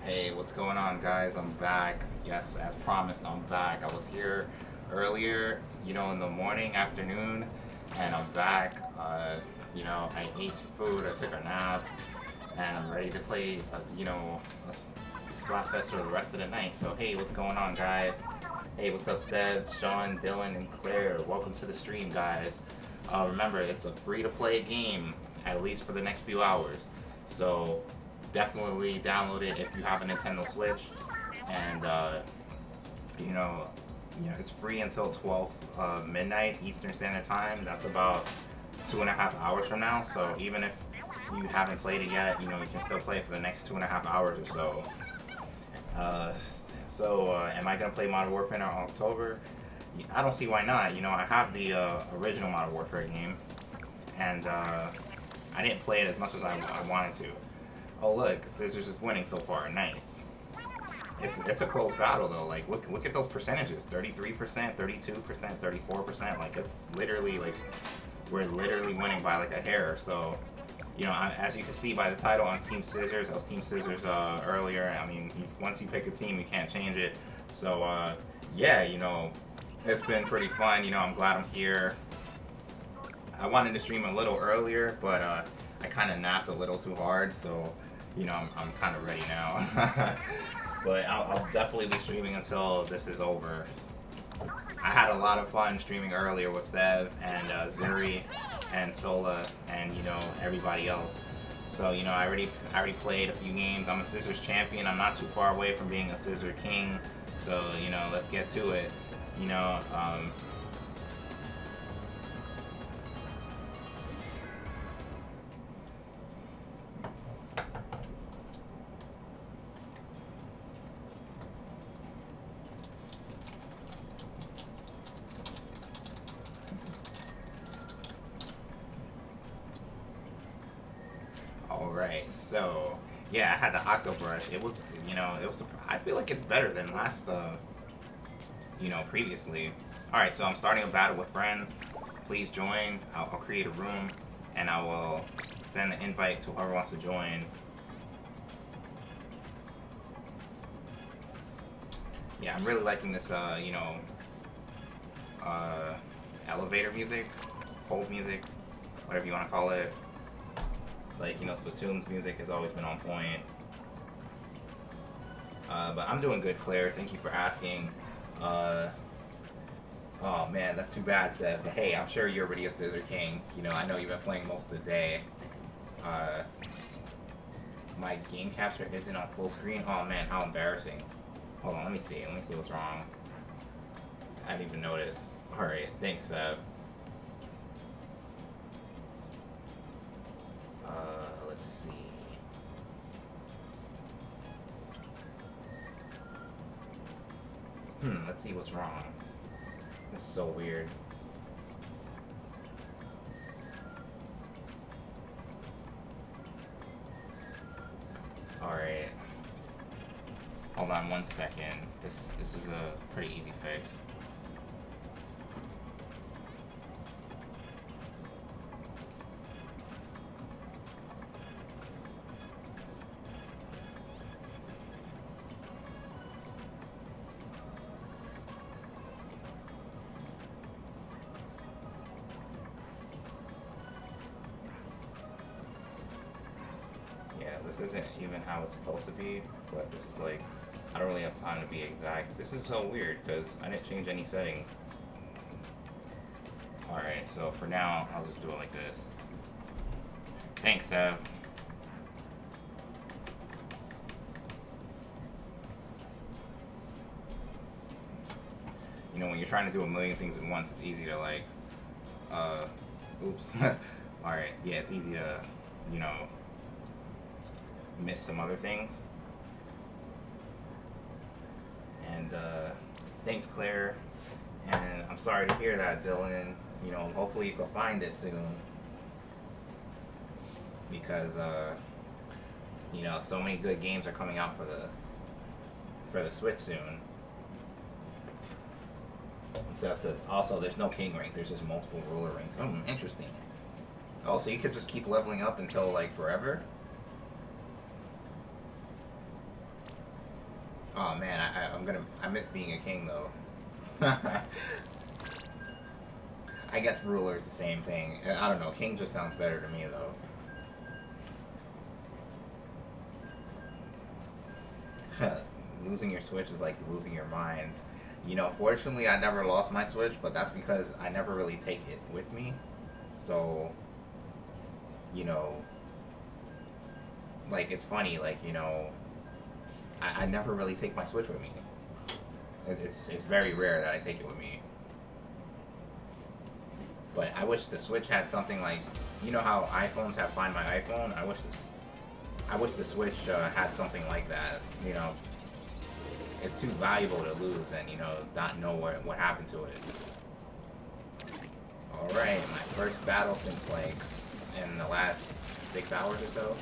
Hey, what's going on, guys? I'm back. Yes, as promised, I'm back. I was here earlier, in the morning, afternoon, and I'm back. I ate some food, I took a nap, and I'm ready to play, Splatfest for the rest of the night. So, hey, what's going on, guys? Hey, what's up, Seb, Sean, Dylan, and Claire? Welcome to the stream, guys. Remember, it's a free-to-play game, at least for the next few hours. So, definitely download it if you have a Nintendo Switch, and it's free until 12 midnight Eastern Standard Time. That's about 2.5 hours from now. So even if you haven't played it yet, you can still play it for the next 2.5 hours or so. Am I gonna play Modern Warfare in October? I don't see why not. I have the original Modern Warfare game, and I didn't play it as much as I wanted to. Oh look, Scissors is winning so far. Nice. It's a close battle though. Like look at those percentages: 33%, 32%, 34%. Like it's literally like we're literally winning by like a hair. So as you can see by the title on Team Scissors, I was Team Scissors earlier. I mean, once you pick a team, you can't change it. So yeah, it's been pretty fun. I'm glad I'm here. I wanted to stream a little earlier, but I kind of napped a little too hard, so I'm kind of ready now. But I'll definitely be streaming until this is over. I had a lot of fun streaming earlier with Sev and Zuri and Sola and everybody else. So I already played a few games. I'm a Scissors champion. I'm not too far away from being a Scissor king. So let's get to it. Alright, so yeah, I had the Octobrush. It was, I feel like it's better than last, previously. Alright, so I'm starting a battle with friends. Please join. I'll create a room, and I will send an invite to whoever wants to join. Yeah, I'm really liking this, elevator music, hold music, whatever you want to call it. Like, Splatoon's music has always been on point. But I'm doing good, Claire. Thank you for asking. Oh man, that's too bad, Seth. But hey, I'm sure you're already a Scissor King. I know you've been playing most of the day. My game capture isn't on full screen. Oh man, how embarrassing. Hold on, let me see. Let me see what's wrong. I didn't even notice. Alright, thanks, Seth. Let's see. Let's see what's wrong. This is so weird. Alright. Hold on 1 second. This is a pretty easy fix. This isn't even how it's supposed to be, but this is like, I don't really have time to be exact. This is so weird because I didn't change any settings. Alright, so for now, I'll just do it like this. Thanks, Sev. When you're trying to do a million things at once, it's easy to like, oops. Alright, yeah, it's easy to, miss some other things. And thanks, Claire. And I'm sorry to hear that, Dylan. Hopefully you can find it soon. Because so many good games are coming out for the Switch soon. And Seth says also there's no king rank, there's just multiple ruler ranks. Interesting. Oh, so you could just keep leveling up until like forever? Oh man, I miss being a king though. I guess ruler is the same thing. I don't know. King just sounds better to me though. Losing your Switch is like losing your minds. You know, fortunately, I never lost my Switch, but that's because I never really take it with me. So, you know, like, it's funny, like, you know, I never really take my Switch with me. It's very rare that I take it with me. But I wish the Switch had something like, you know how iPhones have Find My iPhone? I wish the Switch had something like that. You know, it's too valuable to lose, and you know, not know what happened to it. All right, my first battle since like in the last 6 hours or so.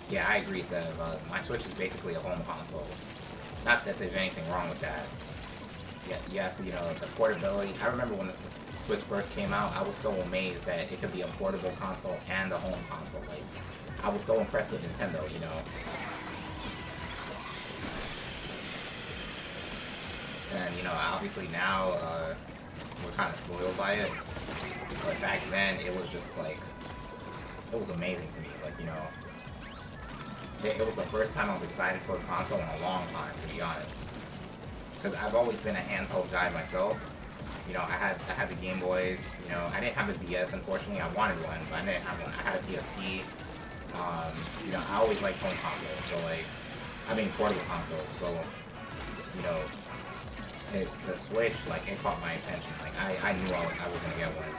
Yeah, I agree, Sev. My Switch is basically a home console. Not that there's anything wrong with that. Yeah, yes, you know, the portability. I remember when the Switch first came out, I was so amazed that it could be a portable console and a home console. Like, I was so impressed with Nintendo, you know. And, you know, obviously now, we're kind of spoiled by it. But back then, it was just, like, it was amazing to me. Like, you know, it was the first time I was excited for a console in a long time, to be honest. Because I've always been a handheld guy myself. You know, I had the Game Boys. You know, I didn't have a DS, unfortunately. I wanted one, but I didn't have one. I had a PSP. You know, I always liked home consoles. So, like, I mean, portable consoles. So, you know, the Switch, like, it caught my attention. Like, I knew I was gonna get one.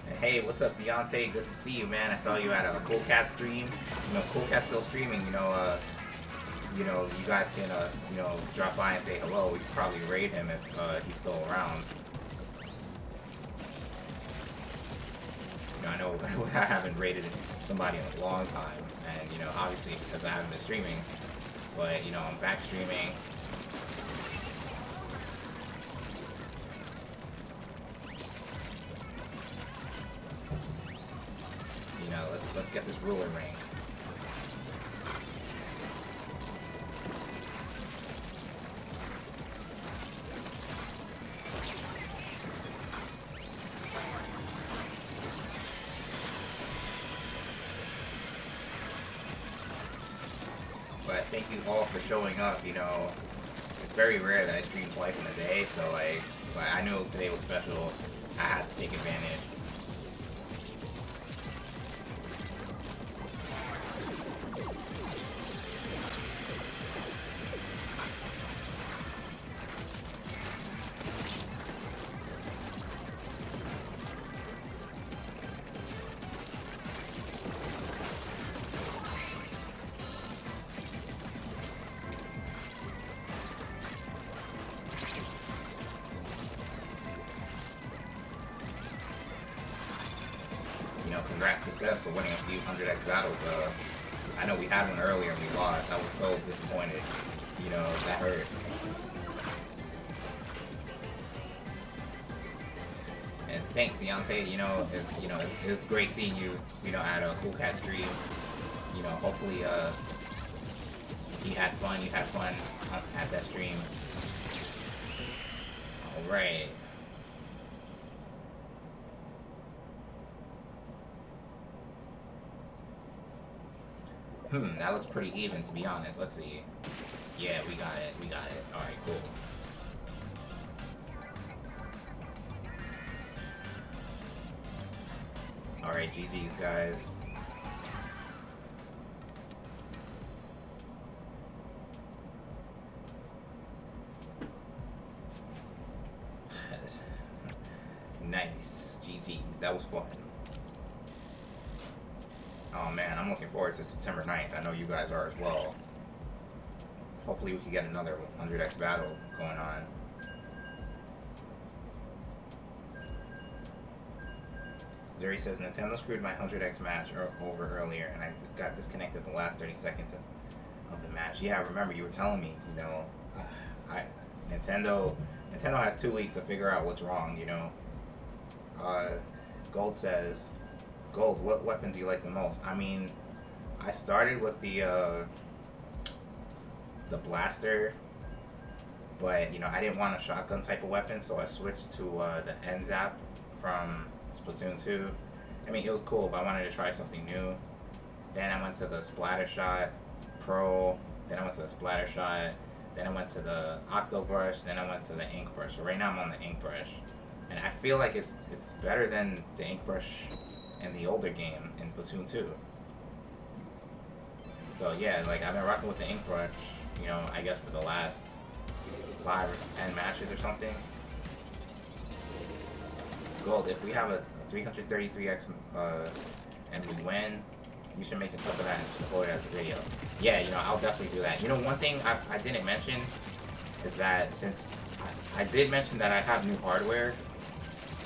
And hey, what's up, Deontay? Good to see you, man. I saw you at a Cool Cat stream. You know, Cool Cat's still streaming. You know, you guys can, you know, drop by and say hello. We could probably raid him if he's still around. You know, I know I haven't raided somebody in a long time, and you know, obviously because I haven't been streaming. But you know, I'm back streaming. You know, let's get this ruler ring. Thank you all for showing up. You know, it's very rare that I stream twice in a day, so like, but I knew today was special. I had to take advantage. Congrats to Seth for winning a few 100x battles. I know we had one earlier and we lost. I was so disappointed. You know, that hurt. And thanks, Deontay. You know, it's great seeing you. You know, at a Cool Cat stream. You know, hopefully, he had fun. You had fun at that stream. All right. That looks pretty even, to be honest. Let's see. Yeah, we got it. We got it. Alright, cool. Alright, GG's, guys. Nice. GG's. That was fun. Oh man, I'm looking forward to September 9th. I know you guys are as well. Hopefully we can get another 100x battle going on. Zuri says, Nintendo screwed my 100x match over earlier, and I got disconnected the last 30 seconds of the match. Yeah, I remember you were telling me, you know, Nintendo has 2 weeks to figure out what's wrong, you know. Gold says, Gold, what weapon do you like the most? I mean, I started with the blaster, but you know I didn't want a shotgun type of weapon, so I switched to the NZAP from Splatoon 2. I mean, it was cool, but I wanted to try something new. Then I went to the Splatter Shot Pro. Then I went to the Splatter Shot. Then I went to the Octo Brush. Then I went to the Ink Brush. So right now I'm on the Ink Brush, and I feel like it's better than the Ink Brush in the older game in Splatoon 2. So yeah, like I've been rocking with the Ink Brush, you know, I guess for the last 5 or 10 matches or something. Gold, if we have a 333x and we win, you should make a clip of that and just upload it as a video. Yeah, you know, I'll definitely do that. You know, one thing I didn't mention is that since I did mention that I have new hardware,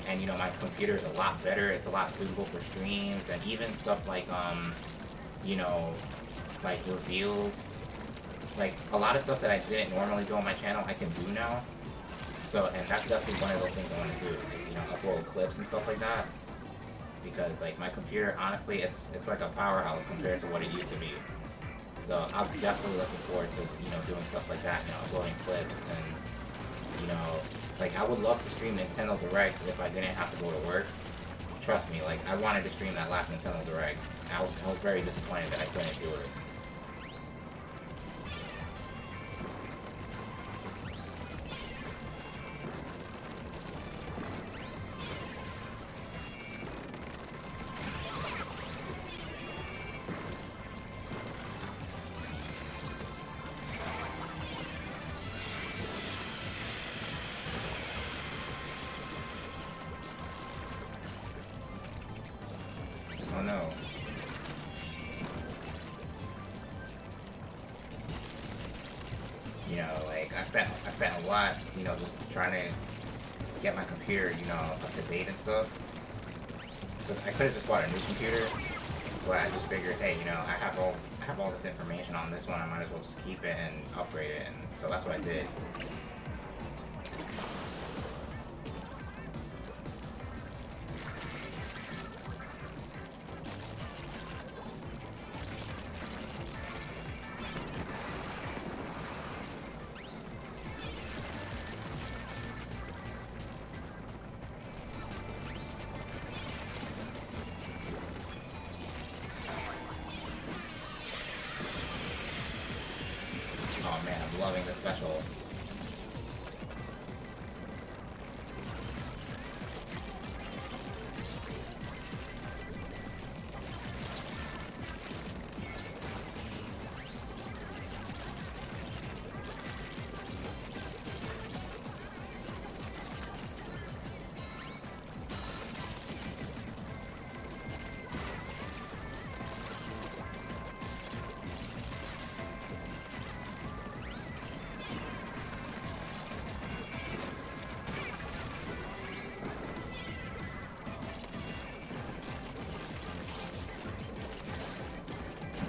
and you know, my computer is a lot better, it's a lot suitable for streams, and even stuff like, you know, like reveals, like a lot of stuff that I didn't normally do on my channel, I can do now. So, and that's definitely one of those things I want to do, is, you know, upload clips and stuff like that. Because like my computer, honestly, it's like a powerhouse compared to what it used to be. So I'm definitely looking forward to, you know, doing stuff like that, you know, uploading clips, and you know, like I would love to stream Nintendo Directs if I didn't have to go to work. Trust me, like I wanted to stream that last Nintendo Direct. I was very disappointed that I couldn't do it. Oh no. You know, like I spent a lot, you know, just trying to get my computer, you know, up to date and stuff. Cause I could have just bought a new computer, but I just figured, hey, you know, I have all this information on this one, I might as well just keep it and upgrade it, and so that's what I did. Oh man, I'm loving the special.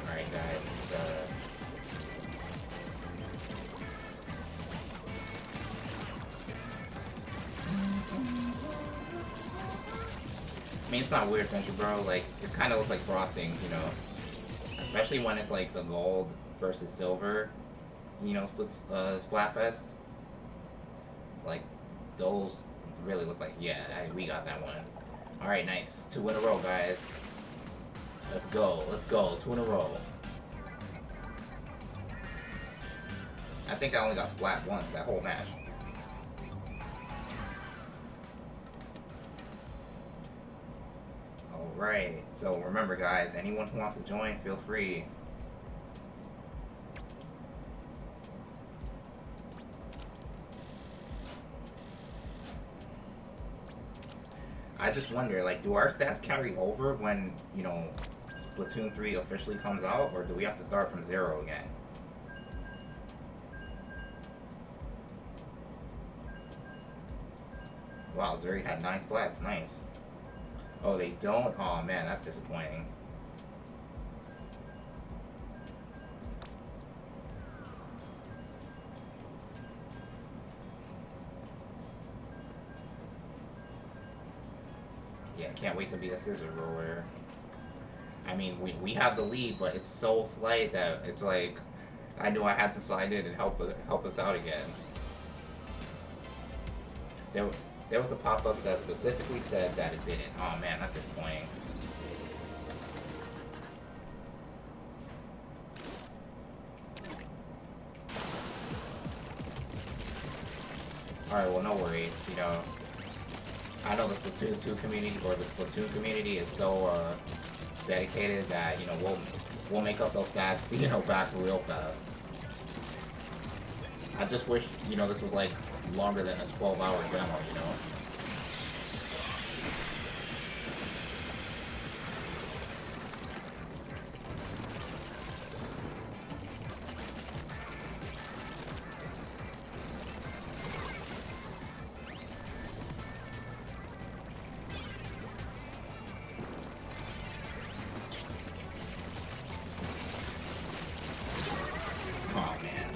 Alright guys, it's I mean, it's not weird, don't you, bro? Like, it kind of looks like frosting, you know? Especially when it's like the gold versus silver, you know, Splatfest. Like, those really look like, yeah, we got that one. Alright, nice. 2 in a row, guys. Let's go. 2 in a row. I think I only got splat once that whole match. Alright, so remember guys, anyone who wants to join, feel free. I just wonder, like, do our stats carry over when, you know, Splatoon 3 officially comes out, or do we have to start from 0 again? Wow, Zuri had 9 splats, nice. Oh, they don't? Oh man, that's disappointing. Yeah, can't wait to be a scissor roller. I mean, we have the lead, but it's so slight that it's like I knew I had to sign in and help us out again. There, there was a pop-up that specifically said that it didn't. Oh man, that's disappointing. Alright, well, no worries. You know, I know the Splatoon 2 community, or the Splatoon community, is so dedicated that, you know, we'll make up those stats, you know, back real fast. I just wish, you know, this was like longer than a 12-hour demo, you know. Oh man.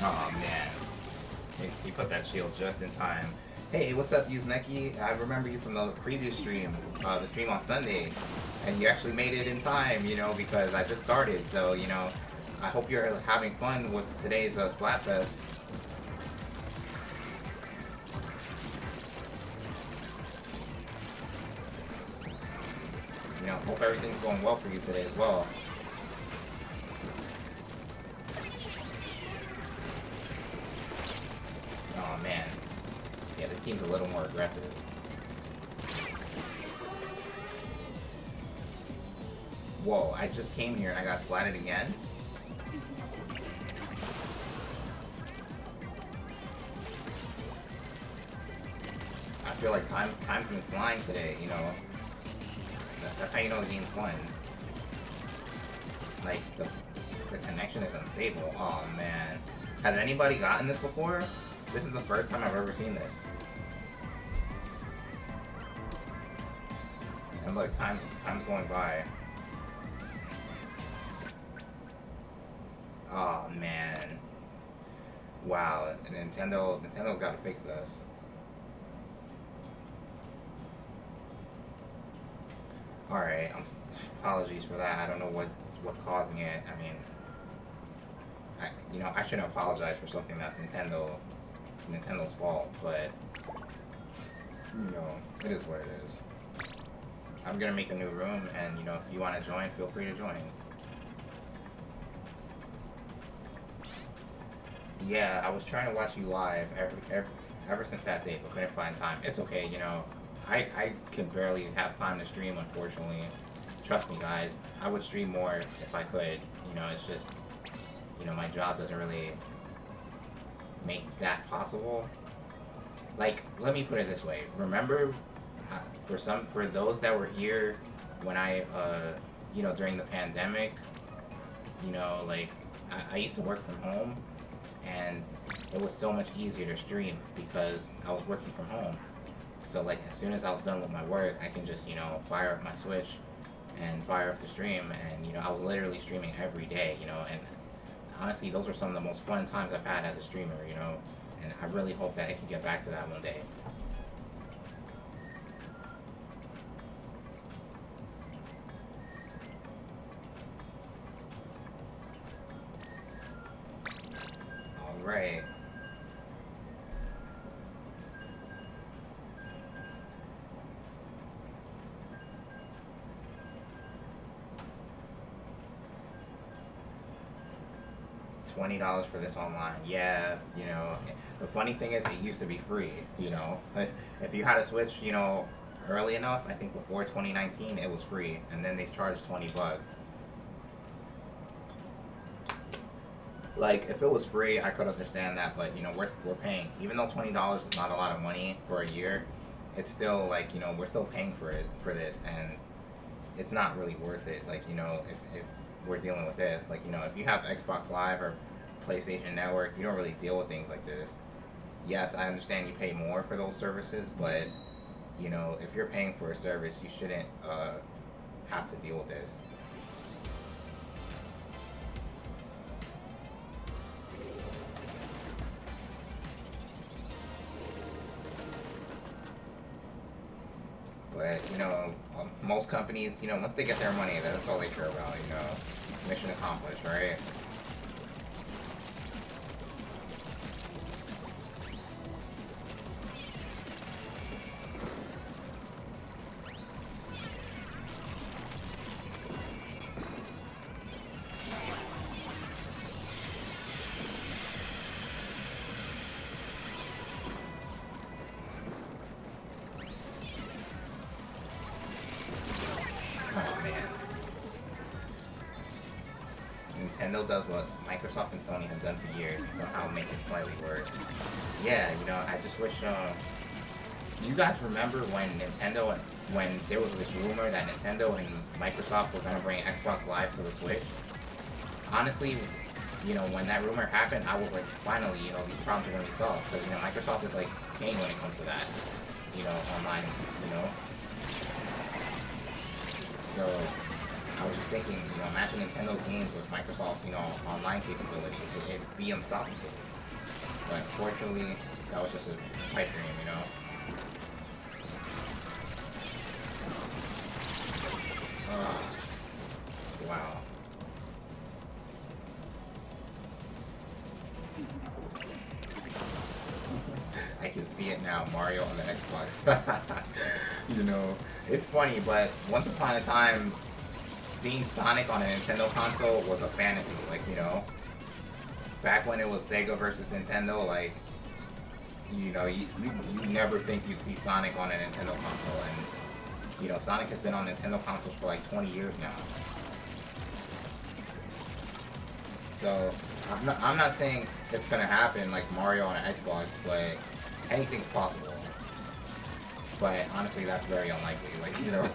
Oh man. He put that shield just in time. Hey, what's up, Uzneki? I remember you from the previous stream, the stream on Sunday, and you actually made it in time, you know, because I just started. So, you know, I hope you're having fun with today's Splatfest. You know, hope everything's going well for you today as well. Oh man. Yeah, the team's a little more aggressive. Whoa, I just came here and I got splatted again? I feel like time's been flying today, you know. That's how you know the game's fun. Like, the connection is unstable. Oh man. Has anybody gotten this before? This is the first time I've ever seen this. And look, time's going by. Oh man. Wow, Nintendo's gotta fix this. Alright, apologies for that. I don't know what's causing it. I mean, you know, I shouldn't apologize for something that's Nintendo's fault, but you know, it is what it is. I'm gonna make a new room, and you know, if you want to join, feel free to join. Yeah, I was trying to watch you live ever since that day, but couldn't find time. It's okay, you know. I can barely have time to stream, unfortunately. Trust me, guys. I would stream more if I could. You know, it's just, you know, my job doesn't really make that possible. Like, let me put it this way. Remember, for those that were here when I, you know, during the pandemic, you know, like, I used to work from home, and it was so much easier to stream because I was working from home. So, like, as soon as I was done with my work, I can just, you know, fire up my Switch and fire up the stream, and, you know, I was literally streaming every day, you know, and honestly, those were some of the most fun times I've had as a streamer, you know, and I really hope that I can get back to that one day. Alright. $20 for this online. Yeah, you know, the funny thing is it used to be free, you know. If you had a Switch, you know, early enough, I think before 2019, it was free, and then they charged $20. Like, if it was free, I could understand that, but you know, we're paying. Even though $20 is not a lot of money for a year, it's still like, you know, we're still paying for it for this, and it's not really worth it. Like, you know, if we're dealing with this, like, you know, if you have Xbox Live or PlayStation Network, you don't really deal with things like this. Yes, I understand you pay more for those services, but you know, if you're paying for a service, you shouldn't have to deal with this. But you know, most companies, you know, once they get their money, that's all they care about. You know, mission accomplished, right? Oh man, Nintendo does what Microsoft and Sony have done for years, and somehow make it slightly worse. Yeah, you know, I just wish. Do you guys remember when there was this rumor that Nintendo and Microsoft were gonna bring Xbox Live to the Switch? Honestly, you know, when that rumor happened, I was like, finally, you know, these problems are gonna be solved, because you know, Microsoft is like king when it comes to that, you know, online, you know. So I was just thinking, you know, imagine Nintendo's games with Microsoft's, you know, online capabilities. It'd be unstoppable. But unfortunately, that was just a pipe dream, you know. Wow. I can see it now, Mario on the Xbox. You know, it's funny, but once upon a time, seeing Sonic on a Nintendo console was a fantasy. Like, you know, back when it was Sega versus Nintendo, like, you know, you never think you'd see Sonic on a Nintendo console, and you know, Sonic has been on Nintendo consoles for like 20 years now. So I'm not saying it's gonna happen like Mario on an Xbox, but anything's possible. But honestly, that's very unlikely. Like, you know,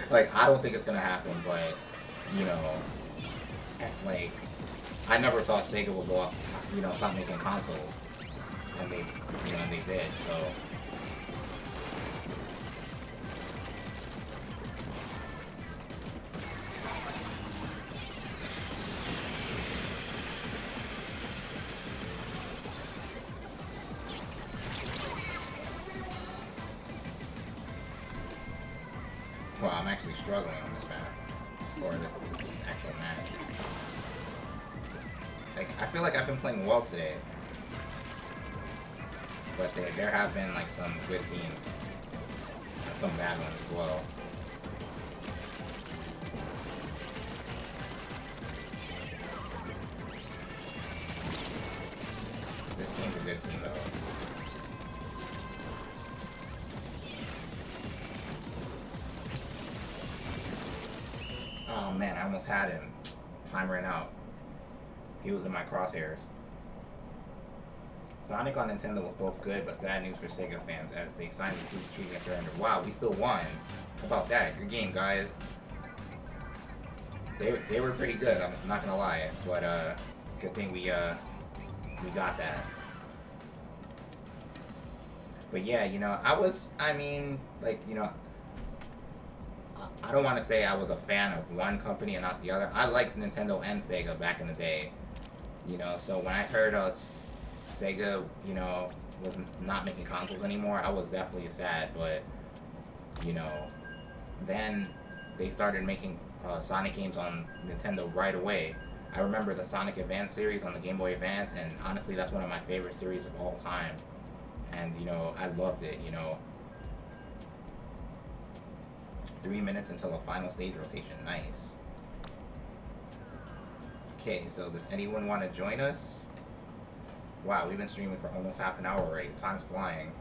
like, I don't think it's gonna happen, but you know, like, I never thought Sega would go up, you know, stop making consoles, and they, you know, and they did. So. Well, I'm actually struggling on this map, or this actual match. Like, I feel like I've been playing well today, but there have been like some good teams, and some bad ones as well. This team's a good team though. Oh man, I almost had him. Time ran out. He was in my crosshairs. Sonic on Nintendo was both good, but sad news for Sega fans as they signed the peace treaty and surrendered. Wow, we still won. How about that? Good game, guys. They were pretty good, I'm not gonna lie. But good thing we got that. But yeah, you know, I mean, like, you know, I don't want to say I was a fan of one company and not the other. I liked Nintendo and Sega back in the day, you know. So when I heard Sega, you know, was not making consoles anymore, I was definitely sad. But you know, then they started making Sonic games on Nintendo right away. I remember the Sonic Advance series on the Game Boy Advance, and honestly, that's one of my favorite series of all time. And you know, I loved it. You know. 3 minutes until the final stage rotation. Nice. Okay, so does anyone want to join us? Wow, we've been streaming for almost half an hour already. Time's flying.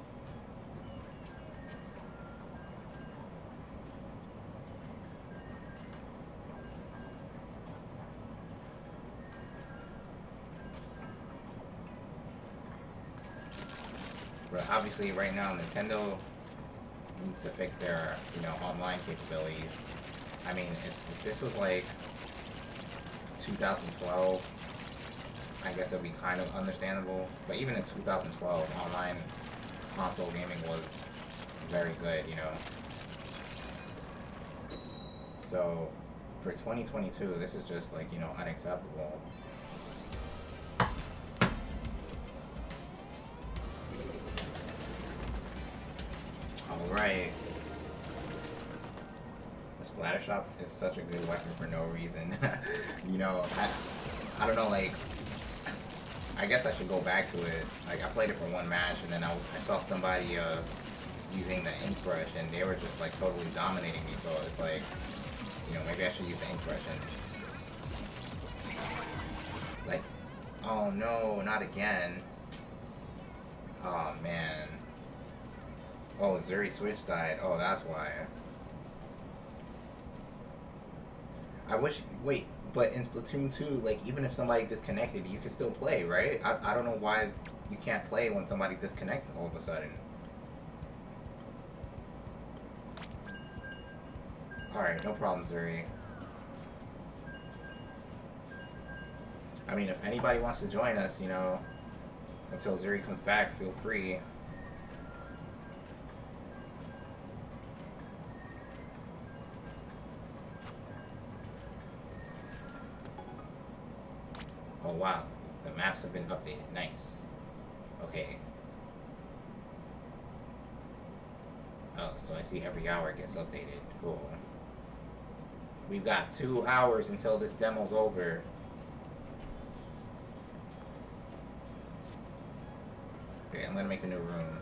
But obviously, right now, Nintendo needs to fix their, online capabilities. I mean, if this was like 2012, I guess it'd be kind of understandable. But even in 2012, online console gaming was very good, So, for 2022, this is just like, unacceptable. Alright. The splatter shop is such a good weapon for no reason. I don't know, like, I guess I should go back to it. Like, I played it for one match, and then I saw somebody using the ink brush, and they were just, like, totally dominating me, so it's like, maybe I should use the ink brush, and, like, oh no, not again. Oh, man. Oh, Zuri Switch died. Oh, that's why. I wish... Wait, but in Splatoon 2, like, even if somebody disconnected, you can still play, right? I don't know why you can't play when somebody disconnects all of a sudden. Alright, no problem, Zuri. I mean, if anybody wants to join us, until Zuri comes back, feel free. Oh wow, the maps have been updated. Nice. Okay. Oh, so I see every hour it gets updated. Cool. We've got 2 hours until this demo's over. Okay, I'm gonna make a new room.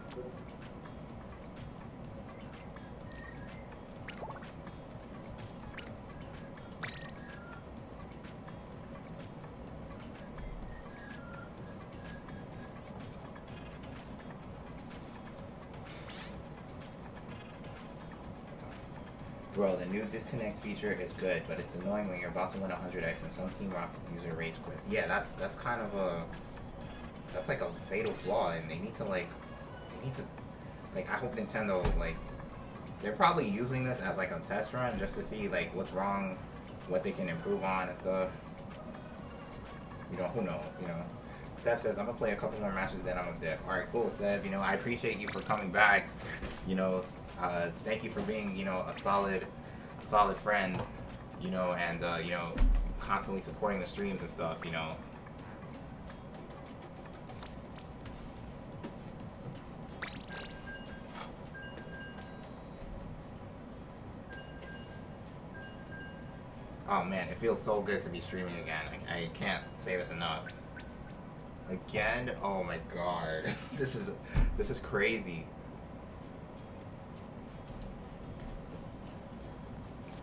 Bro, the new disconnect feature is good, but it's annoying when you're about to win 100x and some Team Rocket user rage quits. Yeah, that's kind of that's like a fatal flaw, and they need to like, I hope Nintendo, like, they're probably using this as like a test run just to see like what's wrong, what they can improve on and stuff. Who knows, Seb says, I'm gonna play a couple more matches, then I'm a dip. Alright, cool, Seb, I appreciate you for coming back, thank you for being, a solid friend, and, constantly supporting the streams and stuff, Oh man, it feels so good to be streaming again. I can't say this enough. Again? Oh my god. This is crazy.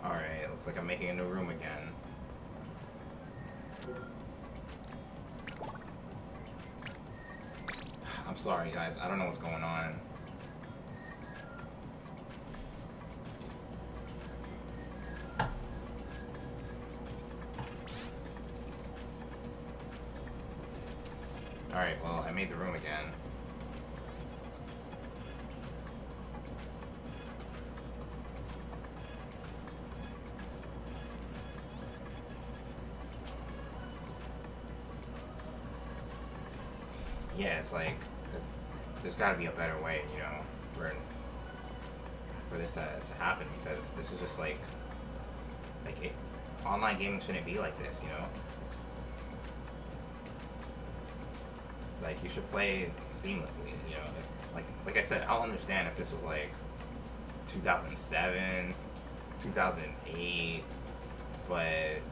Alright, looks like I'm making a new room again. I'm sorry guys, I don't know what's going on. Alright, well, I made the room again. Yeah, it's like, there's gotta be a better way, for this to happen, because this is just like online gaming shouldn't be like this, Like, you should play seamlessly, like I said, I'll understand if this was like 2007, 2008, but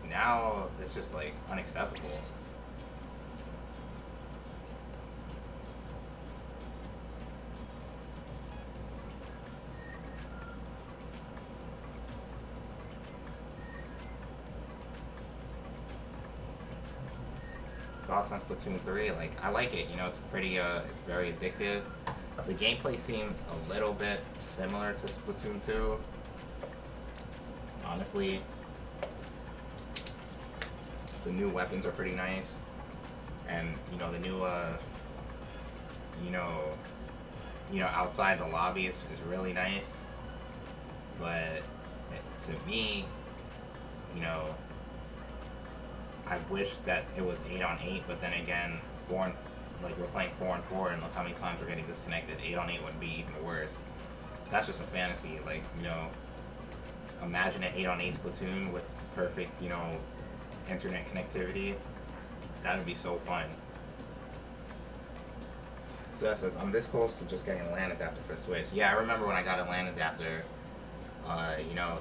now it's just like unacceptable. Thoughts on Splatoon 3? Like, I like it, it's pretty, it's very addictive. The gameplay seems a little bit similar to Splatoon 2. Honestly, the new weapons are pretty nice. And, the new, you know, outside the lobby is really nice. But to me, you know, I wish that it was 8-on-8, but then again, like we're playing 4-on-4, and look how many times we're getting disconnected. 8-on-8 would be even worse. That's just a fantasy. Like, you know, imagine an 8-on-8 Splatoon with perfect, you know, internet connectivity. That would be so fun. So that says, I'm this close to just getting a LAN adapter for the Switch. Yeah, I remember when I got a LAN adapter, you know,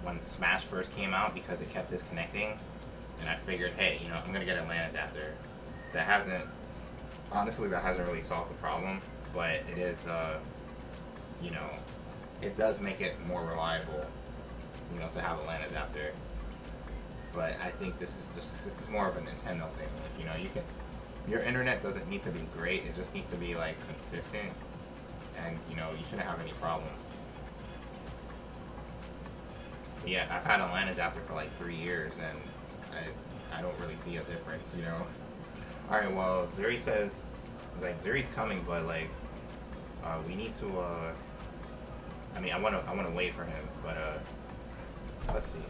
when Smash first came out, because it kept disconnecting. And I figured, hey, you know, I'm going to get a LAN adapter. Honestly, that hasn't really solved the problem. But it is, you know, it does make it more reliable, you know, to have a LAN adapter. But I think this is more of a Nintendo thing. Like, you know, your internet doesn't need to be great. It just needs to be, like, consistent. And, you know, you shouldn't have any problems. But yeah, I've had a LAN adapter for like 3 years, and I don't really see a difference, you know. Alright, well, Zuri says, like, Zuri's coming, but, like, we need to, I mean, I wanna wait for him, but, let's see.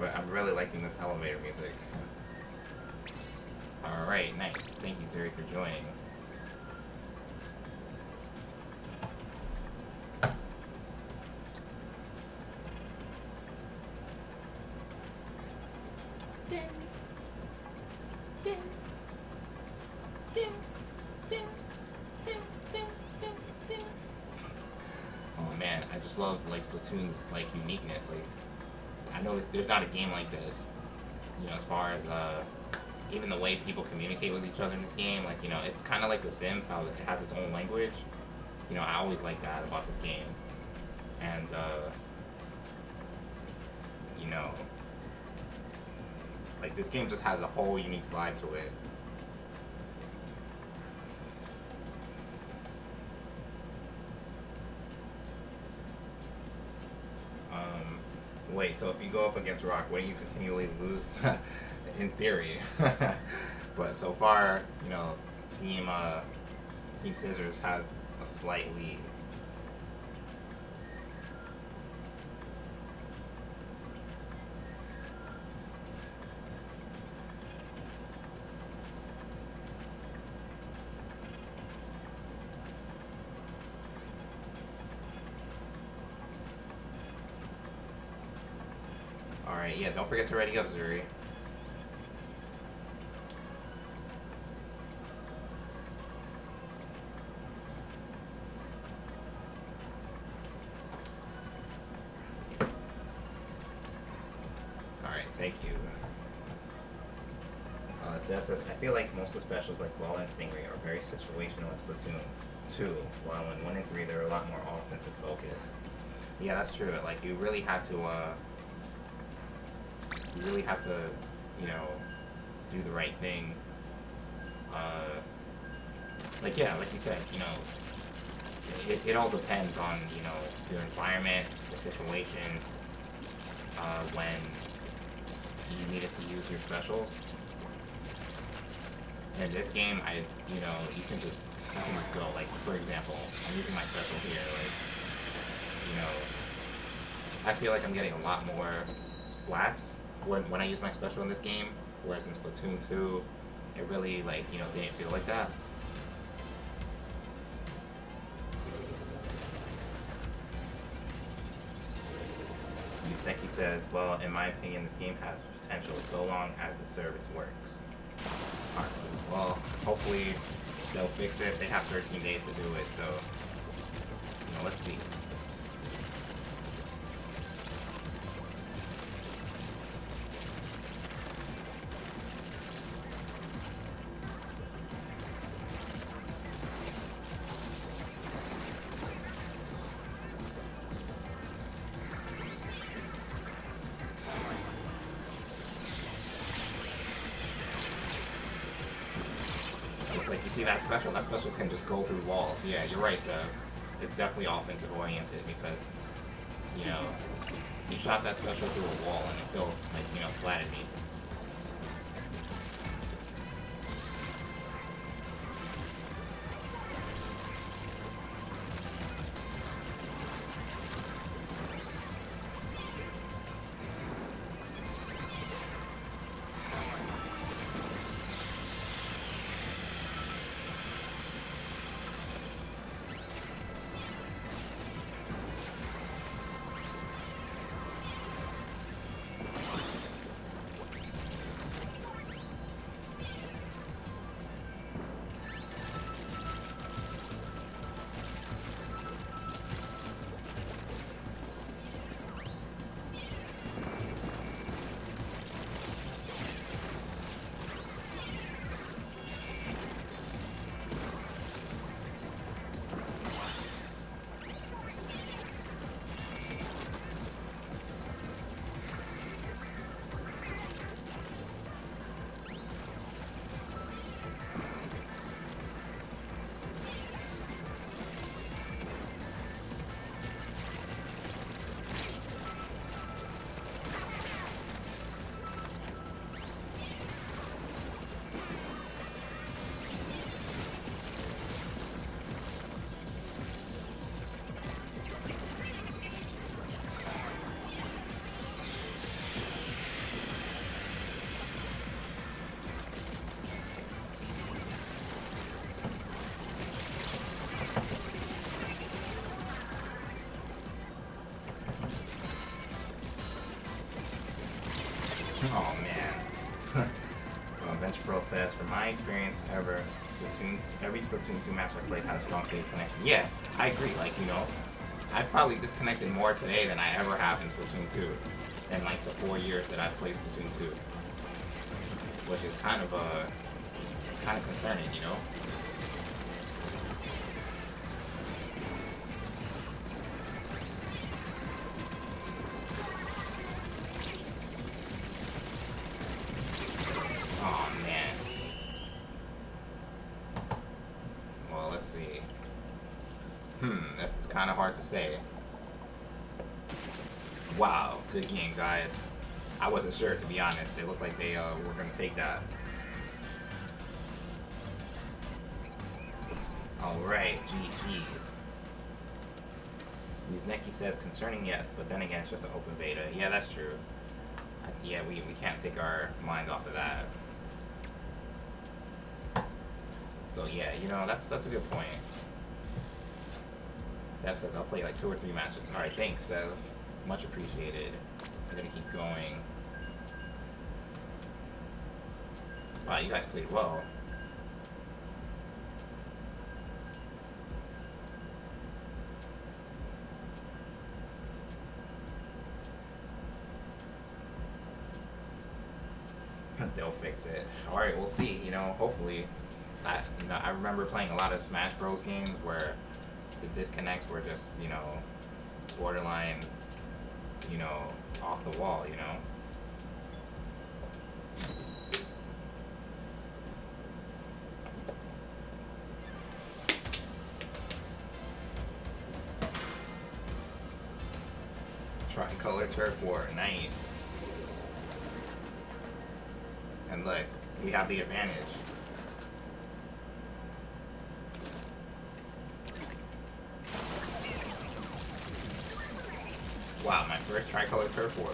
But I'm really liking this elevator music. Alright, nice. Thank you, Zuri, for joining. Oh man, I just love like Splatoon's like uniqueness. Like, I know there's not a game like this, you know, as far as even the way people communicate with each other in this game. Like, you know, it's kind of like The Sims, how it has its own language. You know, I always like that about this game. And, you know, like, this game just has a whole unique vibe to it. Wait, so if you go up against Rock, wouldn't you continually lose? In theory. But so far, you know, Team Scissors has a slight lead. Alright, yeah, don't forget to ready up, Zuri. Alright, thank you. Steph says, I feel like most of the specials like Ball and Stingray are very situational in Splatoon 2, while in 1 and 3 they're a lot more offensive focused. Yeah, that's true. Like, you really had to, you know, do the right thing. Like, yeah, like you said, you know, it all depends on, you know, your environment, the situation, when you needed to use your specials. In this game, you know, you can just go. Like, for example, I'm using my special here. Like, you know, I feel like I'm getting a lot more splats when I use my special in this game, whereas in Splatoon 2, it really, like, you know, didn't feel like that. Becky says, well, in my opinion, this game has potential so long as the service works. Alright, well, hopefully they'll fix it. They have 13 days to do it, so, you know, let's see. it's like you see that special. That special can just go through walls. Yeah, you're right, Seb. It's definitely offensive oriented because, you know, he shot that special through a wall and it still, like, you know, splatted me. Oh man. Bench Pro says, from my experience every Splatoon 2 match I played had a strong save connection. Yeah, I agree. Like, you know, I've probably disconnected more today than I ever have in Splatoon 2 in like the 4 years that I've played Splatoon 2. Which is kind of concerning, you know? Kind of hard to say. Wow, good game, guys. I wasn't sure, to be honest. It looked like they were going to take that. Alright, GG's. Uzneki says, concerning, yes, but then again, it's just an open beta. Yeah, that's true. Yeah, we can't take our mind off of that. So yeah, you know, that's a good point. Sev says, I'll play like 2 or 3 matches. Alright, thanks, Sev. Much appreciated. I'm gonna keep going. Wow, you guys played well. They'll fix it. Alright, we'll see. You know, hopefully. I remember playing a lot of Smash Bros. Games where the disconnects were just, you know, borderline, you know, off the wall, you know? Tricolor Turf War, nice. And look, we have the advantage. Wow, my first Tricolor Turf War.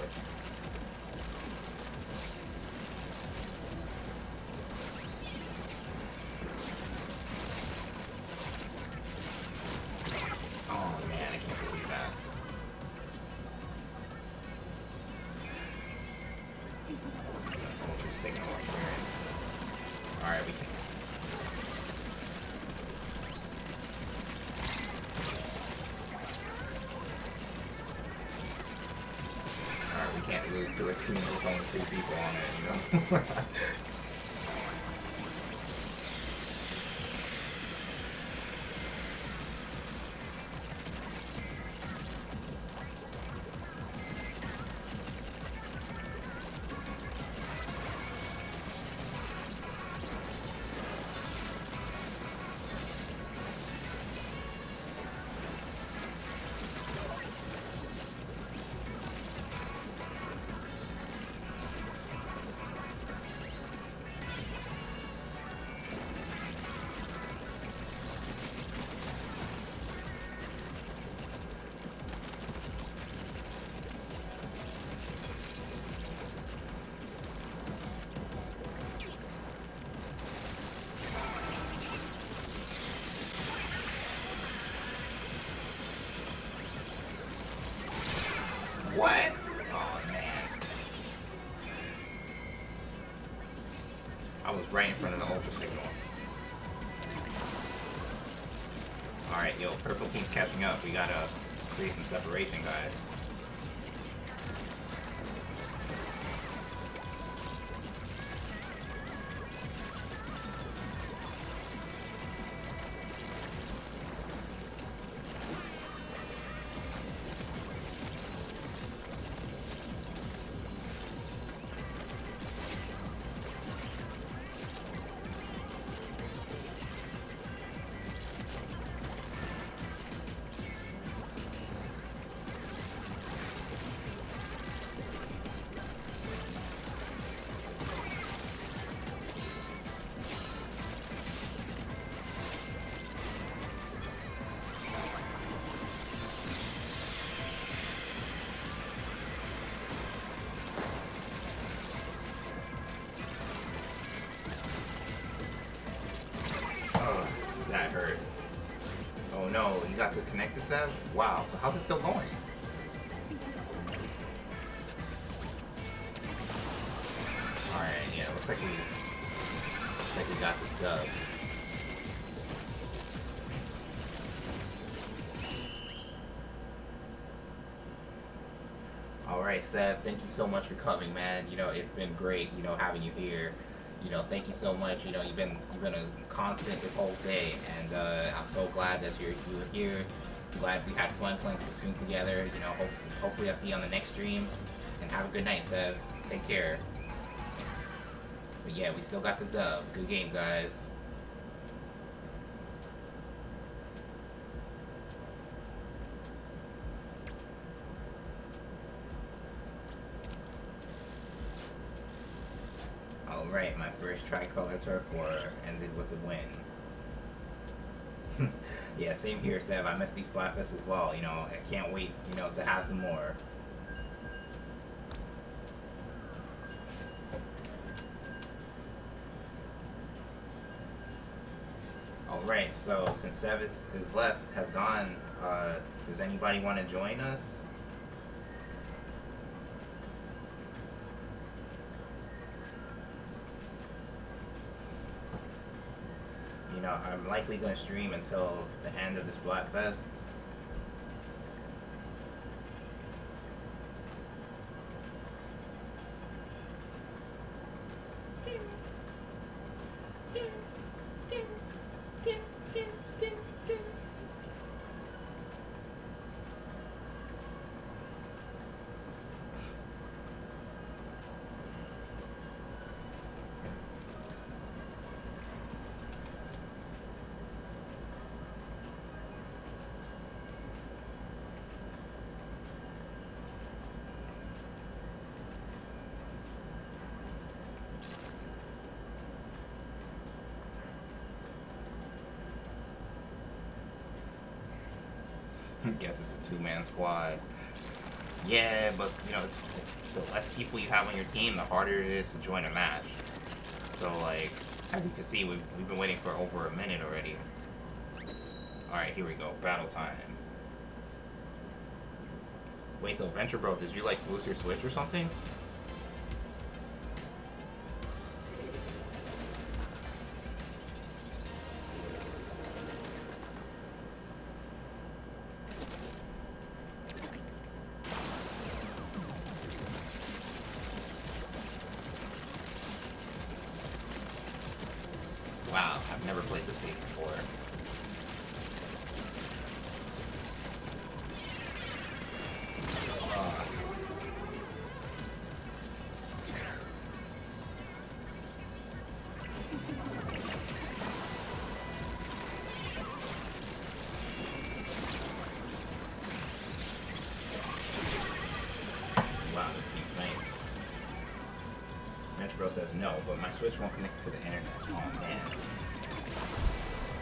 Oh man, I can't believe that. Ultra signal appearance. Alright, we can. Can't lose to a team with only 2 people on it, you know? right in front of the ultra signal. Alright, yo, purple team's catching up. We gotta create some separation, guys. That hurt. Oh no, you got disconnected, Sev? Wow, so how's it still going? Alright, yeah, looks like we got this dub. Alright, Sev, thank you so much for coming, man. You know, it's been great, you know, having you here. You know, thank you so much. You know, you've been a constant this whole day, and I'm so glad that you were here. I'm glad we had fun playing Splatoon together. You know, hopefully I'll see you on the next stream. And have a good night, Sev. Take care. But yeah, we still got the dub. Good game, guys. Alright, my first tricolor turf war ended with a win. Yeah, same here, Sev. I missed these Splatfests as well. You know, I can't wait, you know, to have some more. Alright, so since Sev is has gone, does anybody want to join us? You know, I'm likely going to stream until the end of the Splatfest. Guess it's a two-man squad. Yeah, but you know, it's the less people you have on your team, the harder it is to join a match. So like, as you can see, we've been waiting for over a minute already. Alright, here we go. Battle time. Wait, so Venture Bro, did you like lose your Switch or something? Wow, I've never played this game before. Wow, this team's nice. Metro says no, but my Switch won't connect to the internet. Oh man.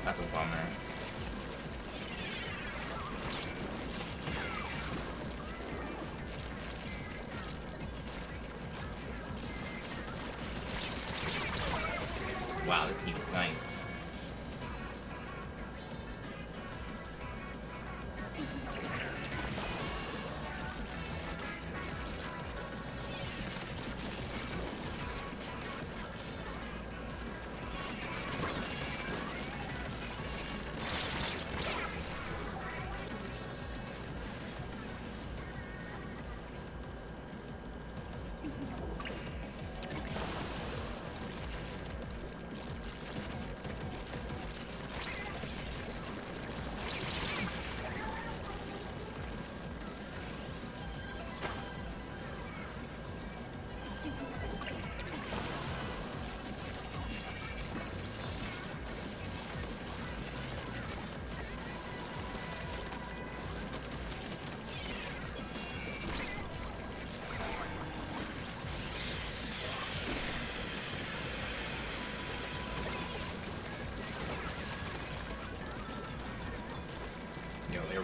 That's a bummer. Wow, this team is nice.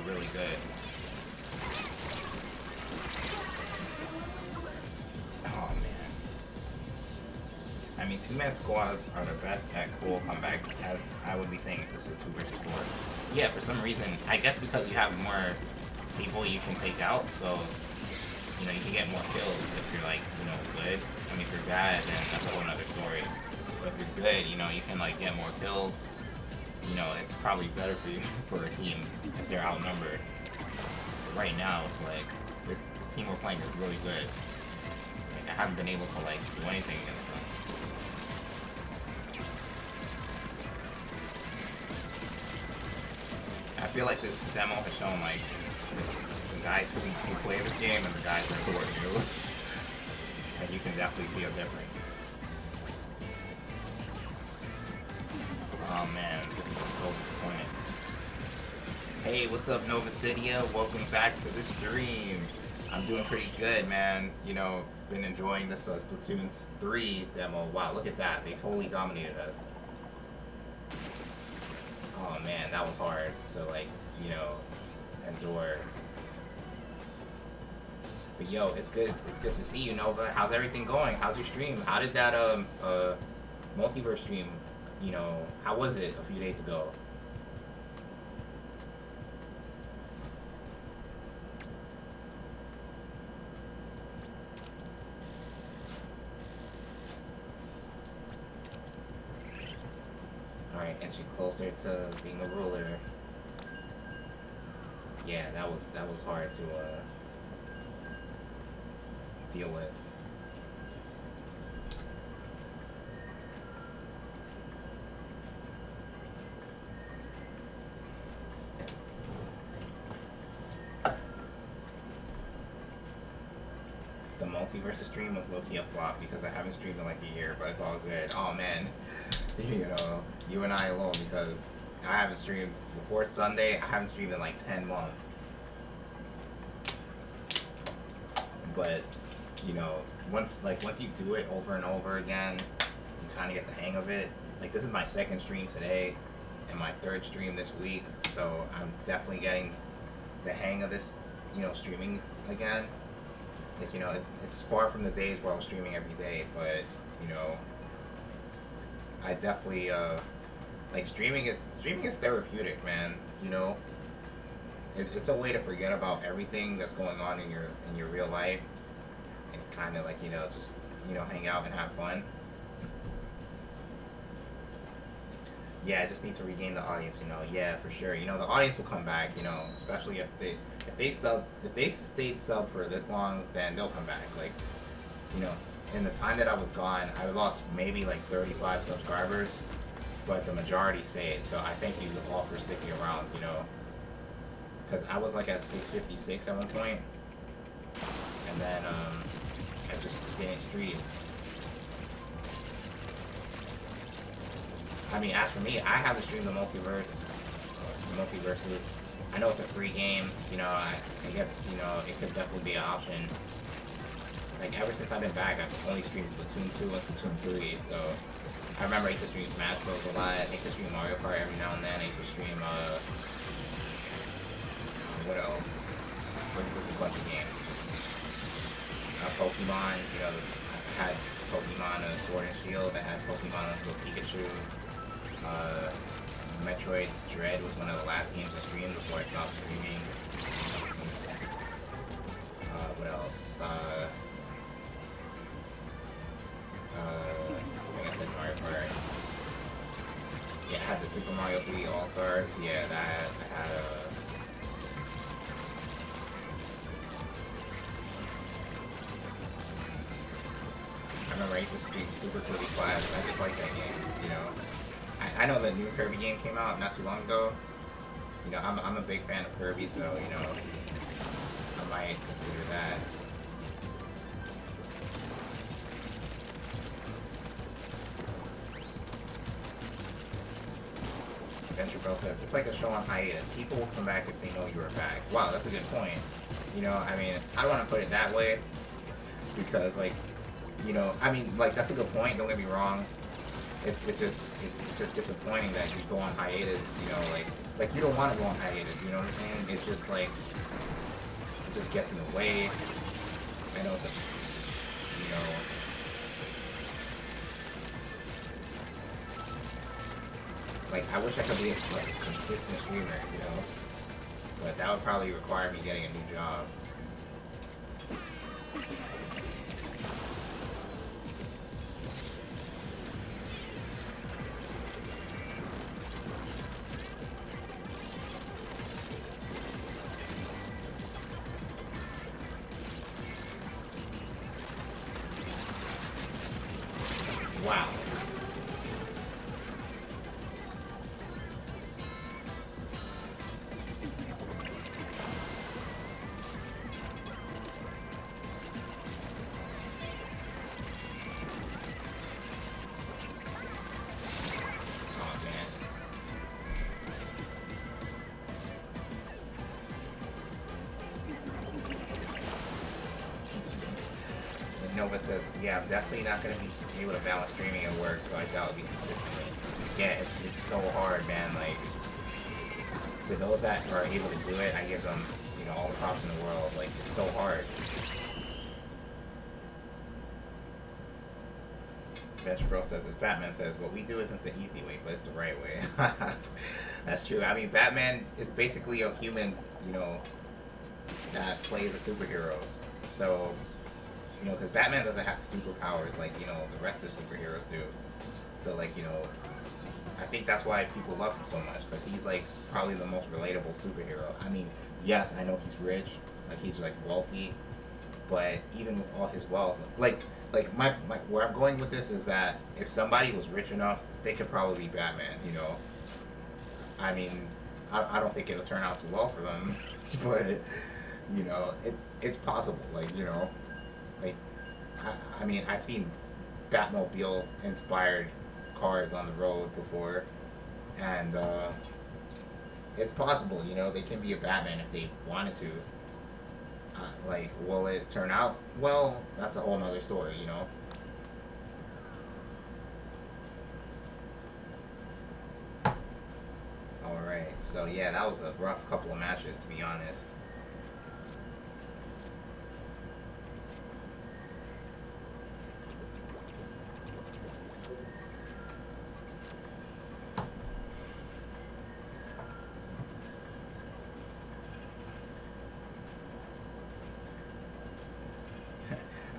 really good. Oh man. I mean, two-man squads are the best at cool comebacks, as I would be saying if this is a 2 versus 4. Yeah, for some reason, I guess because you have more people you can take out, so you know, you can get more kills if you're like, you know, good. I mean, if you're bad, then that's a whole nother story. But if you're good, you know, you can like get more kills. You know, it's probably better for you for a team if they're outnumbered. But right now, it's like this team we're playing is really good. Like, I haven't been able to like do anything against them. I feel like this demo has shown like the guys who play this game and the guys who are new. And you can definitely see a difference. Oh man, this has been so disappointing. Hey, what's up, Nova Citia? Welcome back to the stream. I'm doing pretty good, man. You know, been enjoying this Splatoon 3 demo. Wow, look at that. They totally dominated us. Oh man, that was hard to like, you know, endure. But yo, it's good to see you, Nova. How's everything going? How's your stream? How did that multiverse stream, you know, how was it a few days ago? Alright, inching closer to being a ruler. Yeah, that was hard to deal with. The multiverse stream was low-key a flop because I haven't streamed in like a year, but it's all good. Oh man, you know, you and I alone, because I haven't streamed before Sunday. I haven't streamed in like 10 months. But you know, once you do it over and over again, you kind of get the hang of it. Like, this is my second stream today and my third stream this week, so I'm definitely getting the hang of this, you know, streaming again. Like, you know, it's far from the days where I was streaming every day, but you know, I definitely like streaming is therapeutic, man. You know, it's a way to forget about everything that's going on in your real life and kind of like, you know, just, you know, hang out and have fun. Yeah, I just need to regain the audience, you know. Yeah, for sure. You know, the audience will come back, you know, especially if they stayed sub for this long, then they'll come back. Like, you know, in the time that I was gone, I lost maybe like 35 subscribers, but the majority stayed. So I thank you all for sticking around, you know, because I was like at 656 at one point, and then I just didn't stream. I mean, as for me, I haven't streamed the multiverses. I know it's a free game, you know, I guess, you know, it could definitely be an option. Like, ever since I've been back, I've only streamed Splatoon 2 and Splatoon 3, so I remember I used to stream Smash Bros. A lot, I used to stream Mario Kart every now and then, I used to stream, what else? There's a bunch of games. Pokemon, you know, I had Pokemon Sword and Shield, I had Pokemon Let's Go Pikachu. Metroid Dread was one of the last games I streamed before I stopped streaming. What else? I think I said Mario Kart. Yeah, I had the Super Mario 3 All-Stars. Yeah, that I had I remember I used to stream Super Kirby Clash. I just like that game, you know. I know the new Kirby game came out not too long ago. You know, I'm a big fan of Kirby, so, you know, I might consider that. Adventure Bell says, it's like a show on hiatus. People will come back if they know you are back. Wow, that's a good point. You know, I mean, I don't want to put it that way, because, like, you know, I mean, like, that's a good point, don't get me wrong. it's just disappointing that you go on hiatus, you know, like you don't want to go on hiatus, you know what I'm saying? It's just like it just gets in the way. I know it's you know, like I wish I could be a consistent streamer, you know, but that would probably require me getting a new job. Wow. Oh man. And Nova says, yeah, I'm definitely not going to be able to balance streaming and work, so I doubt it'll be consistently. Yeah, it's so hard, man. Like, to those that are able to do it, I give them, you know, all the props in the world. Like, it's so hard. Bench Bro says, as Batman says, what we do isn't the easy way, but it's the right way. That's true. I mean, Batman is basically a human, you know, that plays a superhero. So, you know, because Batman doesn't have superpowers like, you know, the rest of the superheroes do. So, like, you know, I think that's why people love him so much, because he's, like, probably the most relatable superhero. I mean, yes, I know he's rich, like, he's, like, wealthy, but even with all his wealth, like my where I'm going with this is that if somebody was rich enough, they could probably be Batman, you know. I mean, I don't think it'll turn out too well for them, but, you know, it's possible, like, you know. Like, I mean, I've seen Batmobile-inspired cars on the road before, and it's possible, you know, they can be a Batman if they wanted to. Like, will it turn out well? That's a whole nother story, you know. Alright, so yeah, that was a rough couple of matches, to be honest.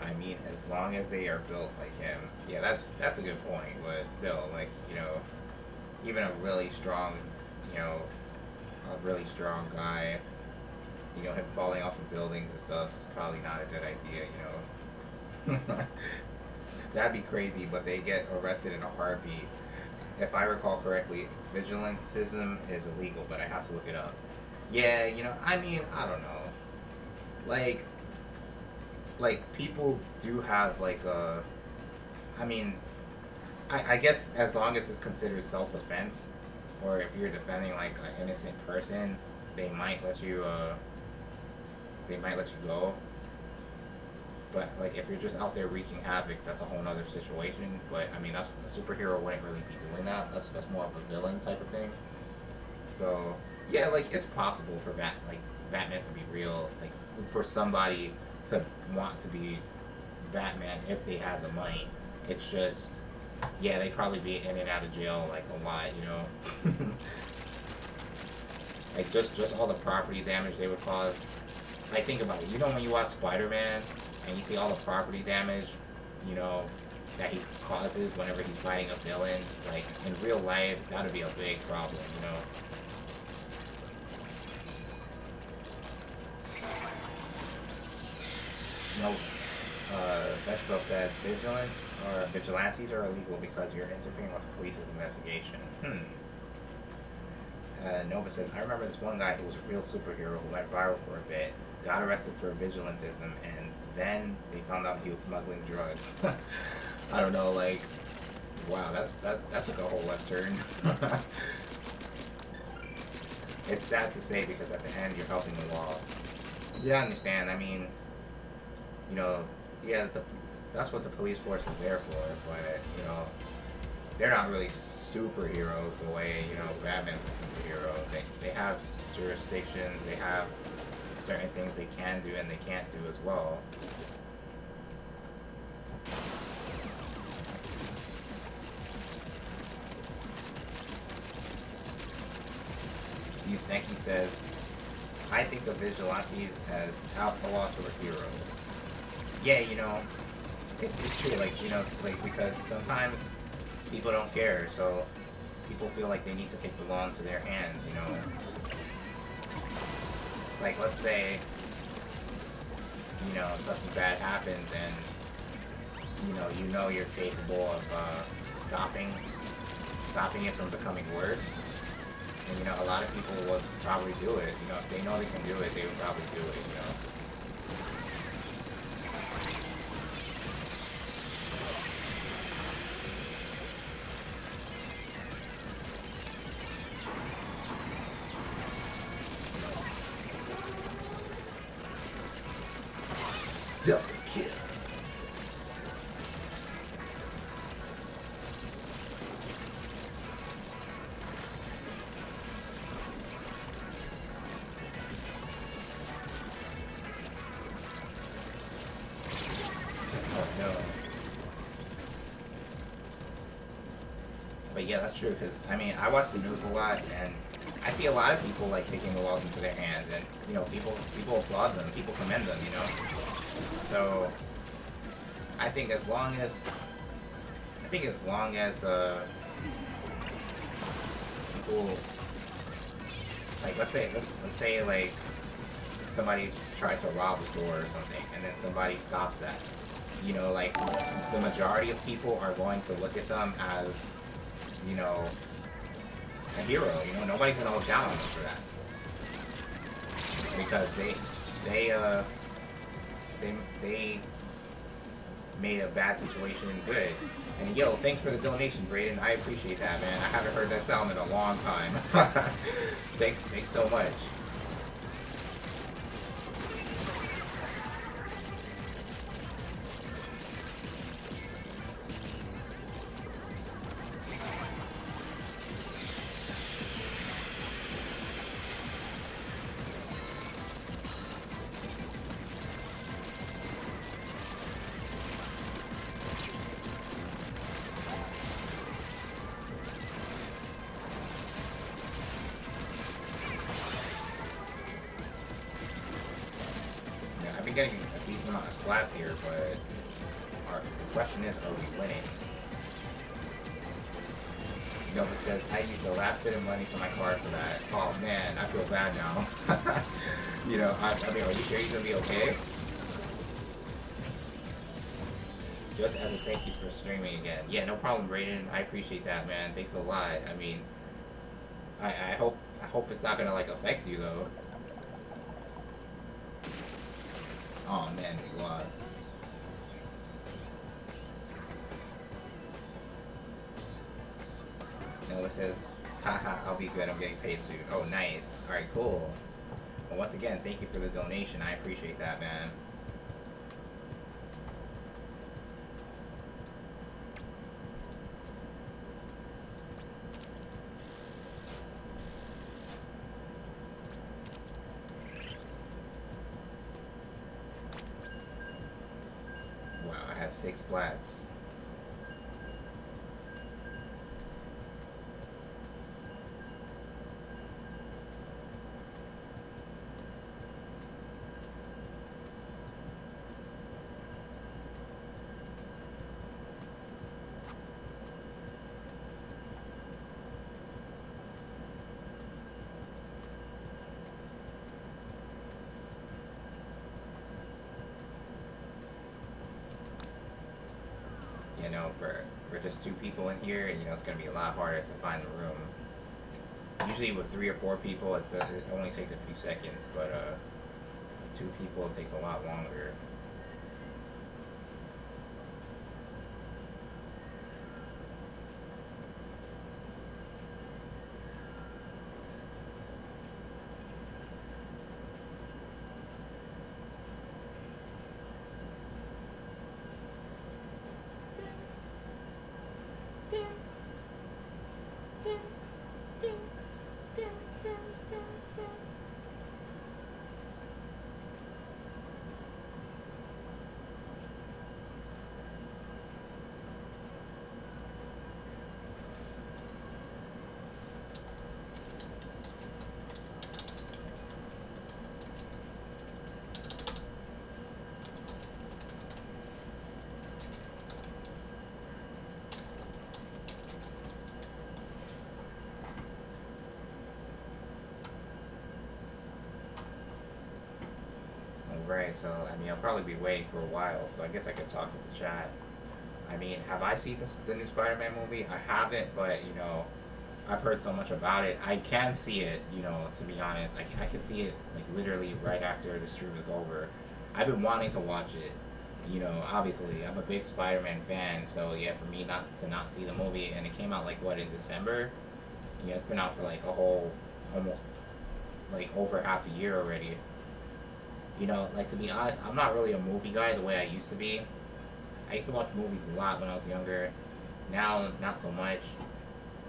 I mean, as long as they are built like him. Yeah, that's a good point, but still, like, you know, even a really strong, you know, a really strong guy, you know, him falling off of buildings and stuff is probably not a good idea, you know. That'd be crazy, but they get arrested in a heartbeat. If I recall correctly, vigilantism is illegal, but I have to look it up. Yeah, you know, I mean, I don't know. Like people do have, like, I mean, I guess as long as it's considered self-defense, or if you're defending, like, an innocent person, they might let you go. But, like, if you're just out there wreaking havoc, that's a whole other situation. But, I mean, that's a superhero wouldn't really be doing that. That's more of a villain type of thing. So, yeah, like, it's possible for Batman to be real. Like, for somebody to want to be Batman if they had the money. It's just, yeah, they'd probably be in and out of jail, like, a lot, you know? Like, just all the property damage they would cause. Like, think about it. You know when you watch Spider-Man and you see all the property damage, you know, that he causes whenever he's fighting a villain? Like, in real life, that would be a big problem, you know? No, Vegetable says vigilantes are illegal because you're interfering with the police's investigation. Nova says, I remember this one guy who was a real superhero who went viral for a bit, got arrested for vigilantism, and then they found out he was smuggling drugs. I don't know, like, wow, that took a whole left turn. It's sad to say because at the end you're helping the law. Yeah, I understand. I mean, you know, yeah, that's what the police force is there for, but, you know, they're not really superheroes the way, you know, Batman's a superhero. They have jurisdictions, they have certain things they can do and they can't do as well. You think he says, I think of vigilantes as outlaws or heroes. Yeah, you know, it's true, like, you know, like, because sometimes people don't care, so people feel like they need to take the law into their hands, you know. Like, let's say, you know, something bad happens and, you know you're capable of stopping it from becoming worse. And, you know, a lot of people would probably do it. You know, if they know they can do it, they would probably do it, you know. Double kill. Oh no. But yeah, that's true, because, I mean, I watch the news a lot, and I see a lot of people, like, taking the laws into their hands, and, you know, people applaud them, people commend them, you know? So, I think as long as people, like, let's say, like, somebody tries to rob a store or something, and then somebody stops that, you know, like, the majority of people are going to look at them as, you know, a hero, you know, nobody's gonna look down on them for that. Because they made a bad situation good. And yo, thanks for the donation, Brayden. I appreciate that, man. I haven't heard that sound in a long time. Thanks so much. Getting a decent amount of splats here, but the question is, are we winning? Nova says, I used the last bit of money from my card for that. Oh man, I feel bad now. You know, I mean, are you sure he's gonna be okay? Just as a thank you for streaming again. Yeah, no problem, Brayden. I appreciate that, man. Thanks a lot. I mean, I hope it's not gonna, like, affect you though. Oh man, we lost. Noah says, haha, I'll be good, I'm getting paid soon. Oh, nice. Alright, cool. Well, once again, thank you for the donation. I appreciate that, man. Wow, I had 6 splats. You know, for just 2 people in here, you know, it's going to be a lot harder to find the room. Usually with 3 or 4 people, it only takes a few seconds, but with 2 people, it takes a lot longer. Alright, so, I mean, I'll probably be waiting for a while, so I guess I could talk with the chat. I mean, have I seen the new Spider-Man movie? I haven't, but, you know, I've heard so much about it. I can see it, you know, to be honest. I can see it, like, literally right after the stream is over. I've been wanting to watch it. You know, obviously, I'm a big Spider-Man fan, so, yeah, for me not see the movie, and it came out, like, what, in December? Yeah, it's been out for, like, a whole, almost, like, over half a year already. You know, like, to be honest, I'm not really a movie guy the way I used to be. I used to watch movies a lot when I was younger. Now, not so much.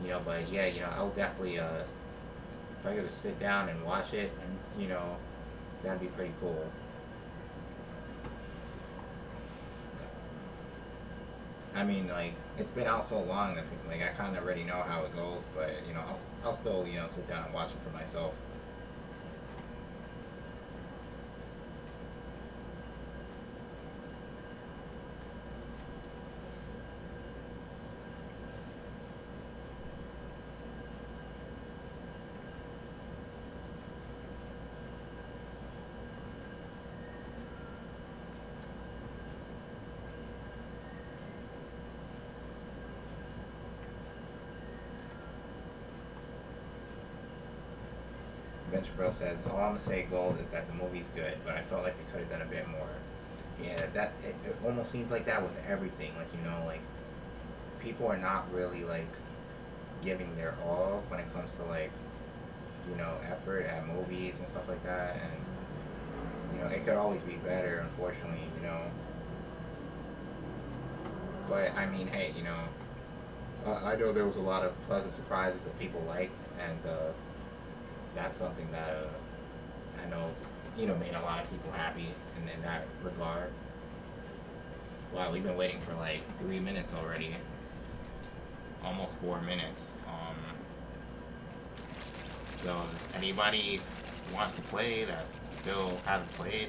You know, but yeah, you know, I'll definitely, if I could just sit down and watch it, and, you know, that'd be pretty cool. I mean, like, it's been out so long that, like, I kind of already know how it goes, but, you know, I'll still, you know, sit down and watch it for myself. Venture Bro says, all I'm gonna say, Gold, is that the movie's good, but I felt like they could have done a bit more. Yeah, it almost seems like that with everything. Like, you know, like, people are not really, like, giving their all when it comes to, like, you know, effort at movies and stuff like that, and, you know, it could always be better, unfortunately, you know. But, I mean, hey, you know, I know there was a lot of pleasant surprises that people liked, and, that's something that I know, you know, made a lot of people happy in that regard. Wow, we've been waiting for like 3 minutes already. Almost 4 minutes. So does anybody want to play that still haven't played?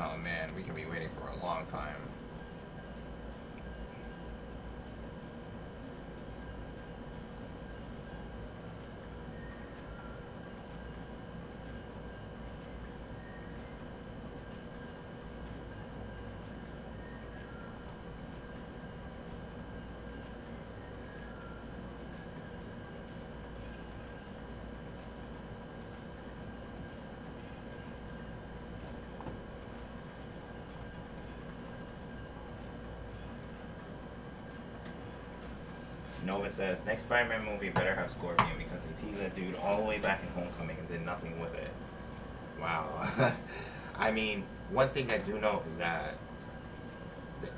Oh man, we can be waiting for a long time. Nova says, next Spider-Man movie better have Scorpion because they teased that dude all the way back in Homecoming and did nothing with it. Wow. I mean, one thing I do know is that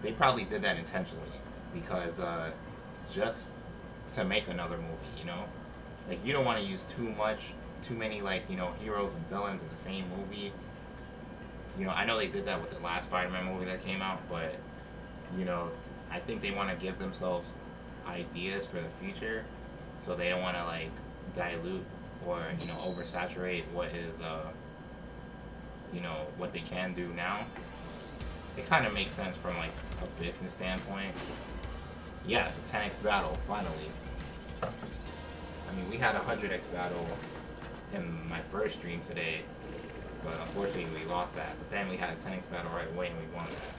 they probably did that intentionally because just to make another movie, you know? Like, you don't want to use too many, like, you know, heroes and villains in the same movie. You know, I know they did that with the last Spider-Man movie that came out, but, you know, I think they want to give themselves ideas for the future, so they don't want to like dilute or, you know, oversaturate what is you know, what they can do now. It kind of makes sense from like a business standpoint. Yes, a 10x battle finally. I mean, we had a 100x battle in my first stream today, but unfortunately we lost that. But then we had a 10x battle right away and we won that.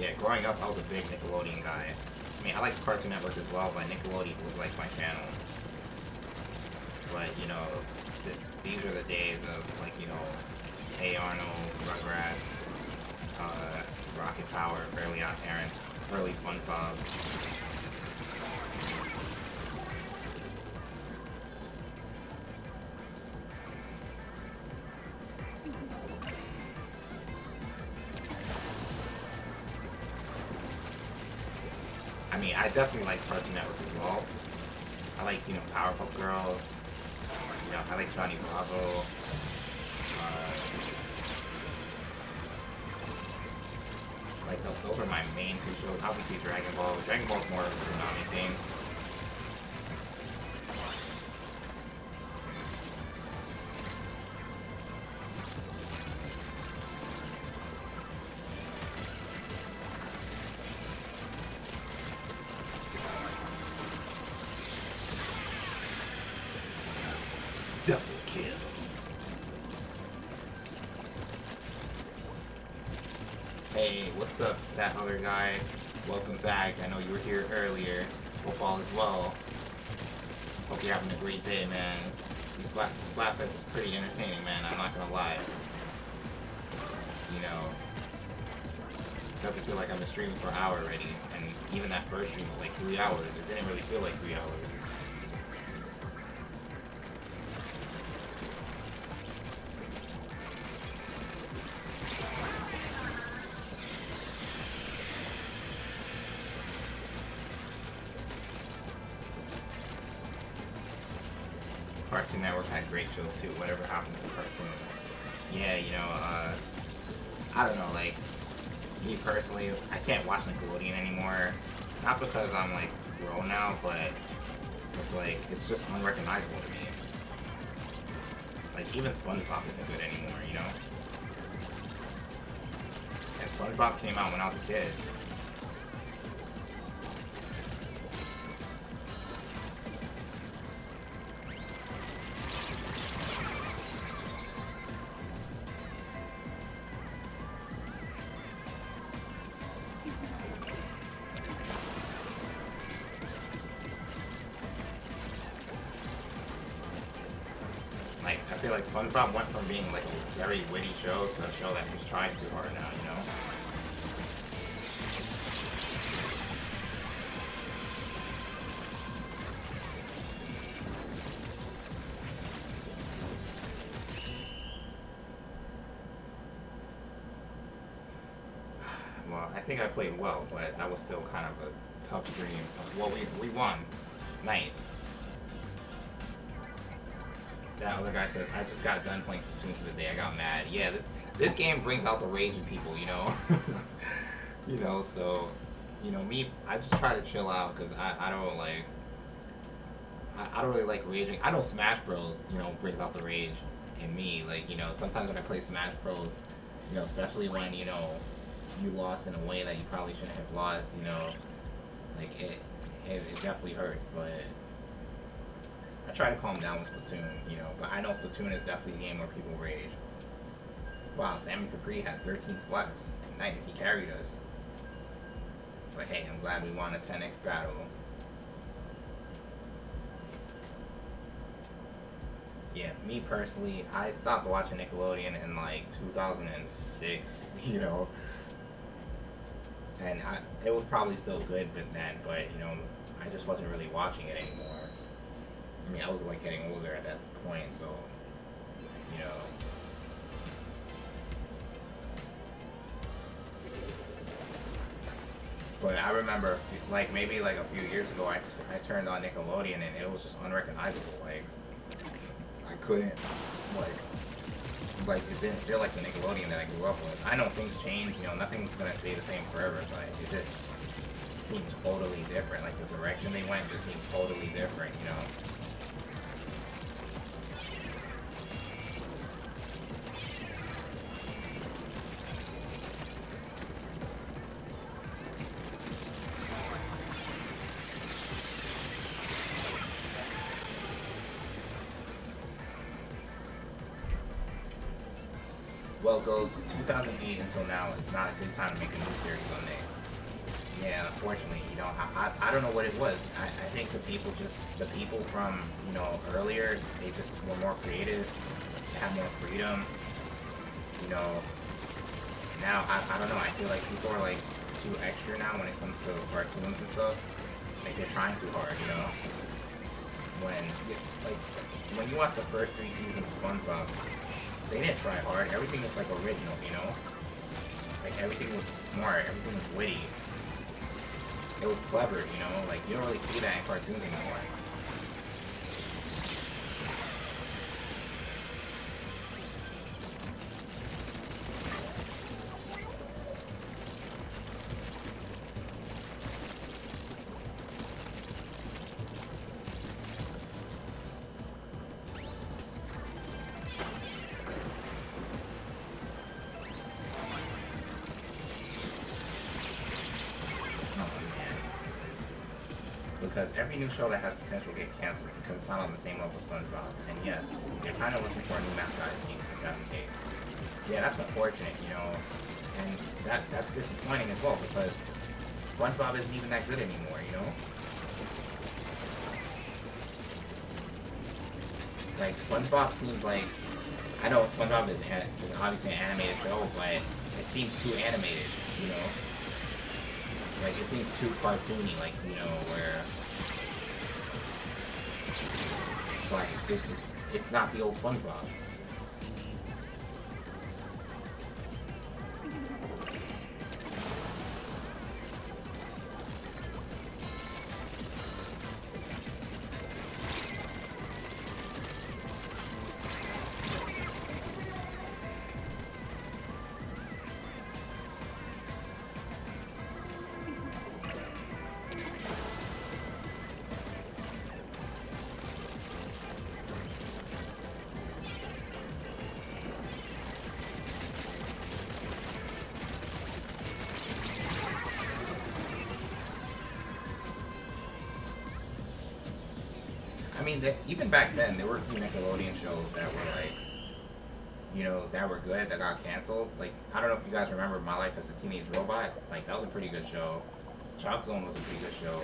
Yeah, growing up, I was a big Nickelodeon guy. I mean, I like Cartoon Network as well, but Nickelodeon was like my channel. But, you know, these are the days of, like, you know, Hey Arnold, Rugrats, Rocket Power, Fairly Odd Parents, early SpongeBob. I mean, I definitely like Cartoon Network as well. I like, you know, Powerpuff Girls. You know, I like Johnny Bravo. Like, those are my main two shows. Obviously, Dragon Ball. Dragon Ball's more of a Tsunami thing. Double kill. Hey, what's up, that other guy? Welcome back. I know you were here earlier. Hope all is well. Hope you're having a great day, man. This Splatfest is pretty entertaining, man. I'm not gonna lie. You know, it doesn't feel like I've been streaming for an hour already, and even that first stream was like 3 hours. It didn't really feel like 3 hours. Cartoon Network had great shows too. Whatever happened to Cartoon? Yeah, you know, I don't know, like, me personally, I can't watch Nickelodeon anymore. Not because I'm, like, grown now, but it's like, it's just unrecognizable to me. Like, even SpongeBob isn't good anymore, you know? And SpongeBob came out when I was a kid. Like, I feel like SpongeBob went from being like a very witty show to a show that just tries too hard now, you know? Well, I think I played well, but that was still kind of a tough stream. Well, we won. Nice. That other guy says, I just got done playing Splatoon for the day. I got mad. Yeah, this game brings out the rage in people, you know? You know, so, you know, me, I just try to chill out because I don't like, I don't really like raging. I know Smash Bros, you know, brings out the rage in me. Like, you know, sometimes when I play Smash Bros, you know, especially when, you know, you lost in a way that you probably shouldn't have lost, you know, like, it definitely hurts, but I try to calm down with Splatoon, you know, but I know Splatoon is definitely a game where people rage. Wow, Sammy Capri had 13 splats. Nice, he carried us. But hey, I'm glad we won a 10x battle. Yeah, me personally, I stopped watching Nickelodeon in like 2006, you know. And it was probably still good but you know, I just wasn't really watching it anymore. I mean, I was like getting older at that point, so, you know. But I remember, like, maybe like a few years ago, I turned on Nickelodeon and it was just unrecognizable. Like, I couldn't, like it didn't feel like the Nickelodeon that I grew up with. I know things change, you know, nothing's gonna stay the same forever, but it just seems totally different. Like, the direction they went just seems totally different, you know. Well, Gold, 2008 until now is not a good time to make a new series on Nick. Yeah, unfortunately, you know, I don't know what it was. I think the people from, you know, earlier, they just were more creative, they had more freedom, you know. Now, I don't know, I feel like people are, like, too extra now when it comes to cartoons and stuff. Like, they're trying too hard, you know. When you watch the first 3 seasons of SpongeBob, they didn't try hard. Everything was, like, original, you know. Like, everything was smart, everything was witty. It was clever, you know. Like, you don't really see that in cartoons anymore. Because every new show that has potential to get canceled because it's not on the same level as SpongeBob. And yes, they're kind of looking for a new mascot, it seems, if that's the case. Yeah, that's unfortunate, you know, and that's disappointing as well because SpongeBob isn't even that good anymore, you know? Like, SpongeBob seems like, I know SpongeBob is obviously an animated show, but it seems too animated, you know? Like, it seems too cartoony, like, you know, where, like, it's not the old SpongeBob. I mean, even back then, there were a few Nickelodeon shows that were like, you know, that were good, that got canceled. Like, I don't know if you guys remember My Life as a Teenage Robot. Like, that was a pretty good show. Chalk Zone was a pretty good show.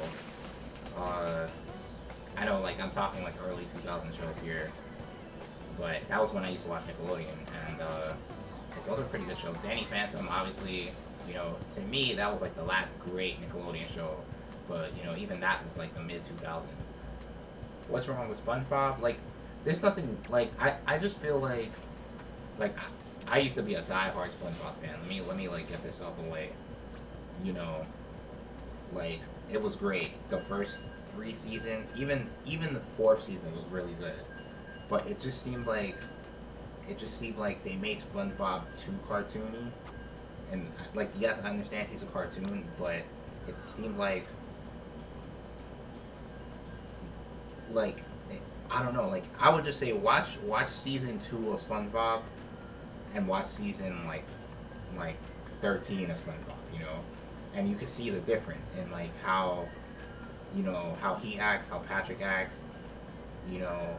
I know, like, I'm talking like early 2000 shows here, but that was when I used to watch Nickelodeon, and those are pretty good shows. Danny Phantom, obviously, you know, to me, that was like the last great Nickelodeon show, but, you know, even that was like the mid-2000s. What's wrong with SpongeBob? Like, there's nothing, like, I just feel like I used to be a diehard SpongeBob fan. Let me like get this out the way. You know, like, it was great. The first 3 seasons, even the 4th season was really good. But it just seemed like they made SpongeBob too cartoony. And like, yes, I understand he's a cartoon, but it seemed like I don't know, like, I would just say watch season 2 of SpongeBob and watch season like 13 of SpongeBob, you know, and you can see the difference in like how, you know, how he acts, how Patrick acts, you know.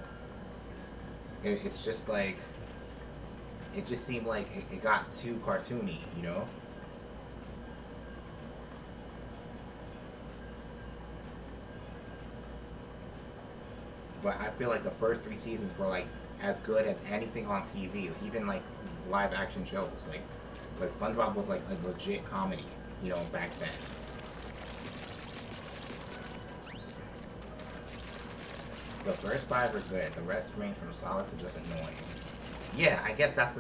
It's just like, it just seemed like it got too cartoony, you know. But I feel like the first 3 seasons were like as good as anything on TV, even like live action shows. Like SpongeBob was like a legit comedy, you know, back then. The first 5 are good. The rest range from solid to just annoying. Yeah, I guess that's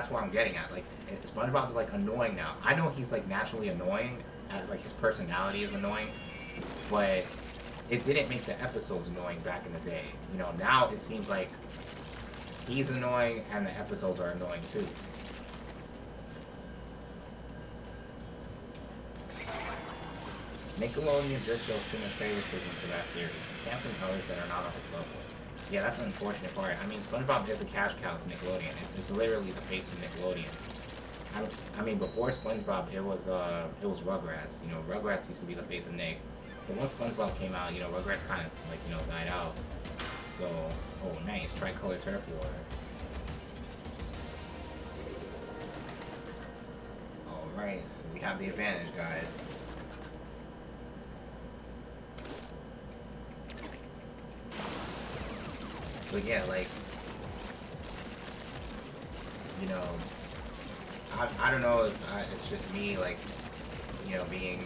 what I'm getting at. Like, SpongeBob is like annoying now. I know he's like naturally annoying, like his personality is annoying, but it didn't make the episodes annoying back in the day. You know, now it seems like he's annoying and the episodes are annoying too. Nickelodeon just shows too much favoritism to that series, canceling others that are not on his level. Yeah, that's the unfortunate part. I mean, SpongeBob is a cash cow to Nickelodeon. It's literally the face of Nickelodeon. I mean, before SpongeBob, it was Rugrats. You know, Rugrats used to be the face of Nick. But once SpongeBob came out, you know, Rugrats kind of, like, you know, died out. So, oh, nice, tricolor turf war. Alright, so we have the advantage, guys. So yeah, like, you know, I don't know if it's just me, like, you know, being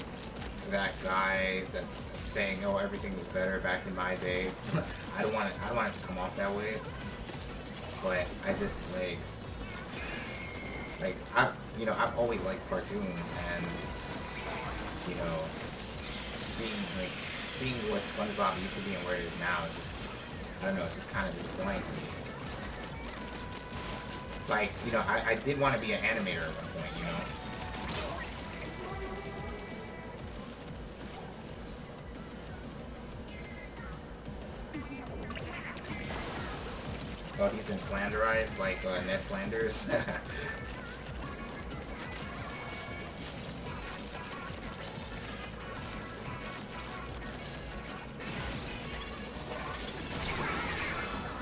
that guy that saying, oh, everything was better back in my day. I don't want it to come off that way. But I just like I've always liked cartoons, and you know, seeing what SpongeBob used to be and where it is now, it's just, I don't know, it's just kind of disappointing to me. Like, you know, I did want to be an animator at one point, you know. Oh, he's been Flanderized like Ned Flanders.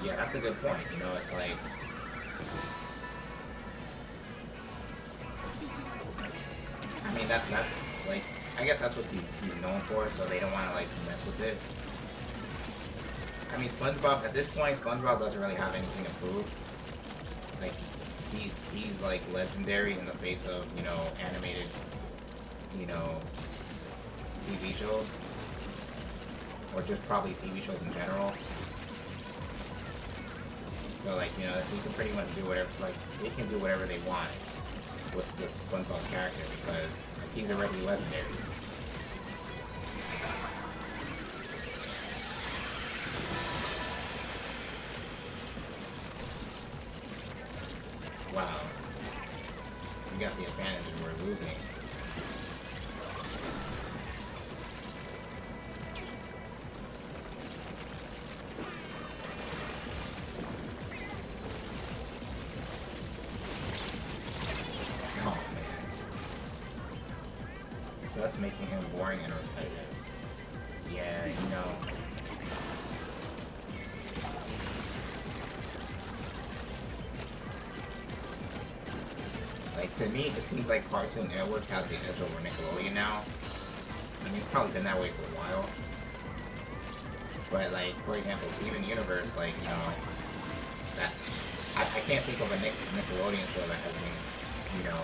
Yeah, that's a good point. You know, it's like, I mean, that's like, I guess that's what he's known for, so they don't want to like mess with it. I mean, SpongeBob, at this point, SpongeBob doesn't really have anything to prove. Like, he's like legendary in the face of, you know, animated, you know, TV shows. Or just probably TV shows in general. So, like, you know, he can pretty much do whatever, like, they can do whatever they want with SpongeBob's character, because like, he's already legendary. Wow. We got the advantage and we're losing. Oh, man. Thus making him boring and repetitive. Yeah, you know. Like, to me, it seems like Cartoon Network has the edge over Nickelodeon now. I mean, it's probably been that way for a while. But, like, for example, Steven Universe, like, you know, that I can't think of a Nickelodeon show that has been, you know,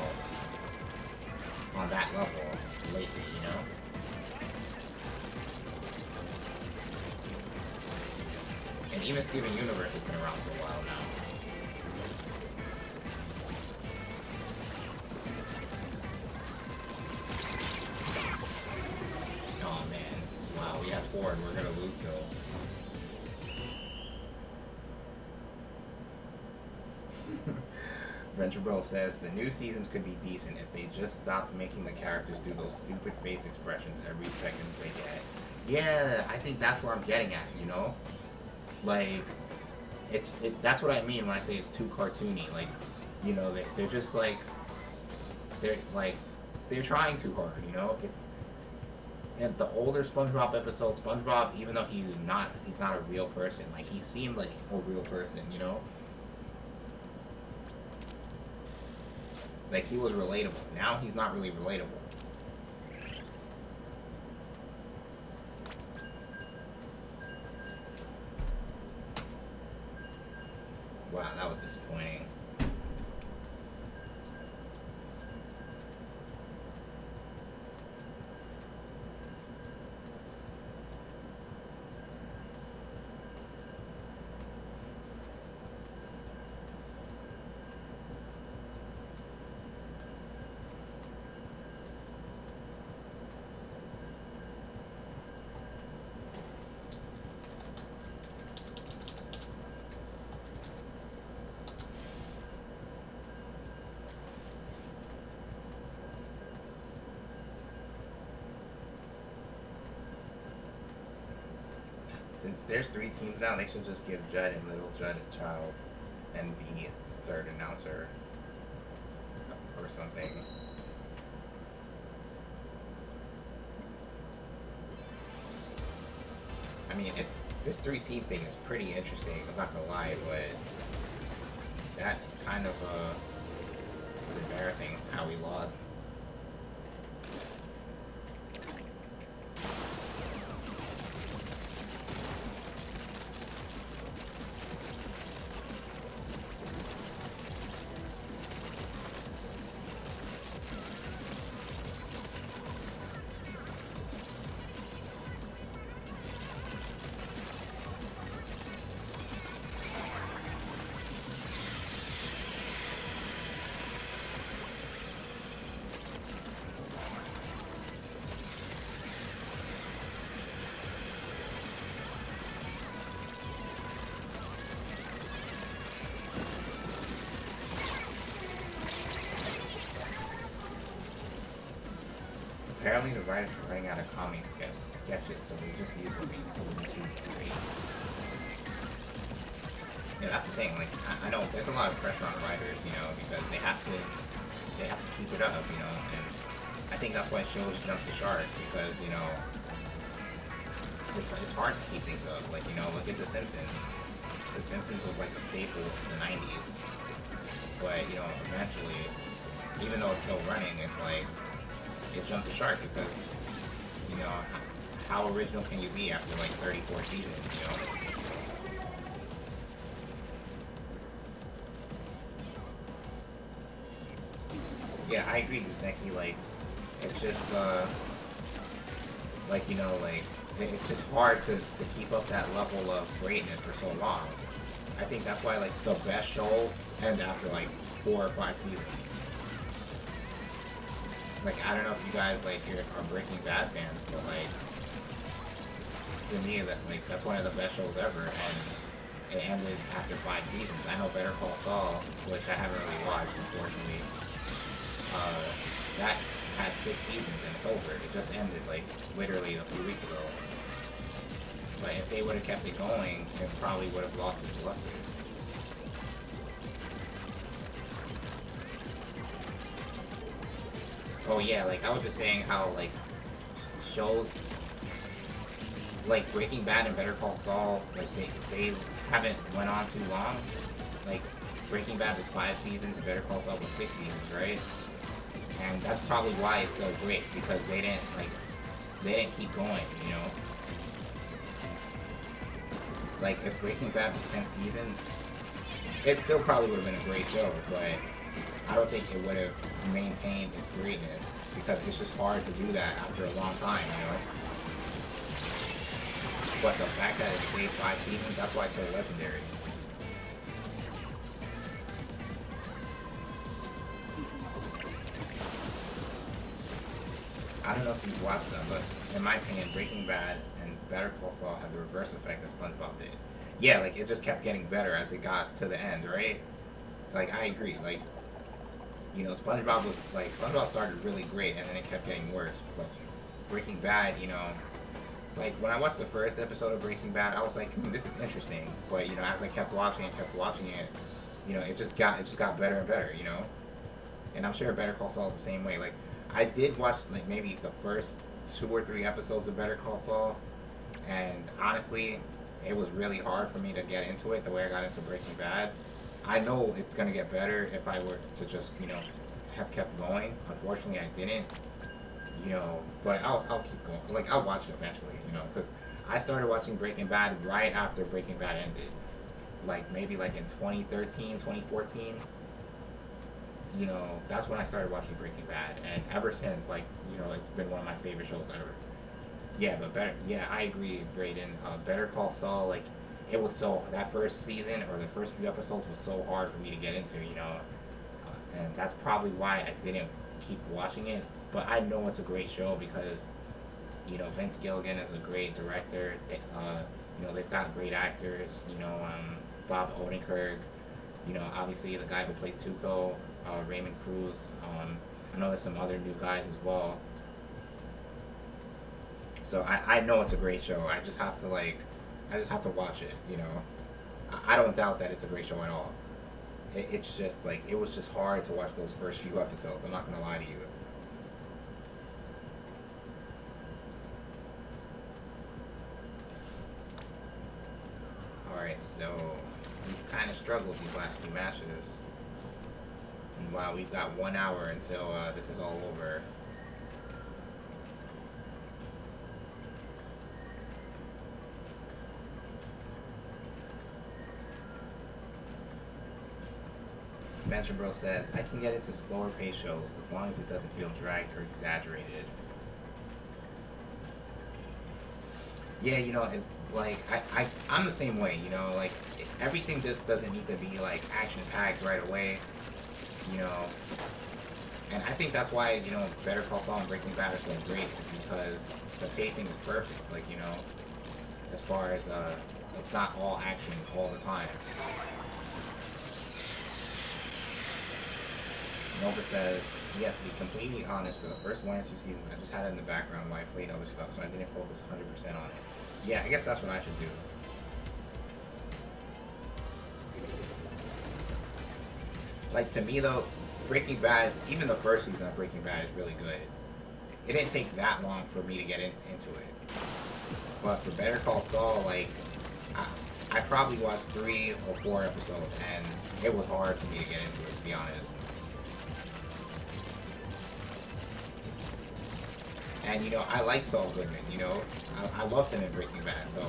on that level lately, you know? And even Steven Universe has been around for a while now. Oh man, wow, we have 4 and we're gonna lose though. Venture Bro says the new seasons could be decent if they just stopped making the characters do those stupid face expressions every second they get. Yeah, I think that's where I'm getting at, you know? Like, that's what I mean when I say it's too cartoony. Like, you know, they're just like, they're trying too hard, you know? It's, and the older SpongeBob episodes, SpongeBob, even though he's not a real person, like, he seemed like a real person, you know? Like, he was relatable. Now he's not really relatable. Wow, that was disappointing. Since there's 3 teams now, they should just give Judd and Little Judd a child and be the third announcer or something. I mean, this 3-team thing is pretty interesting, I'm not gonna lie, but that kind of was embarrassing how we lost. apparently the writers are running out of comic sketches, so they just use what they still too great. Yeah, that's the thing. Like, I know there's a lot of pressure on the writers, you know, because they have to keep it up, you know, and I think that's why shows jump the shark, because, you know, it's hard to keep things up. Like, you know, look at The Simpsons. The Simpsons was like a staple in the 90s, but, you know, eventually, even though it's still running, it's like, it jumped the shark because, you know, how original can you be after like 34 seasons, you know? Yeah, I agree with Neki, like, it's just, like, you know, like, it's just hard to keep up that level of greatness for so long. I think that's why, like, the best shows end after, like, 4 or 5 seasons. Like, I don't know if you guys, like, are Breaking Bad fans, but, like, to me, that's one of the best shows ever, and it ended after 5 seasons. I know Better Call Saul, which I haven't really watched, unfortunately, that had 6 seasons and it's over. It just ended, like, literally a few weeks ago. But if they would have kept it going, it probably would have lost its luster. Oh yeah, like, I was just saying how, like, shows like Breaking Bad and Better Call Saul, like, they haven't went on too long. Like, Breaking Bad was 5 seasons, and Better Call Saul was 6 seasons, right? And that's probably why it's so great, because they didn't keep going, you know? Like, if Breaking Bad was 10 seasons, it still probably would have been a great show, but I don't think it would have maintained its greatness, because it's just hard to do that after a long time, you know? But the fact that it stayed 5 seasons, that's why it's so legendary. I don't know if you've watched them, but in my opinion, Breaking Bad and Better Call Saul have the reverse effect that SpongeBob did. Yeah, like, it just kept getting better as it got to the end, right? Like, I agree. Like, you know, SpongeBob started really great, and then it kept getting worse. But Breaking Bad, you know, like, when I watched the first episode of Breaking Bad, I was like, this is interesting. But, you know, as I kept watching it, you know, it just got better and better, you know? And I'm sure Better Call Saul is the same way. Like, I did watch, like, maybe the first 2 or 3 episodes of Better Call Saul, and honestly, it was really hard for me to get into it the way I got into Breaking Bad. I know it's gonna get better if I were to just, you know, have kept going. Unfortunately, I didn't, you know, but I'll keep going. Like, I'll watch it eventually, you know, because I started watching Breaking Bad right after Breaking Bad ended. Like, maybe, like, in 2013, 2014. You know, that's when I started watching Breaking Bad, and ever since, like, you know, it's been one of my favorite shows ever. Yeah, but I agree, Brayden. Better Call Saul, like, it was that first season, or the first few episodes was so hard for me to get into, you know, and that's probably why I didn't keep watching it, but I know it's a great show because, you know, Vince Gilligan is a great director. You know, they've got great actors, you know, Bob Odenkirk, you know, obviously the guy who played Tuco, Raymond Cruz. I know there's some other new guys as well. So I know it's a great show. I just have to watch it, you know. I don't doubt that it's a great show at all. It's just like, it was just hard to watch those first few episodes. I'm not gonna lie to you. Alright, so we've kind of struggled these last few matches. And wow, we've got 1 hour until this is all over. Mansion Bro says, I can get into slower pace shows as long as it doesn't feel dragged or exaggerated. Yeah, you know, I'm the same way, you know, like, everything doesn't need to be, like, action-packed right away, you know, and I think that's why, you know, Better Call Saul and Breaking Bad are so great, is because the pacing is perfect, like, you know, as far as, it's not all action all the time. Nova says, yeah, to be completely honest, for the first 1 or 2 seasons, I just had it in the background while I played other stuff, so I didn't focus 100% on it. Yeah, I guess that's what I should do. Like, to me, though, Breaking Bad, even the first season of Breaking Bad is really good. It didn't take that long for me to get into it. But for Better Call Saul, like, I probably watched 3 or 4 episodes, and it was hard for me to get into it, to be honest. And, you know, I like Saul Goodman, you know. I loved him in Breaking Bad, so,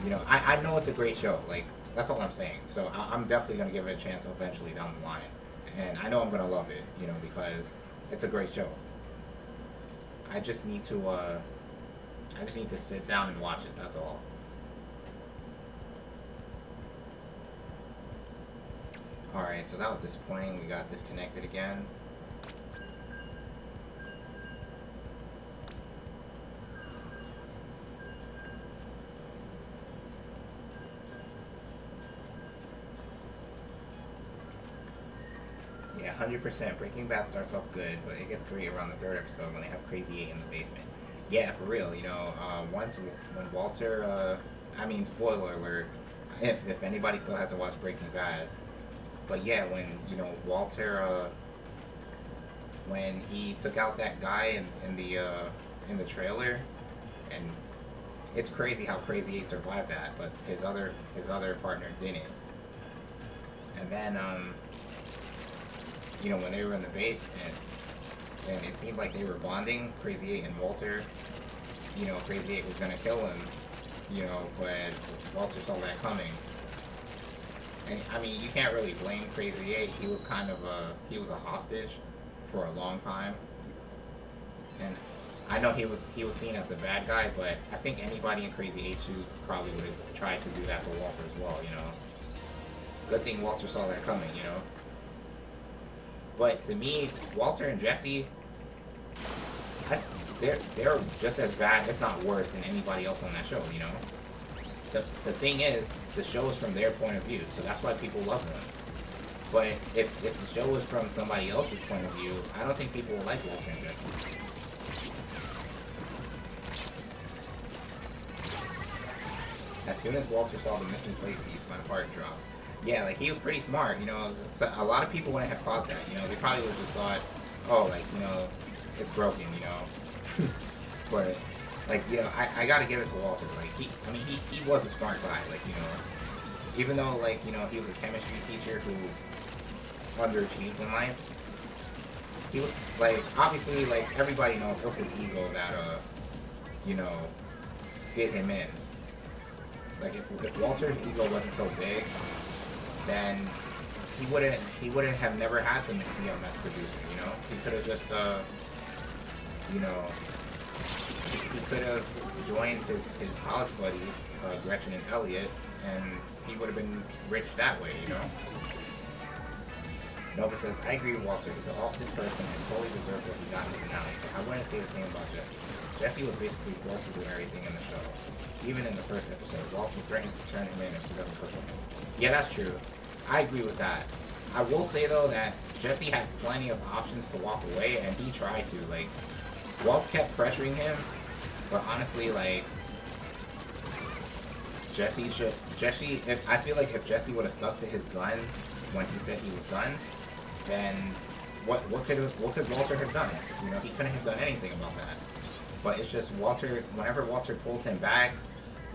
you know, I know it's a great show. Like, that's all I'm saying. So I'm definitely going to give it a chance eventually down the line. And I know I'm going to love it, you know, because it's a great show. I just need to sit down and watch it, that's all. Alright, so that was disappointing. We got disconnected again. Yeah, 100%. Breaking Bad starts off good, but it gets great around the 3rd episode when they have Crazy 8 in the basement. Yeah, for real, you know, once when Walter, I mean, spoiler alert, if anybody still hasn't watched Breaking Bad, but yeah, when, you know, Walter, when he took out that guy in the trailer, and it's crazy how Crazy 8 survived that, but his other partner didn't. And then, you know, when they were in the basement, and it seemed like they were bonding, Crazy 8 and Walter. You know, Crazy 8 was gonna kill him, you know, but Walter saw that coming. And I mean, you can't really blame Crazy 8. He was kind of he was a hostage for a long time. And I know he was seen as the bad guy, but I think anybody in Crazy 8's shoes probably would have tried to do that to Walter as well, you know. Good thing Walter saw that coming, you know. But to me, Walter and Jesse, they're just as bad, if not worse, than anybody else on that show, you know? The thing is, the show is from their point of view, so that's why people love them. But if the show was from somebody else's point of view, I don't think people will like Walter and Jesse. As soon as Walter saw the missing plate piece, my heart dropped. Yeah, like, he was pretty smart, you know. So a lot of people wouldn't have thought that, you know. They probably would have just thought, oh, like, you know, it's broken, you know. But, like, you know, I gotta give it to Walter. Like, he was a smart guy, like, you know. Even though, like, you know, he was a chemistry teacher who underachieved in life, he was, like, obviously, like, everybody knows it was his ego that, you know, did him in. Like, if Walter's ego wasn't so big, then he wouldn't have never had to be a meth producer, you know? He could have just, you know, he could have joined his college buddies, Gretchen and Elliot, and he would have been rich that way, you know? Nova says, I agree with Walter. He's an awful person and totally deserves what he got now. I wouldn't say the same about Jesse. Jesse was basically forced to do everything in the show. Even in the first episode, Walter threatens to turn him in if he doesn't push him. Yeah, that's true. I agree with that. I will say, though, that Jesse had plenty of options to walk away, and he tried to. Like, Walt kept pressuring him, but honestly, like, I feel like if Jesse would have stuck to his guns when he said he was done, then what could Walter have done? You know, he couldn't have done anything about that. But it's just Walter, whenever Walter pulled him back,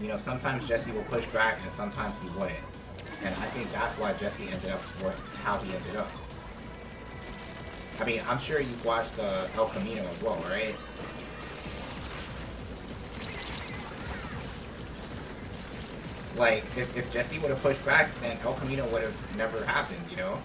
you know, sometimes Jesse will push back and sometimes he wouldn't. And I think that's why Jesse ended up how he ended up. I mean, I'm sure you've watched El Camino as well, right? Like, if Jesse would have pushed back, then El Camino would have never happened, you know?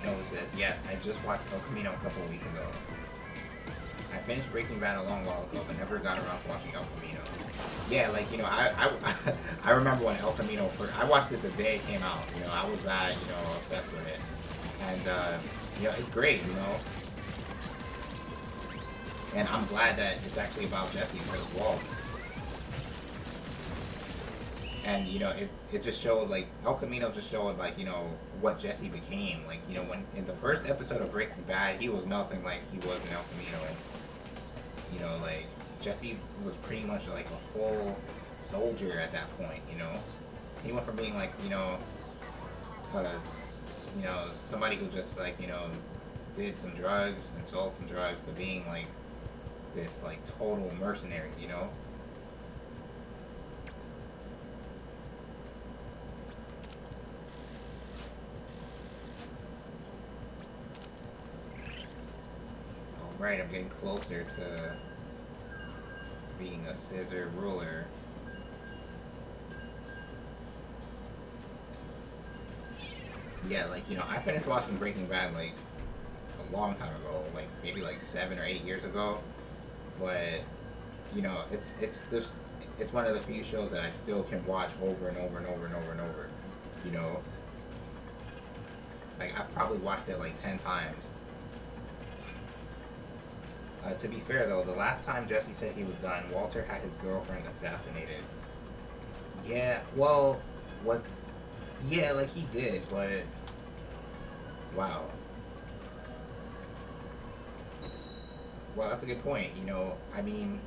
Noah says, yes, I just watched El Camino a couple of weeks ago. I finished Breaking Bad a long while ago, but never got around to watching El Camino. Yeah, like, you know, I remember when El Camino first, I watched it the day it came out, you know, I was that, you know, obsessed with it. And, you know, it's great, you know. And I'm glad that it's actually about Jesse instead of Walt. And, you know, it just showed, like, El Camino just showed, like, you know, what Jesse became. Like, you know, when in the first episode of Breaking Bad, he was nothing like he was in El Camino. And, you know, like, Jesse was pretty much like a full soldier at that point, you know. He went from being, like, you know, somebody who just, like, you know, did some drugs and sold some drugs to being, like, this, like, total mercenary, you know. Right, I'm getting closer to being a scissor ruler. Yeah, like, you know, I finished watching Breaking Bad, like, a long time ago, like, maybe, like, 7 or 8 years ago, but, you know, it's one of the few shows that I still can watch over and over and over and over and over, you know. Like, I've probably watched it, like, 10 times. To be fair, though, the last time Jesse said he was done, Walter had his girlfriend assassinated. Yeah, well, yeah, like, he did, but, wow. Well, that's a good point, you know, I mean,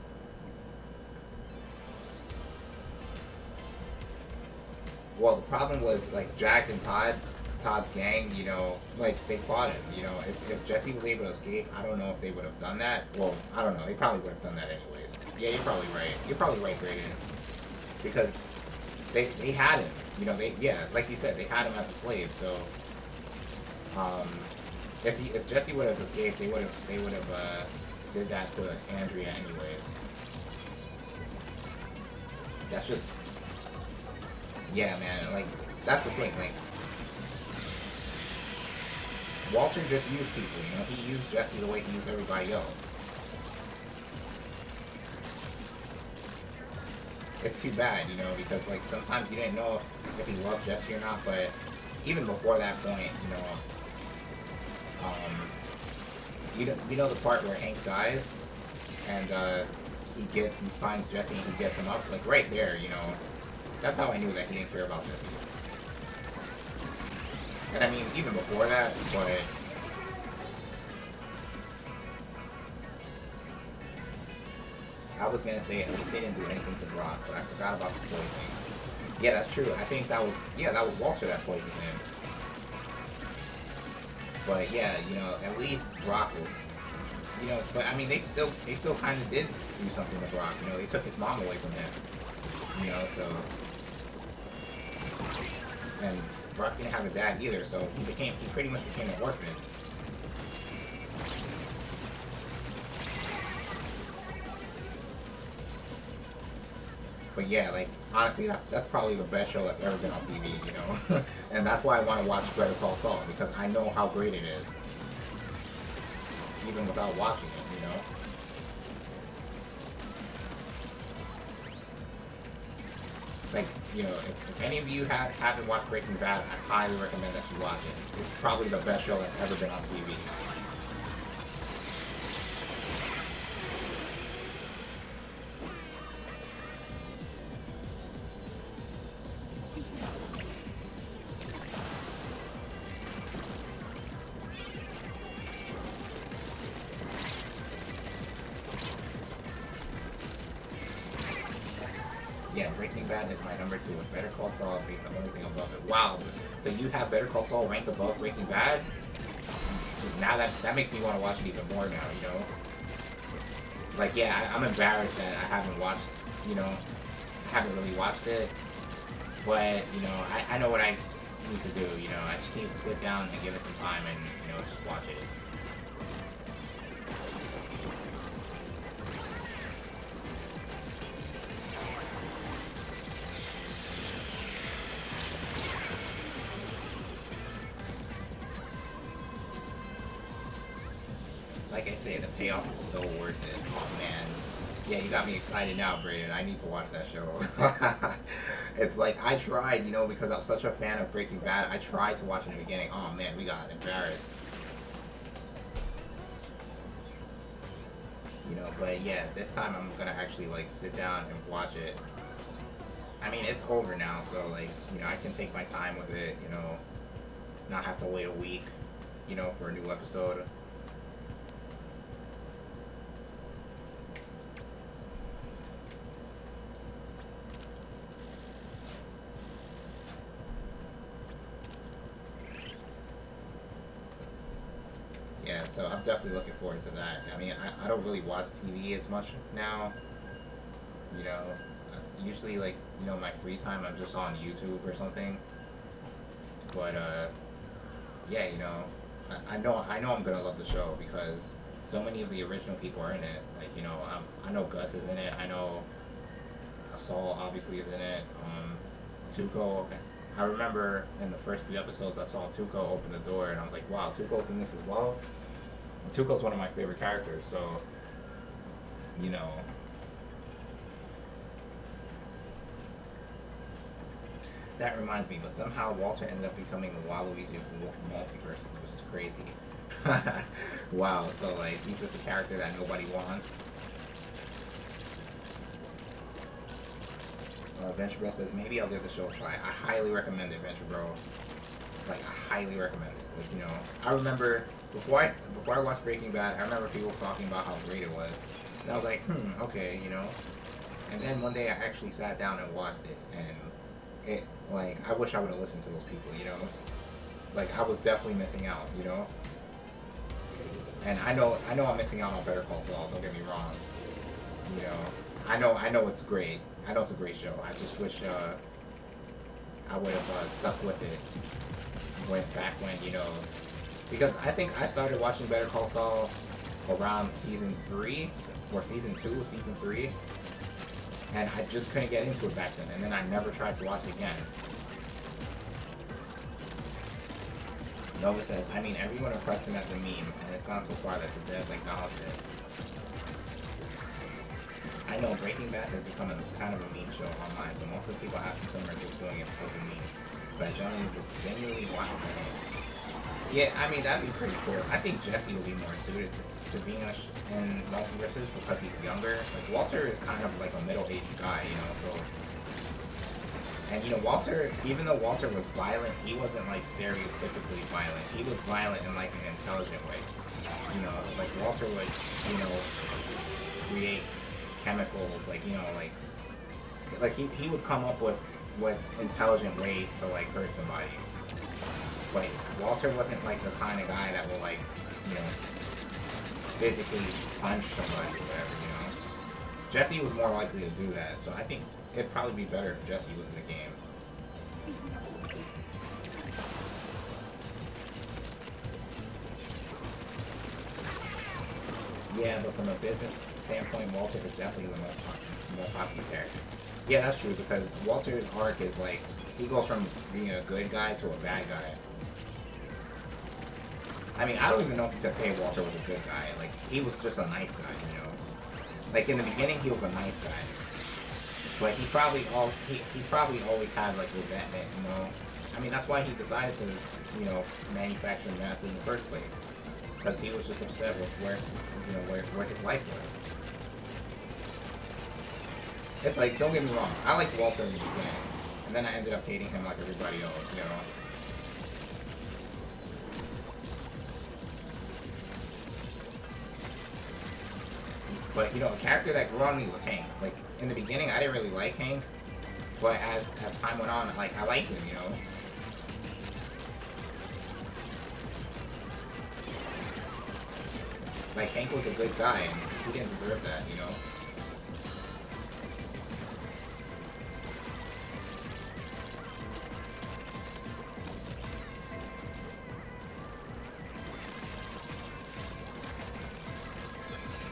well, the problem was, like, Jack and Todd's gang, you know, like, they fought him, you know. If Jesse was able to escape, I don't know if they would have done that. Well, I don't know. They probably would have done that anyways. Yeah, you're probably right. You're probably right, Graydon. Because they had him, you know. Yeah, like you said, they had him as a slave. So, if Jesse would have escaped, they would have did that to Andrea anyways. That's just, yeah, man. Like, that's the thing, like, Walter just used people, you know. He used Jesse the way he used everybody else. It's too bad, you know, because, like, sometimes you didn't know if he loved Jesse or not, but even before that point, you know, you know the part where Hank dies, and he finds Jesse and he gets him up, like, right there, you know, that's how I knew that he didn't care about Jesse. And I mean, even before that, but I was gonna say at least they didn't do anything to Brock, but I forgot about the poisoning. Yeah, that's true. I think that was Walter that poisoned him. But yeah, you know, at least Brock was, you know. But I mean, they still kind of did do something to Brock. You know, they took his mom away from him. You know, so and Brock didn't have a dad either, so he pretty much became an orphan. But yeah, like, honestly, that's probably the best show that's ever been on TV, you know? And that's why I want to watch Better Call Saul, because I know how great it is. Even without watching it, you know? Like, you know, if any of you haven't watched Breaking Bad, I highly recommend that you watch it. It's probably the best show that's ever been on TV. Yeah, Breaking Bad is my number 2. With Better Call Saul being the only thing above it. Wow. So you have Better Call Saul ranked above Breaking Bad? So now that makes me want to watch it even more now, you know? Like, yeah, I'm embarrassed that I haven't watched, you know, haven't really watched it. But, you know, I know what I need to do, you know? I just need to sit down and give it some time and, you know, just watch it. like I say, the payoff is so worth it. Oh man. Yeah, you got me excited now, Brayden. I need to watch that show. It's like, I tried, you know, because I'm such a fan of Breaking Bad. I tried to watch it in the beginning. Oh man, we got embarrassed. You know, but yeah, this time I'm gonna actually like sit down and watch it. I mean, it's over now, so like, you know, I can take my time with it, you know, not have to wait a week, you know, for a new episode. Yeah, so I'm definitely looking forward to that. I mean, I don't really watch TV as much now, you know. Usually, like, you know, my free time, I'm just on YouTube or something. But, yeah, you know, I know I'm gonna love the show because so many of the original people are in it. Like, you know, I know Gus is in it. I know Saul obviously is in it. Tuco. I remember in the first few episodes, I saw Tuco open the door, and I was like, wow, Tuco's in this as well. And Tuco's one of my favorite characters, so, you know. That reminds me, but somehow Walter ended up becoming the Waluigi of multiverses, which is crazy. Wow, so like, he's just a character that nobody wants. Venture Bro says, maybe I'll give the show a try. I highly recommend it, Venture Bro. Like, I highly recommend it. Like, you know, I remember, before I watched Breaking Bad, I remember people talking about how great it was. And I was like, okay, you know. And then one day I actually sat down and watched it, and it, like, I wish I would have listened to those people, you know? Like, I was definitely missing out, you know? And I know I'm missing out on Better Call Saul, don't get me wrong. You know, I know it's great. I know it's a great show. I just wish I would have stuck with it back when, you know, because I think I started watching Better Call Saul around season 3 or season 2, season 3. And I just couldn't get into it back then, and then I never tried to watch it again. Nova says, I mean, everyone requests him as a meme, and it's gone so far that the devs acknowledge it. I know Breaking Bad has become kind of a meme show online, so most of the people asking them are just doing it for the meme. But genuinely watching it. Yeah, I mean, that'd be pretty cool. I think Jesse would be more suited to being in multiverses because he's younger. Like, Walter is kind of like a middle-aged guy, you know, so... And, you know, Walter, even though Walter was violent, he wasn't, like, stereotypically violent. He was violent in, like, an intelligent way. You know, like, Walter would, you know, create chemicals, like, you know, like he would come up with intelligent ways to, like, hurt somebody. Like, Walter wasn't, like, the kind of guy that will, like, you know, physically punch somebody or whatever, you know. Jesse was more likely to do that, so I think it'd probably be better if Jesse was in the game. Yeah, but from a business standpoint, Walter is definitely the more popular character. Yeah, that's true, because Walter's arc is like, he goes from being a good guy to a bad guy. I mean, I don't even know if you could say Walter was a good guy. Like, he was just a nice guy, you know? Like, in the beginning, he was a nice guy. But he probably always had, like, resentment, you know? I mean, that's why he decided to, you know, manufacture meth in the first place. Because he was just upset with where his life was. It's like, don't get me wrong, I liked Walter in the beginning. And then I ended up hating him like everybody else, you know? But, you know, a character that grew on me was Hank. Like, in the beginning, I didn't really like Hank. But as time went on, like, I liked him, you know? Like, Hank was a good guy, and he didn't deserve that, you know?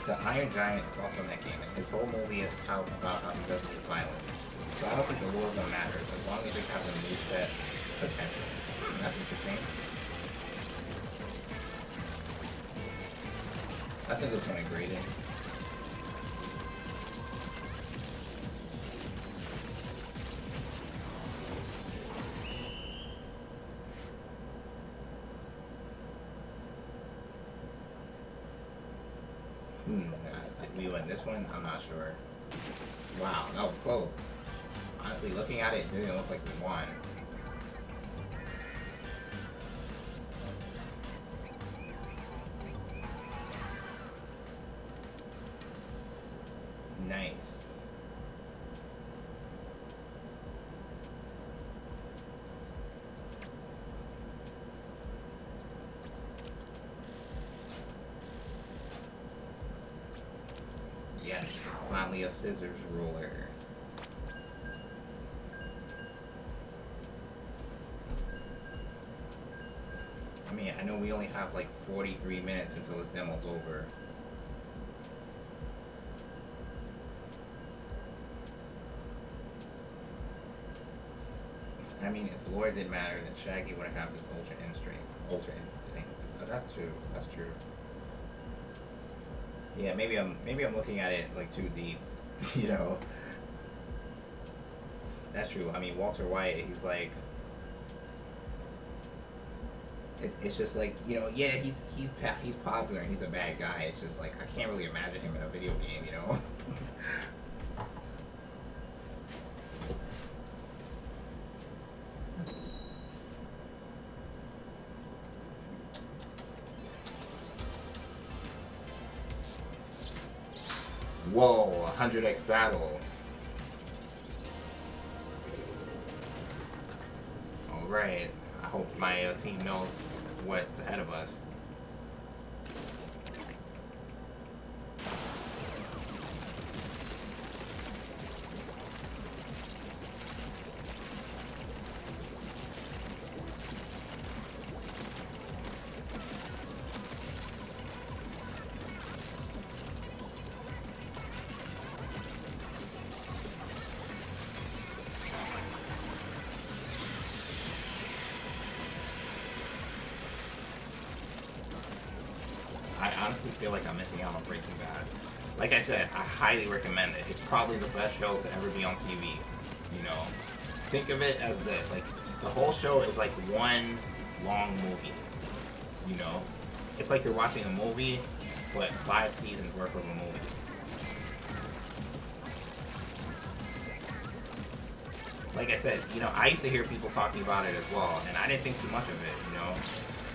The Iron Giant is also in that game, and his whole movie is about how he does it with violence. So I don't think the lore gonna matter, as long as it has a moveset potential. And that's interesting. That's a good point, Braden. Did we win this one? I'm not sure. Wow, that was close. Honestly, looking at it, it didn't look like we won. Nice. Yes, finally a scissors ruler. I mean, I know we only have like 43 minutes until this demo's over. I mean, if lore did matter, then Shaggy wouldn't have this ultra instinct. Oh, that's true. That's true. Yeah, maybe I'm looking at it like too deep, you know. That's true. I mean, Walter White, he's like, it's just like, you know, yeah, he's popular and he's a bad guy. It's just like I can't really imagine him in a video game, you know. Whoa, 100x battle. Alright, I hope my team knows what's ahead of us. I honestly feel like I'm missing out on Breaking Bad. Like I said, I highly recommend it. It's probably the best show to ever be on TV. You know, think of it as this: like the whole show is like one long movie. You know, it's like you're watching a movie, but 5 seasons worth of a movie. Like I said, you know, I used to hear people talking about it as well, and I didn't think too much of it. You know.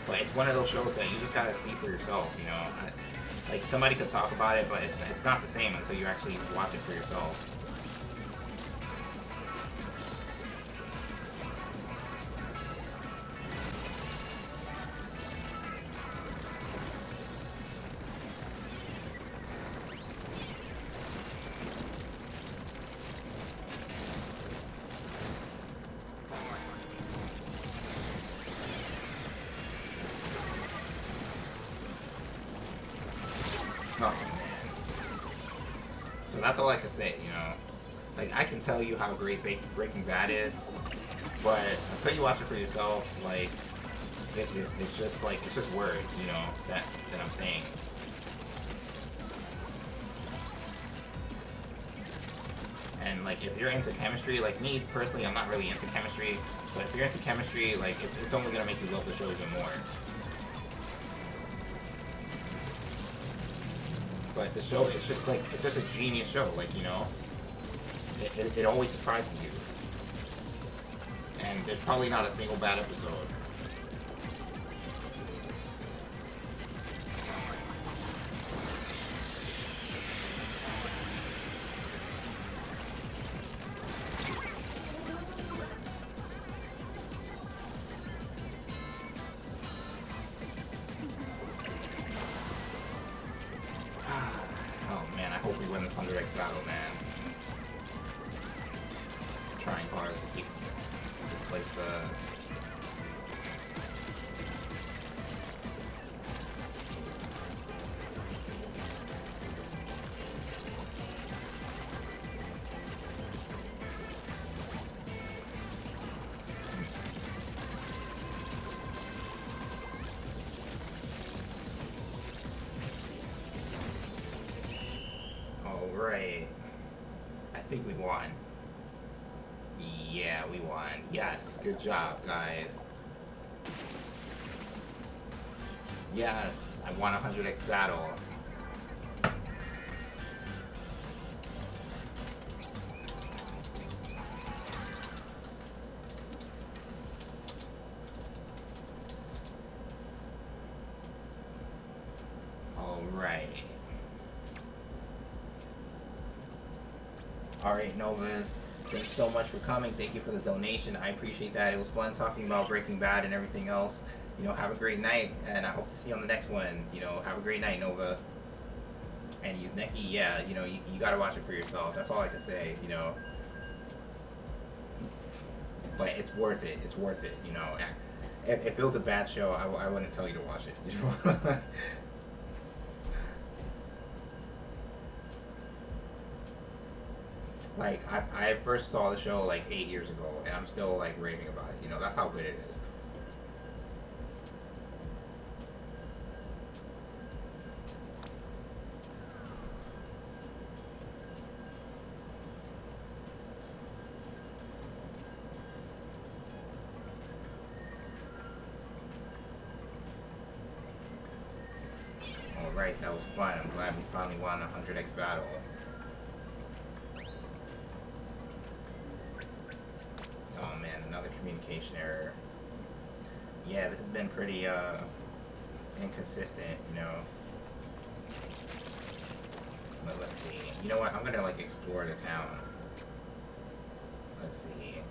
But it's one of those shows that you just gotta see for yourself, you know. Like somebody could talk about it, but it's not the same until you actually watch it for yourself. Oh man. So that's all I can say, you know. Like I can tell you how great Breaking Bad is, but until you watch it for yourself, like it's just words, you know, that I'm saying. And like if you're into chemistry, like me personally, I'm not really into chemistry, but if you're into chemistry, like it's only gonna make you love the show even more. But the show is just like, it's just a genius show, like, you know, it always surprises you. And there's probably not a single bad episode. I hope we win this 100x battle, man. I'm trying hard to keep this place, Alright. I think we won. Yeah, we won. Yes, good job, guys. Yes, I won 100x battle. Alright. Alright, Nova. Thanks so much for coming. Thank you for the donation. I appreciate that. It was fun talking about Breaking Bad and everything else. You know, have a great night, and I hope to see you on the next one. You know, have a great night, Nova. And Yuzneki, yeah, you know, you gotta watch it for yourself. That's all I can say, you know. But it's worth it. It's worth it, you know. If it was a bad show, I wouldn't tell you to watch it, you know. Like, I first saw the show like 8 years ago, and I'm still like raving about it. You know, that's how good it is. Alright, that was fun. I'm glad we finally won a 100x battle. Oh man, another communication error. Yeah, this has been pretty inconsistent, you know. But let's see. You know what? I'm gonna like explore the town. Let's see.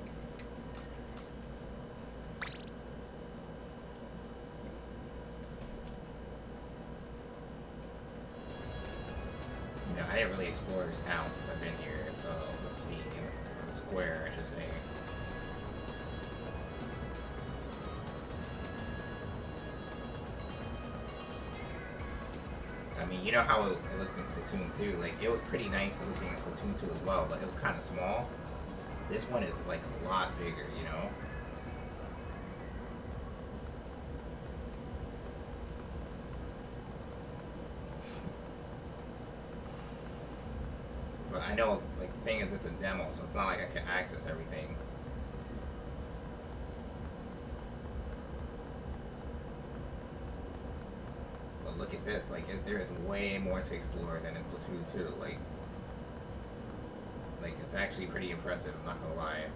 You know, I didn't really explore this town since I've been here, so let's see. The square, I should say. I mean, you know how it looked in Splatoon 2? Like, it was pretty nice looking in Splatoon 2 as well, but it was kind of small. This one is, like, a lot bigger, you know? But I know, like, the thing is, it's a demo, so it's not like I can access everything. Look at this, like, there is way more to explore than in Splatoon 2, like, it's actually pretty impressive, I'm not gonna lie.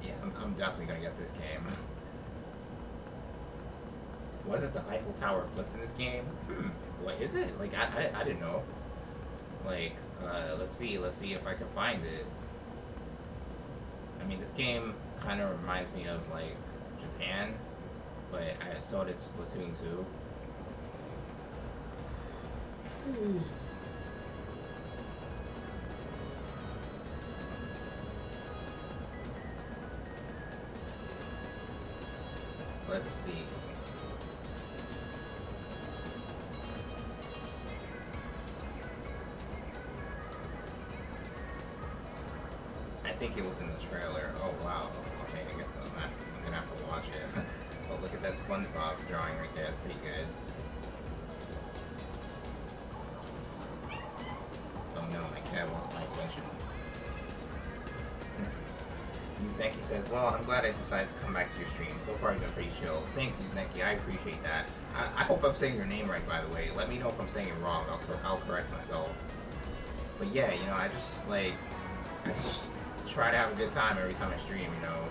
Yeah, I'm definitely gonna get this game. Wasn't the Eiffel Tower flipped in this game? What is it? Like, I didn't know. Like, let's see if I can find it. I mean, this game kind of reminds me of, like, Japan, but I saw this Splatoon 2. Let's see. I think it was in the trailer. Oh wow. Okay, I guess I'm gonna have to watch it. But look at that SpongeBob drawing right there. That's pretty good. So no, my cat wants my attention. Yuzneki says, well, I'm glad I decided to come back to your stream. So far, you've been pretty chill. Thanks, Yuzneki. I appreciate that. I hope I'm saying your name right, by the way. Let me know if I'm saying it wrong. I'll correct myself. But yeah, you know, I just try to have a good time every time I stream, you know.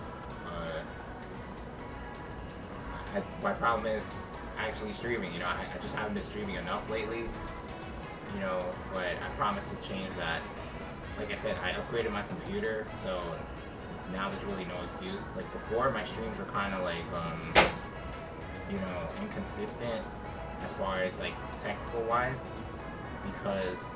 My problem is actually streaming, you know. I just haven't been streaming enough lately, you know, but I promise to change that. Like I said, I upgraded my computer, so now there's really no excuse. Like before, my streams were kind of like, you know, inconsistent as far as like technical wise, because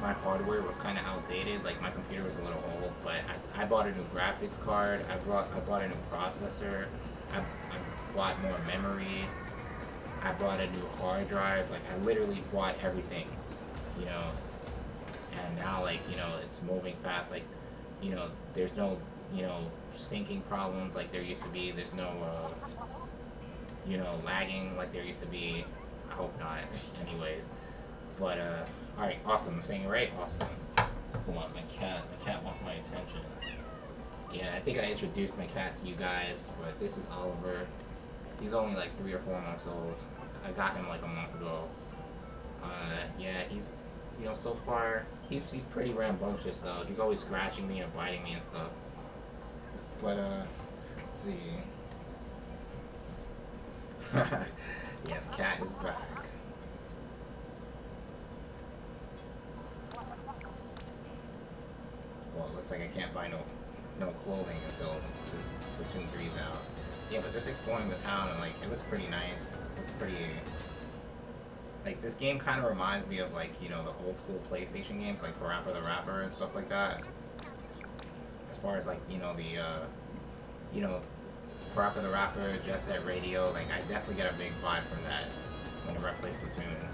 my hardware was kind of outdated. Like my computer was a little old, but I bought a new graphics card. I bought a new processor. I bought more memory. I bought a new hard drive. Like I literally bought everything, you know, and now like it's moving fast. Like there's no syncing problems like there used to be. There's no lagging like there used to be. I hope not. Anyways, but all right, awesome. I'm saying it right, awesome. Hold on, my cat wants my attention. Yeah, I think I introduced my cat to you guys, but this is Oliver. He's only like 3 or 4 months old. I got him like a month ago. Yeah, he's so far he's pretty rambunctious though. He's always scratching me and biting me and stuff. But let's see. Yeah, the cat is back. Well, it looks like I can't buy no clothing until Splatoon 3's out. Yeah, but just exploring the town and like it looks pretty nice. It's pretty like this game kind of reminds me of like the old school PlayStation games like Parappa the Rapper and stuff like that. As far as like the Parappa the Rapper, Jet Set Radio, like I definitely get a big vibe from that whenever I play Splatoon.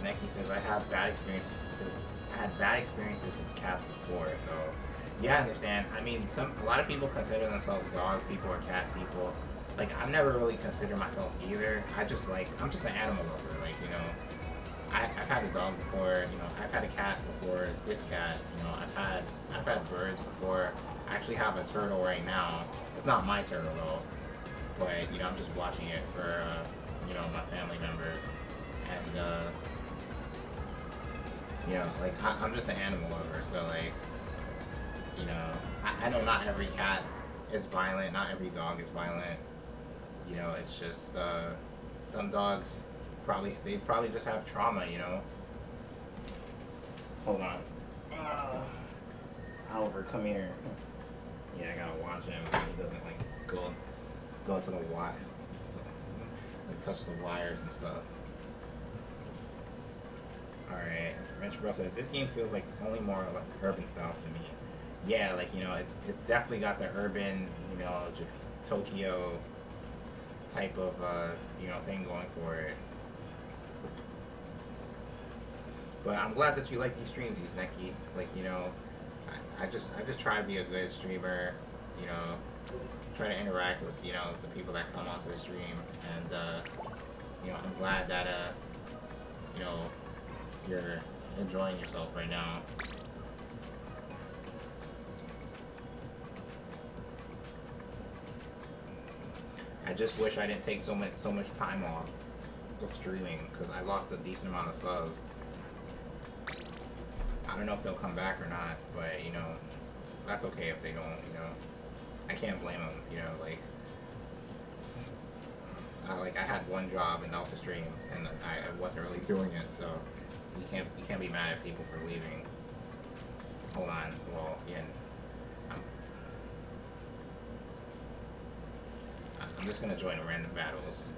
Neki says I had bad experiences with cats before, so yeah, I understand. I mean, a lot of people consider themselves dog people or cat people. Like I've never really considered myself either. I'm just an animal lover. Like I've had a dog before. I've had a cat before. This cat. I've had birds before. I actually have a turtle right now. It's not my turtle though, but I'm just watching it for my family member, and like I'm just an animal lover. So like I know not every cat is violent. Not every dog is violent. It's just some dogs they probably just have trauma. Hold on. Oliver, come here. Yeah, I gotta watch him. He doesn't like go into the wire, like touch the wires and stuff. All right, Rich Bro says this game feels like only more like urban style to me. Yeah, like it's definitely got the urban, Tokyo type of thing going for it. But I'm glad that you like these streams, Neki. Like I just try to be a good streamer. Try to interact with the people that come onto the stream, and I'm glad that you're enjoying yourself right now. I just wish I didn't take so much time off of streaming because I lost a decent amount of subs. I don't know if they'll come back or not, but that's okay if they don't. I can't blame them. I had one job and that was to stream, and I wasn't really doing it, so you can't be mad at people for leaving. Hold on. Well, yeah. I'm just gonna join random battles.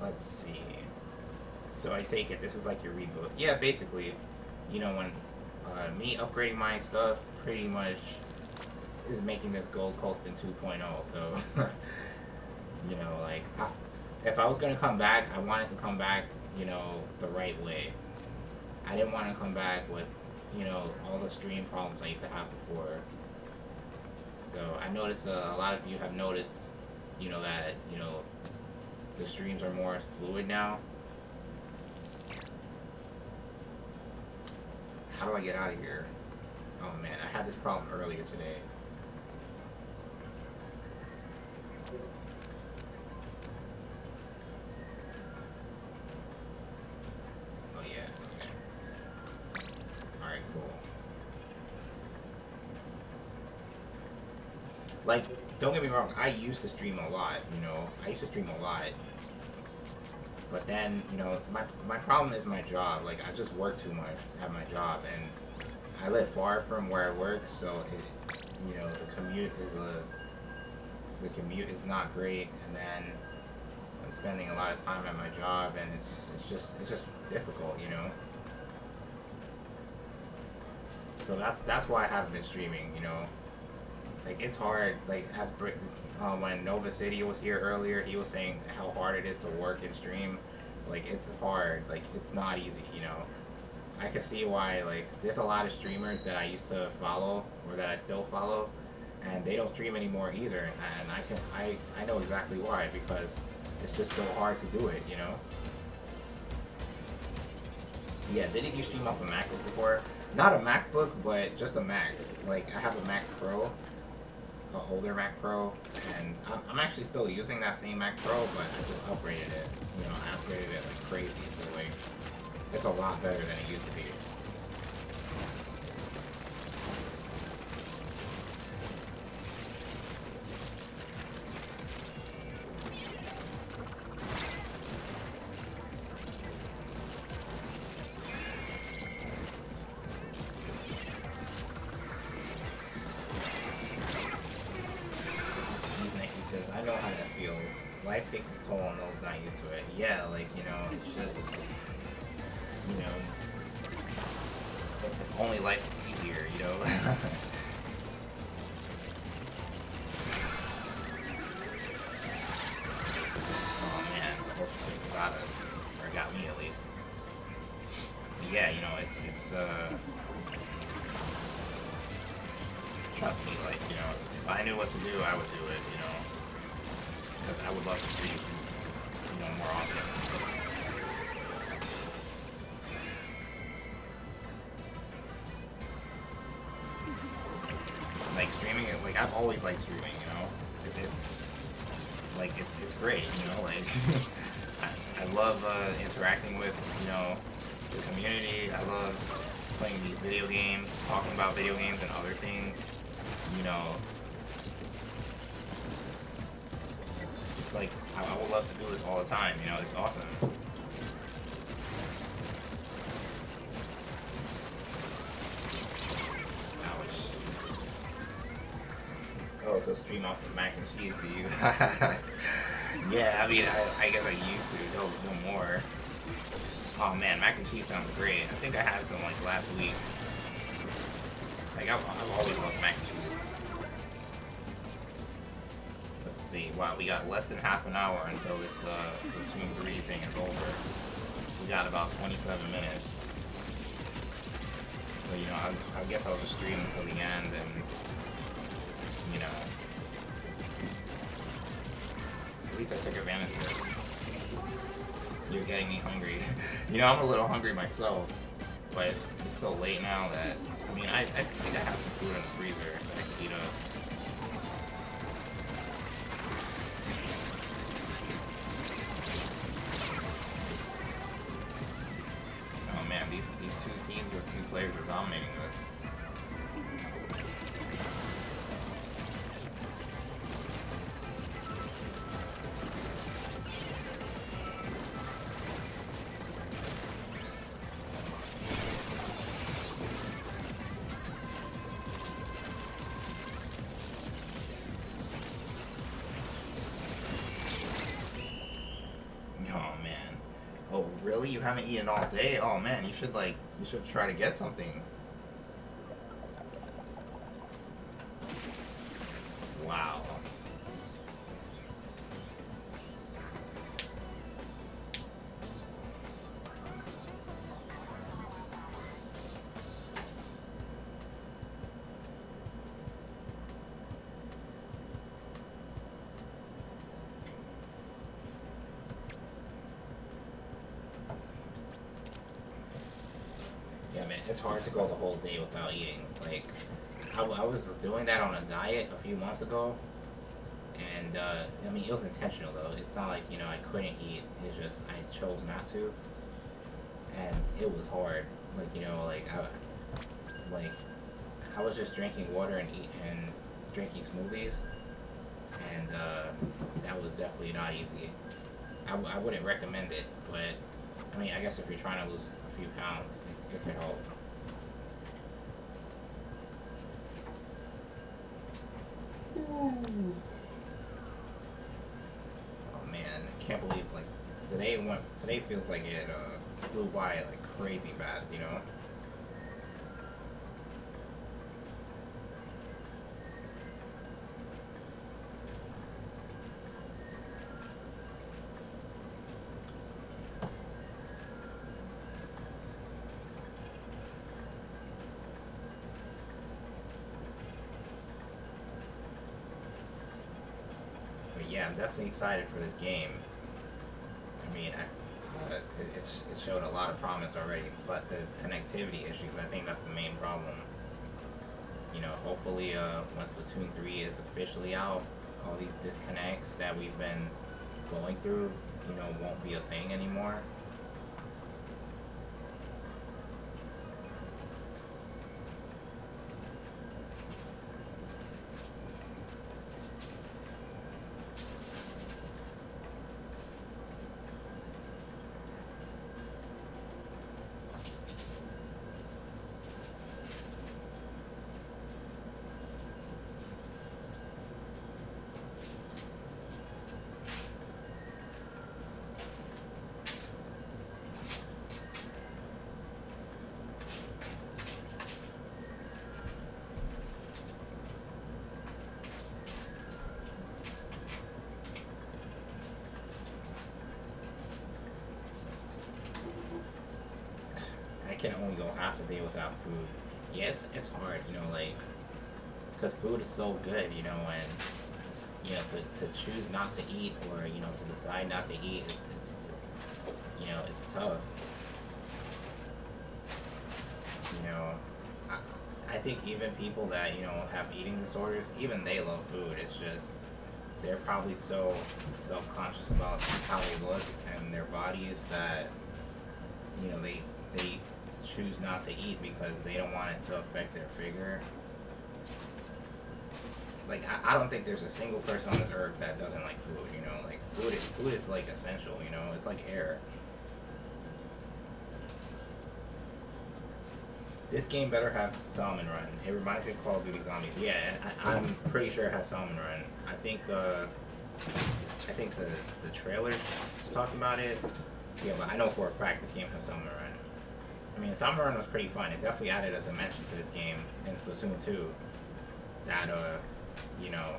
Let's see. So I take it this is like your reboot. Yeah, basically. When me upgrading my stuff pretty much is making this GoldCoastin 2.0. So, like, if I was going to come back, I wanted to come back, the right way. I didn't want to come back with, all the stream problems I used to have before. So I noticed a lot of you have noticed, that, the streams are more fluid now. How do I get out of here? Oh man, I had this problem earlier today. Oh yeah, okay. Alright, cool. Like, don't get me wrong, I used to stream a lot, I used to stream a lot. But then, my problem is my job. Like, I just work too much at my job, and I live far from where I work, so the commute is not great. And then I'm spending a lot of time at my job, and it's just difficult, you know. So that's why I haven't been streaming, you know. Like it's hard. Like when Nova City was here earlier, he was saying how hard it is to work and stream. Like it's hard. Like it's not easy, you know. I can see why. Like there's a lot of streamers that I used to follow or that I still follow, and they don't stream anymore either. And I know exactly why, because it's just so hard to do it, you know. Yeah, didn't you stream off a MacBook before? Not a MacBook, but just a Mac. Like I have a Mac Pro, an older Mac Pro, and I'm actually still using that same Mac Pro, but I just upgraded it. You know, I upgraded it like crazy, so like it's a lot better than it used to be. I know how that feels. Life takes its toll on those not used to it. Yeah, like, you know, it's just, you know, if only life was easier, you know? Oh man, the whole shit got us. Or got me at least. But yeah, you know, it's trust me, like, you know, if I knew what to do, I would do it, you know? Because I would love to stream, you know, more often. Like streaming, like I've always liked streaming, you know. It's great, you know. Like I love interacting with, you know, the community. I love playing these video games, talking about video games and other things, you know. It's like, I would love to do this all the time, you know, it's awesome. Ouch. Oh, so stream off of mac and cheese, do you? Yeah, I mean, I guess I used to, no more. Oh man, mac and cheese sounds great. I think I had some like last week. Like, I've always loved mac and cheese. See, wow, we got less than half an hour until this Platoon 3 thing is over. We got about 27 minutes. So, you know, I guess I'll just stream until the end and, you know, at least I took advantage of this. You're getting me hungry. You know, I'm a little hungry myself, but it's so late now that, I mean, I think I have some food in the freezer that I can eat up. These two teams with two players are dominating this. Oh, really? You haven't eaten all day? Oh man, you should try to get something. Wow. Yeah, man, it's hard to go the whole day without eating. Like, I was doing that on a diet a few months ago, and, I mean, it was intentional, though. It's not like, you know, I couldn't eat. It's just, I chose not to, and it was hard. Like, you know, I was just drinking water and drinking smoothies, and, that was definitely not easy. I wouldn't recommend it, but, I mean, I guess if you're trying to lose a few pounds, it could help. Ooh. Oh man, I can't believe Today feels like it flew by like crazy fast, you know. But yeah, I'm definitely excited for this game. I mean, it showed a lot of promise already, but the connectivity issues, I think that's the main problem. You know, hopefully, once Splatoon 3 is officially out, all these disconnects that we've been going through, you know, won't be a thing anymore. Can only go half a day without food. Yeah, it's hard, you know, like, because food is so good, you know, and, you know, to choose not to eat, or, you know, to decide not to eat, it's you know, it's tough. You know, I think even people that, you know, have eating disorders, even they love food. It's just, they're probably so self-conscious about how they look and their bodies that, you know, they choose not to eat because they don't want it to affect their figure. Like, I don't think there's a single person on this earth that doesn't like food, you know? Like, food is like essential, you know? It's like air. This game better have Salmon Run. It reminds me of Call of Duty Zombies. Yeah, I'm pretty sure it has Salmon Run. I think the trailer talked about it. Yeah, but I know for a fact this game has Salmon Run. I mean, Salmon Run was pretty fun. It definitely added a dimension to this game in Splatoon 2 that, you know,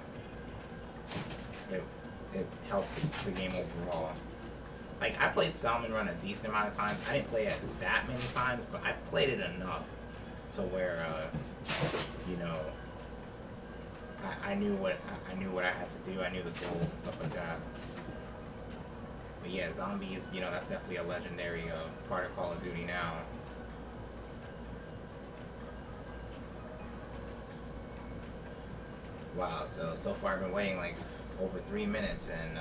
it helped the game overall. Like, I played Salmon Run a decent amount of times. I didn't play it that many times, but I played it enough to where, you know, I knew what I had to do. I knew the goals and stuff like that. But yeah, zombies, you know, that's definitely a legendary part of Call of Duty now. Wow, so far I've been waiting like over 3 minutes and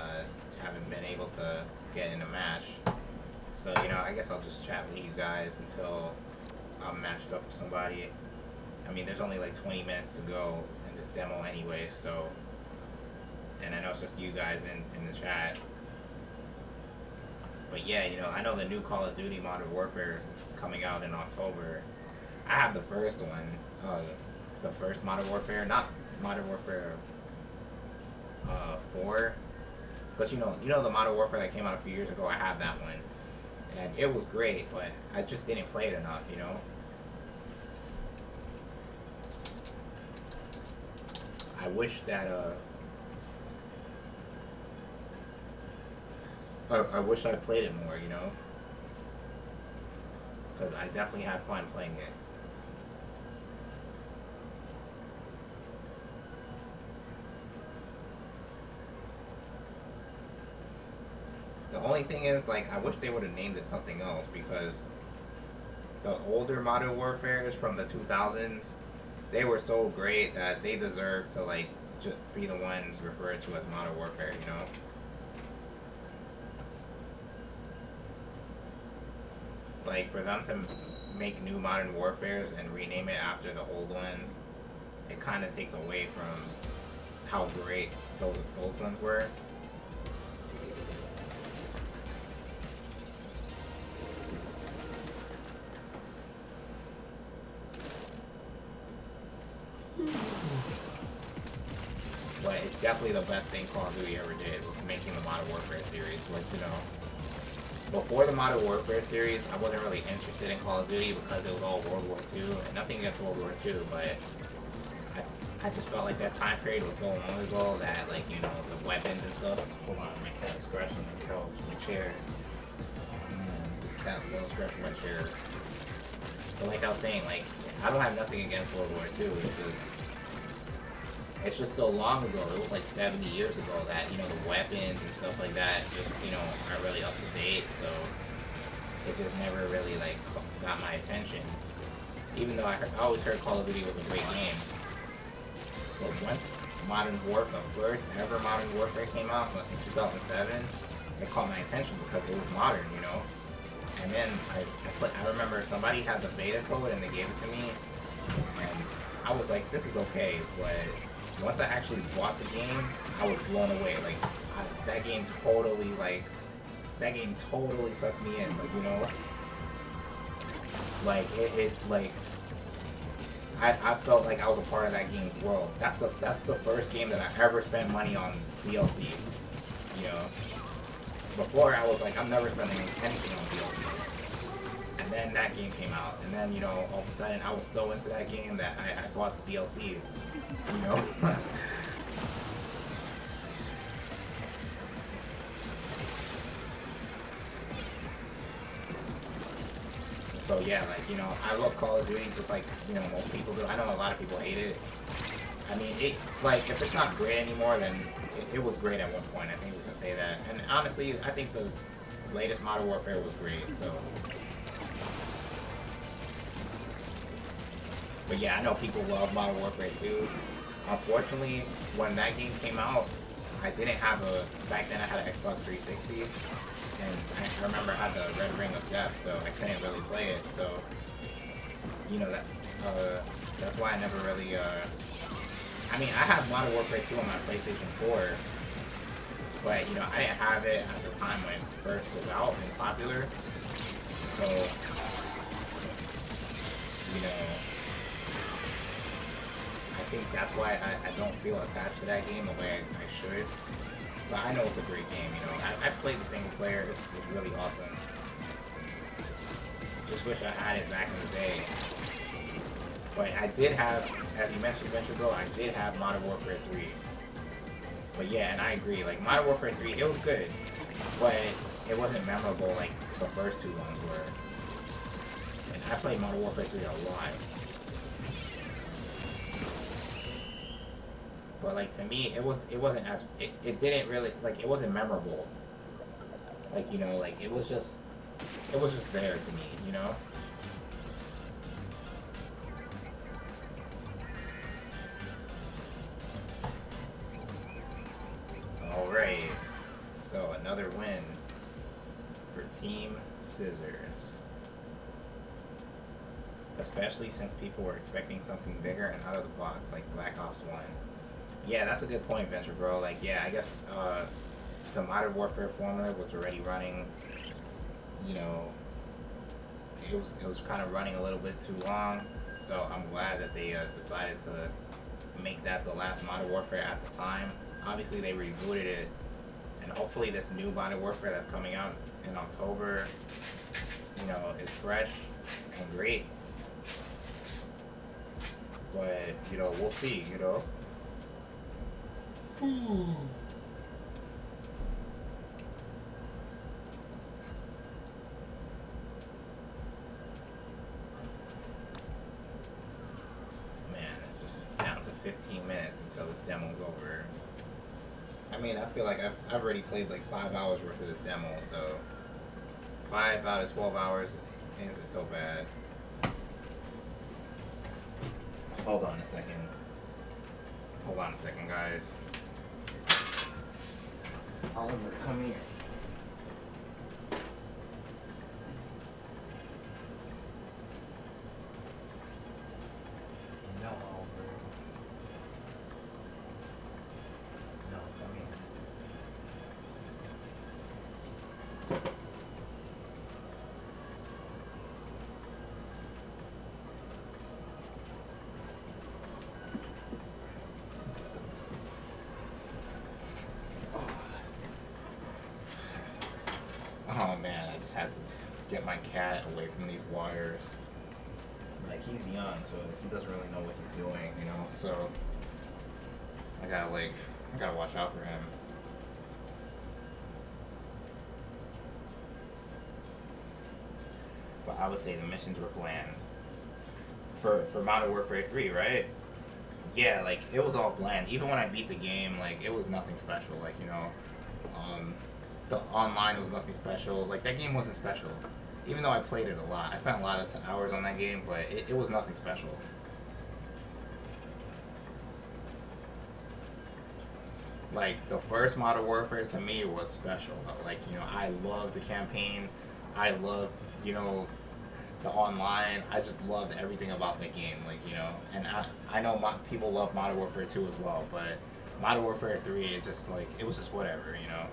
haven't been able to get in a match. So, you know, I guess I'll just chat with you guys until I'm matched up with somebody. I mean, there's only like 20 minutes to go in this demo anyway, so... And I know it's just you guys in the chat. But yeah, you know, I know the new Call of Duty Modern Warfare is coming out in October. I have the first one, the first Modern Warfare, not Modern Warfare 4. But you know the Modern Warfare that came out a few years ago, I have that one. And it was great, but I just didn't play it enough, you know? I wish that, I wish I played it more, you know? Because I definitely had fun playing it. The only thing is, like, I wish they would have named it something else, because the older Modern Warfares from the 2000s, they were so great that they deserve to, like, just be the ones referred to as Modern Warfare, you know? Like, for them to make new Modern Warfares and rename it after the old ones, it kind of takes away from how great those ones were. But it's definitely the best thing Call of Duty ever did, was making the Modern Warfare series. Like, you know, before the Modern Warfare series, I wasn't really interested in Call of Duty because it was all World War II, and nothing against World War II, but I just felt like that time period was so long ago that, like, you know, the weapons and stuff. Hold on, my cat's scratching the couch, my chair. This cat will scratch my chair. But like I was saying, like, I don't have nothing against World War II. It's just so long ago. It was like 70 years ago that, you know, the weapons and stuff like that just, you know, aren't really up to date. So it just never really, like, got my attention. Even though I always heard Call of Duty was a great game. But once Modern Warfare, the first ever Modern Warfare came out in 2007, it caught my attention because it was modern, you know. And then I remember somebody had the beta code and they gave it to me, and I was like, this is okay. But once I actually bought the game, I was blown away. Like that game totally sucked me in. Like, you know, like I felt like I was a part of that game's world. That's the first game that I ever spent money on DLC. You know, before I was like, I'm never spending anything on DLC. And then that game came out, and then, you know, all of a sudden I was so into that game that I bought the DLC. You know. So yeah, like, you know, I love Call of Duty just like, you know, most people do. I know a lot of people hate it. I mean, it, like, if it's not great anymore, then it was great at one point. I think we can say that. And honestly, I think the latest Modern Warfare was great, so. But yeah, I know people love Modern Warfare 2. Unfortunately, when that game came out, I didn't have back then I had an Xbox 360. And I remember I had the Red Ring of Death, so I couldn't really play it. So, you know, that's why I never really. I mean, I have Modern Warfare 2 on my PlayStation 4, but, you know, I didn't have it at the time when it first was out and popular. So, you know, I think that's why I don't feel attached to that game the way I should. But I know it's a great game, you know. I played the single player. It was really awesome. Just wish I had it back in the day. But I did have, as you mentioned, Venture Bro, I did have Modern Warfare 3. But yeah, and I agree. Like, Modern Warfare 3, it was good. But it wasn't memorable like the first two ones were. And I played Modern Warfare 3 a lot. But like, to me, it wasn't as it didn't really, like, it wasn't memorable. Like, you know, like, it was just there to me, you know. All right, so another win for Team Scissors. Especially since people were expecting something bigger and out of the box, like Black Ops 1. Yeah, that's a good point, Venture Bro. Like, yeah, I guess the Modern Warfare formula was already running. You know, it was kind of running a little bit too long. So I'm glad that they decided to make that the last Modern Warfare at the time. Obviously, they rebooted it, and hopefully this new Modern Warfare that's coming out in October, you know, is fresh and great. But, you know, we'll see, you know. Man, it's just down to 15 minutes until this demo's over. I mean, I feel like I've already played like 5 hours worth of this demo, so 5 out of 12 hours isn't so bad. Hold on a second. Hold on a second, guys. Oliver, come here. No, Oliver. No, come here. Oh man, just had to get my cat away from these wires. Like, he's young, so he doesn't really know what he's doing, you know? So, I gotta watch out for him. But I would say the missions were bland. For Modern Warfare 3, right? Yeah, like, it was all bland. Even when I beat the game, like, it was nothing special. Like, you know, the online was nothing special. Like, that game wasn't special. Even though I played it a lot. I spent a lot of hours on that game, but it was nothing special. Like, the first Modern Warfare to me was special. Like, you know, I loved the campaign. I loved, you know, the online. I just loved everything about that game. Like, you know, and I know people love Modern Warfare 2 as well, but Modern Warfare 3, it just, like, it was just whatever, you know.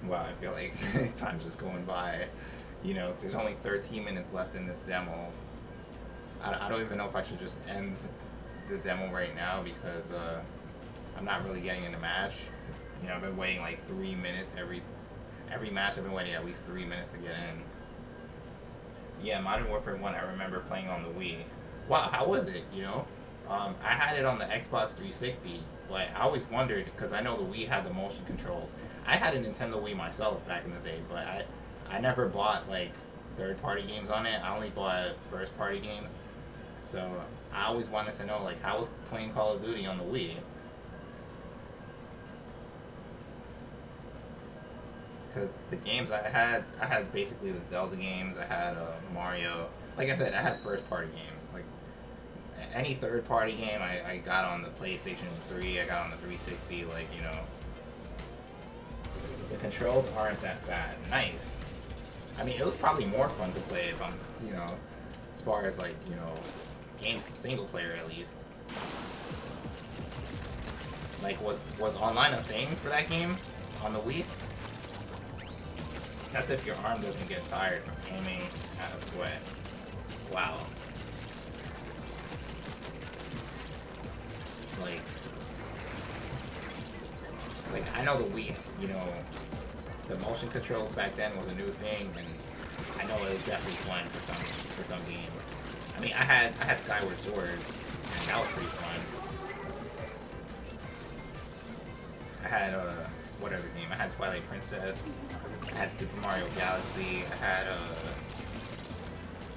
Wow, I feel like time's just going by. You know, there's only 13 minutes left in this demo. I don't even know if I should just end the demo right now because I'm not really getting in the match. You know, I've been waiting like 3 minutes every match. I've been waiting at least 3 minutes to get in. Yeah, Modern Warfare 1, I remember playing on the Wii. Wow, how was it, you know? I had it on the Xbox 360, but I always wondered, because I know the Wii had the motion controls. I had a Nintendo Wii myself back in the day, but I never bought, like, third-party games on it. I only bought first-party games. So I always wanted to know, like, how was playing Call of Duty on the Wii? Because the games I had basically the Zelda games. I had Mario. Like I said, I had first-party games. Like, any third-party game I got on the PlayStation 3, I got on the 360, like, you know. The controls aren't that bad. Nice. I mean, it was probably more fun to play if I'm, you know, as far as, like, you know, game single player at least. Like, was online a thing for that game on the Wii? That's if your arm doesn't get tired from aiming at a sweat. Wow. Like I know the Wii, you know, the motion controls back then was a new thing, and I know it was definitely fun for some games. I mean, I had Skyward Sword, and that was pretty fun. I had what other game? I had Twilight Princess. I had Super Mario Galaxy. I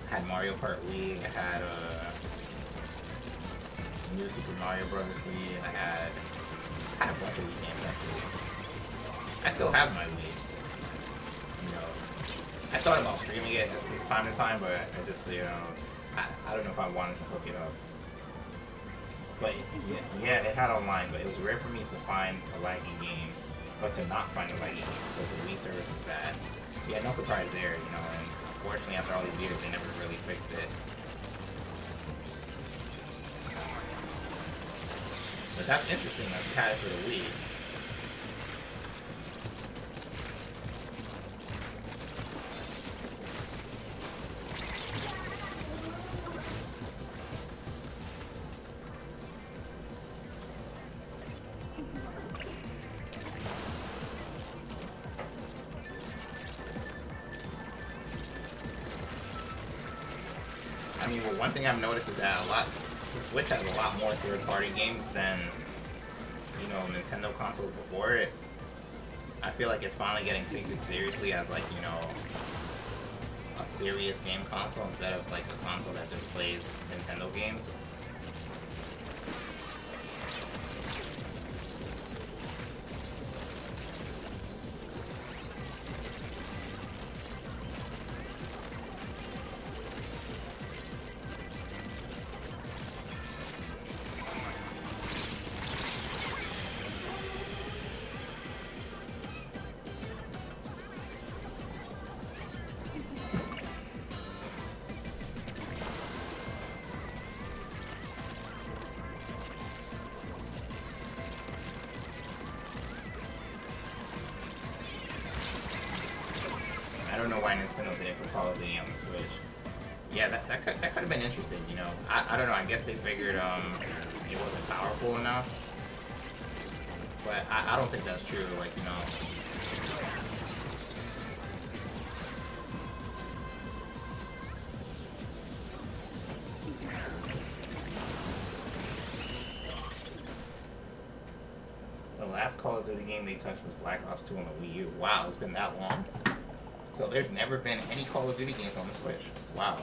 had Mario Kart Wii. I had New Super Mario Bros. Wii, and I had a bunch of Wii games actually. I still have my Wii. You know, I thought about streaming it from time to time, but I just, you know, I don't know if I wanted to hook it up. But yeah, it had online, but it was rare for me to find a laggy game, but to not find a laggy game because the Wii service was bad. Yeah, no surprise there, you know, and unfortunately after all these years they never really fixed it. But that's interesting that you had it for the Wii. I mean, well, one thing I've noticed is that the Switch has a lot more third-party games than, you know, Nintendo consoles before it. I feel like it's finally getting taken seriously as, like, you know, a serious game console instead of, like, a console that just plays Nintendo games. for Call of Duty on the Switch. Yeah, that could have been interesting, you know. I don't know, I guess they figured it wasn't powerful enough. But I don't think that's true, like, you know. The last Call of Duty game they touched was Black Ops 2 on the Wii U. Wow, it's been that long. So there's never been any Call of Duty games on the Switch. Wow.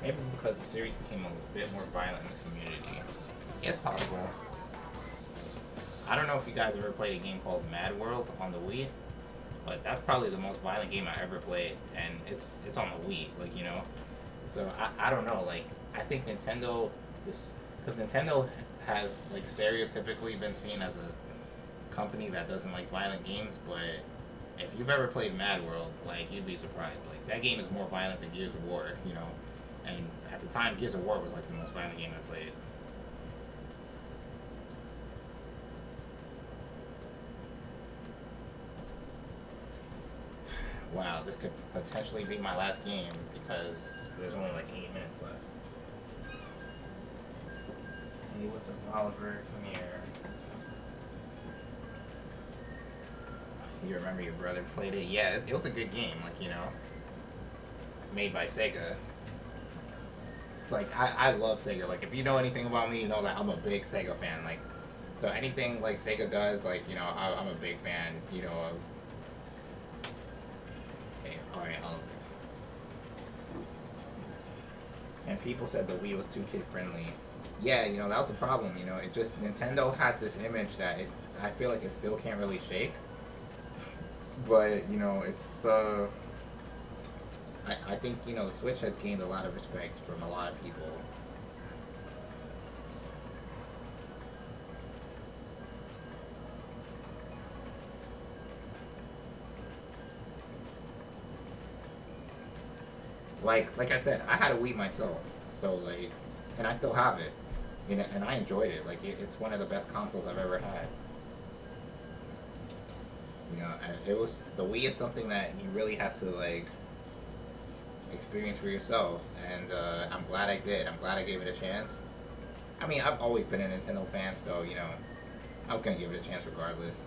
Maybe because the series became a bit more violent in the community. It's possible. I don't know if you guys ever played a game called Mad World on the Wii, but that's probably the most violent game I ever played, and it's on the Wii, like, you know. So I don't know, like, I think Nintendo, because Nintendo has, like, stereotypically been seen as a company that doesn't like violent games, but if you've ever played Mad World, like, you'd be surprised. Like, that game is more violent than Gears of War, you know. And at the time, Gears of War was like the most violent game I played. Wow, this could potentially be my last game because there's only like 8 minutes left. Hey, what's up, Oliver? Come here. You remember your brother played it? Yeah, it was a good game, like, you know. Made by Sega. Like, I love Sega. Like, if you know anything about me, you know that I'm a big Sega fan. Like, so anything like Sega does, like, you know, I'm a big fan, you know, of. Okay, alright, and people said the Wii was too kid friendly. Yeah, you know, that was the problem, you know. It just, Nintendo had this image that I feel like it still can't really shake. But, you know, it's, I think, you know, the Switch has gained a lot of respect from a lot of people. Like I said, I had a Wii myself, so, like, and I still have it, you know, and I enjoyed it. Like, it's one of the best consoles I've ever had. You know, it was, the Wii is something that you really had to, like, experience for yourself, and I'm glad I did. I'm glad I gave it a chance. I mean, I've always been a Nintendo fan, so, you know, I was gonna give it a chance regardless.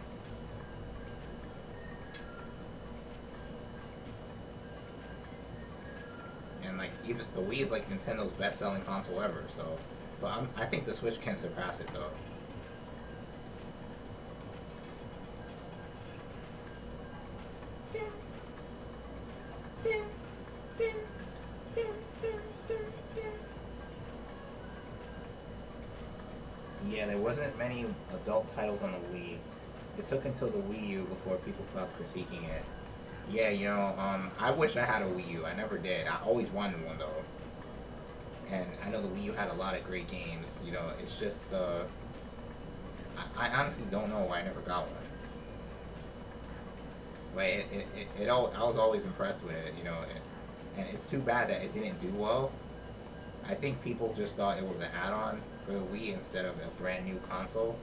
And, like, even the Wii is like Nintendo's best-selling console ever, so, but I think the Switch can surpass it, though. Yeah, there wasn't many adult titles on the Wii. It took until the Wii U before people stopped critiquing it. Yeah, you know, I wish I had a Wii U. I never did. I always wanted one, though. And I know the Wii U had a lot of great games. You know, it's just, I honestly don't know why I never got one. But I was always impressed with it, you know, and it's too bad that it didn't do well. I think people just thought it was an add-on for the Wii instead of a brand new console.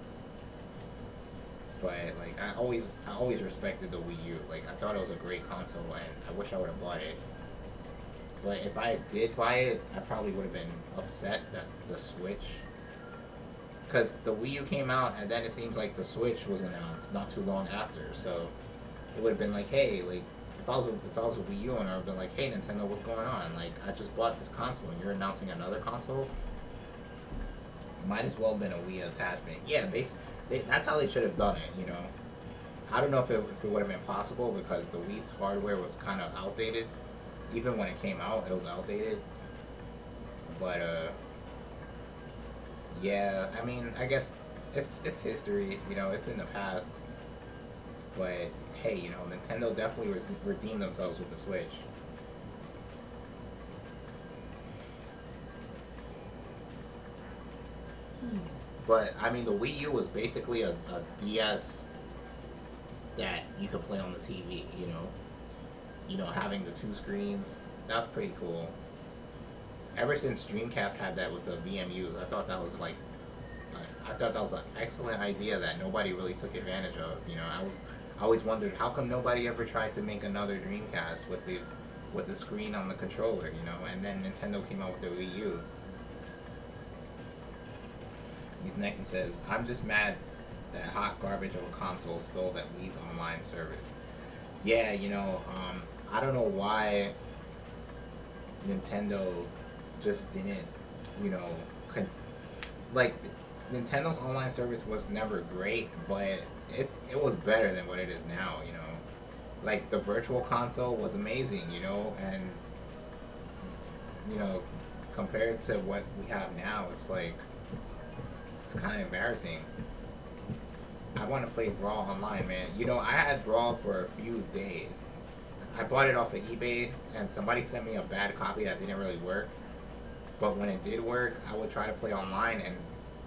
But, like, I always respected the Wii U. Like, I thought it was a great console, and I wish I would have bought it. But if I did buy it, I probably would have been upset that the Switch, because the Wii U came out, and then it seems like the Switch was announced not too long after. So it would have been like, hey, like, if I was a Wii U owner, I would have been like, hey, Nintendo, what's going on? Like, I just bought this console, and you're announcing another console. Might as well have been a Wii attachment. Yeah, that's how they should have done it, you know. I don't know if it would have been possible because the Wii's hardware was kind of outdated. Even when it came out, it was outdated. But, yeah, I mean, I guess it's history, you know, it's in the past. But, hey, you know, Nintendo definitely redeemed themselves with the Switch. But, I mean, the Wii U was basically a DS that you could play on the TV, you know? You know, having the two screens, that's pretty cool. Ever since Dreamcast had that with the VMUs, I thought that was, like, I thought that was an excellent idea that nobody really took advantage of, you know? I always wondered how come nobody ever tried to make another Dreamcast with the screen on the controller, you know, and then Nintendo came out with the Wii U. He's next, he says, I'm just mad that hot garbage of a console stole that Wii's online service. Yeah, you know, I don't know why Nintendo just didn't, you know, like, Nintendo's online service was never great, but it was better than what it is now, you know. Like, the Virtual Console was amazing, you know, and, you know, compared to what we have now, it's like, it's kind of embarrassing. I want to play Brawl online, man. You know, I had Brawl for a few days. I bought it off of eBay, and somebody sent me a bad copy that didn't really work. But when it did work, I would try to play online, and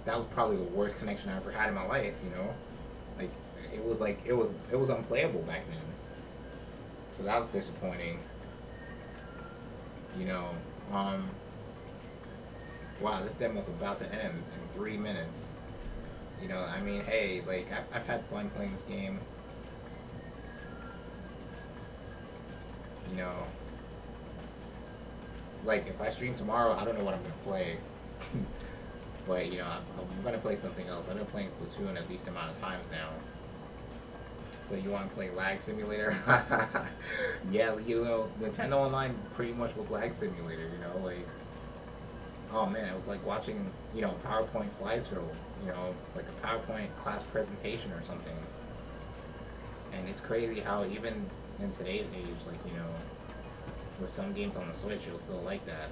that was probably the worst connection I ever had in my life, you know? Like, it was unplayable back then. So that was disappointing. You know, wow, this demo's about to end in 3 minutes. You know, I mean, hey, like, I've had fun playing this game. You know, like, if I stream tomorrow, I don't know what I'm going to play. But, you know, I'm going to play something else. I've been playing Splatoon a decent amount of times now. So you want to play Lag Simulator? Yeah, you know, Nintendo Online pretty much was Lag Simulator, you know, like, oh man, it was like watching, you know, PowerPoint slideshow, you know, like a PowerPoint class presentation or something. And it's crazy how even in today's age, like, you know, with some games on the Switch, it'll still like that.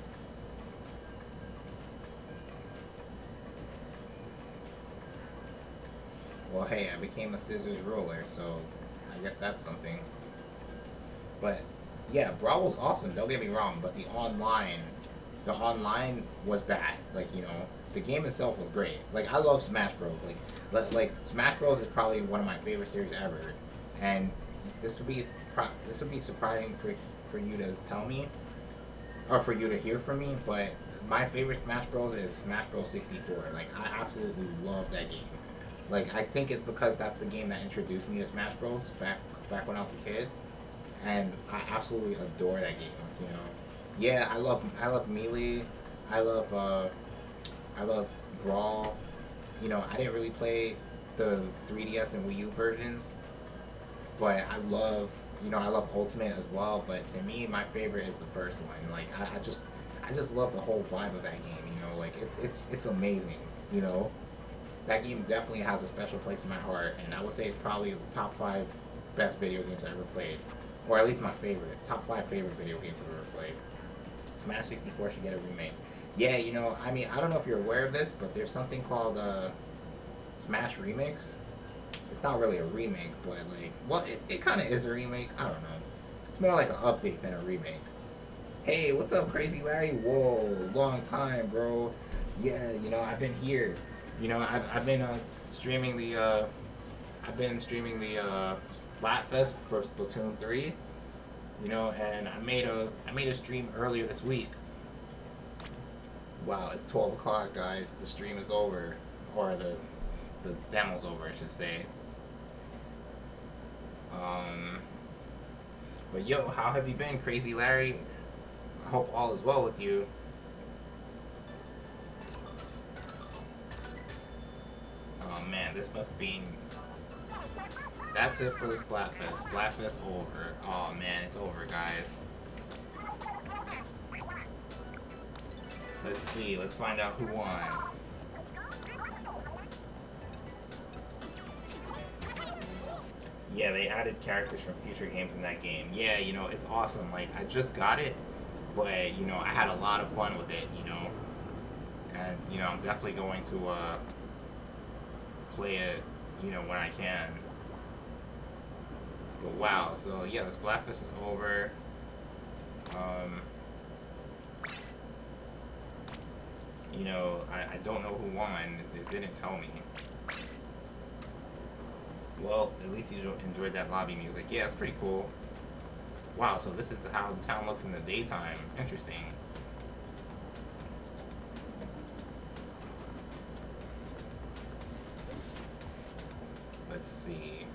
Well, hey, I became a scissors roller, so I guess that's something. But yeah, Brawl was awesome, don't get me wrong, but the online was bad. Like, you know, the game itself was great. Like, I love Smash Bros. Like Smash Bros is probably one of my favorite series ever, and this would be surprising for you to tell me, or for you to hear from me. But my favorite Smash Bros is Smash Bros 64. Like, I absolutely love that game. Like, I think it's because that's the game that introduced me to Smash Bros. back when I was a kid, and I absolutely adore that game. Like, you know, yeah, I love Melee, I love Brawl. You know, I didn't really play the 3DS and Wii U versions, but I love Ultimate as well. But to me, my favorite is the first one. Like, I just love the whole vibe of that game. You know, like, it's amazing. You know. That game definitely has a special place in my heart, and I would say it's probably the top 5 best video games I ever played. Or at least my favorite. Top 5 favorite video games I've ever played. Smash 64 should get a remake. Yeah, you know, I mean, I don't know if you're aware of this, but there's something called Smash Remix. It's not really a remake, but, like, well, it kind of is a remake. I don't know. It's more like an update than a remake. Hey, what's up, Crazy Larry? Whoa, long time, bro. Yeah, you know, I've been here. You know, I've been streaming the Splatfest for Splatoon 3. You know, and I made a stream earlier this week. Wow, it's 12 o'clock, guys. The stream is over, or the demo's over, I should say. But yo, how have you been, Crazy Larry? I hope all is well with you. Oh man, this must be... That's it for the Splatfest. Splatfest over. Oh man, it's over, guys. Let's see, let's find out who won. Yeah, they added characters from future games in that game. Yeah, you know, it's awesome. Like, I just got it, but, you know, I had a lot of fun with it, you know. And, you know, I'm definitely going to play it, you know, when I can. But wow, so yeah, the Splatfest is over. You know, I don't know who won. It didn't tell me. Well, at least you enjoyed that lobby music. Yeah, it's pretty cool. Wow, so this is how the town looks in the daytime. Interesting. Let's see.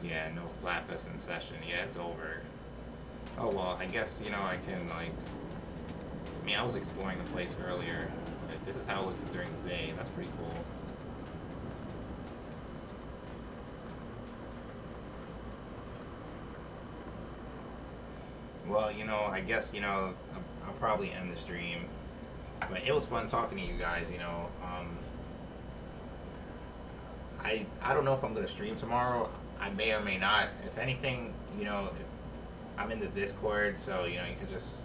Yeah, no Splatfest in session. Yeah, it's over. Oh well, I guess I can like. I mean, I was exploring the place earlier. Like, this is how it looks during the day. That's pretty cool. Well, I guess I'll probably end the stream. But it was fun talking to you guys. I don't know if I'm gonna stream tomorrow. I may or may not. If anything, I'm in the Discord, so you can just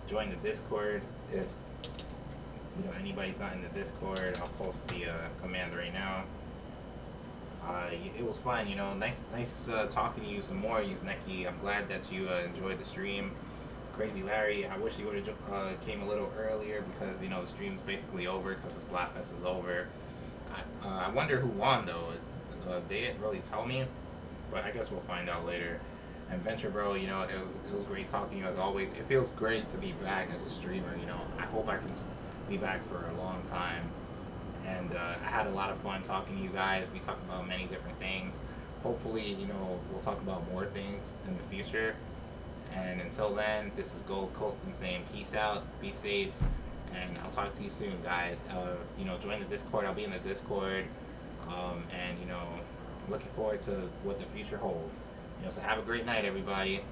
join the Discord. If anybody's not in the Discord, I'll post the command right now. It was fun, nice talking to you some more, Uzneki. I'm glad that you enjoyed the stream. Crazy Larry, I wish you would have came a little earlier because the stream's basically over because the Splatfest is over. I wonder who won though. They didn't really tell me, but I guess we'll find out later. And Venture Bro, it was great talking to you as always. It feels great to be back as a streamer. I hope I can be back for a long time. And I had a lot of fun talking to you guys. We talked about many different things. Hopefully, we'll talk about more things in the future. And until then, this is GoldCoastin saying peace out, be safe, and I'll talk to you soon, guys. Join the Discord. I'll be in the Discord. And looking forward to what the future holds. So have a great night, everybody.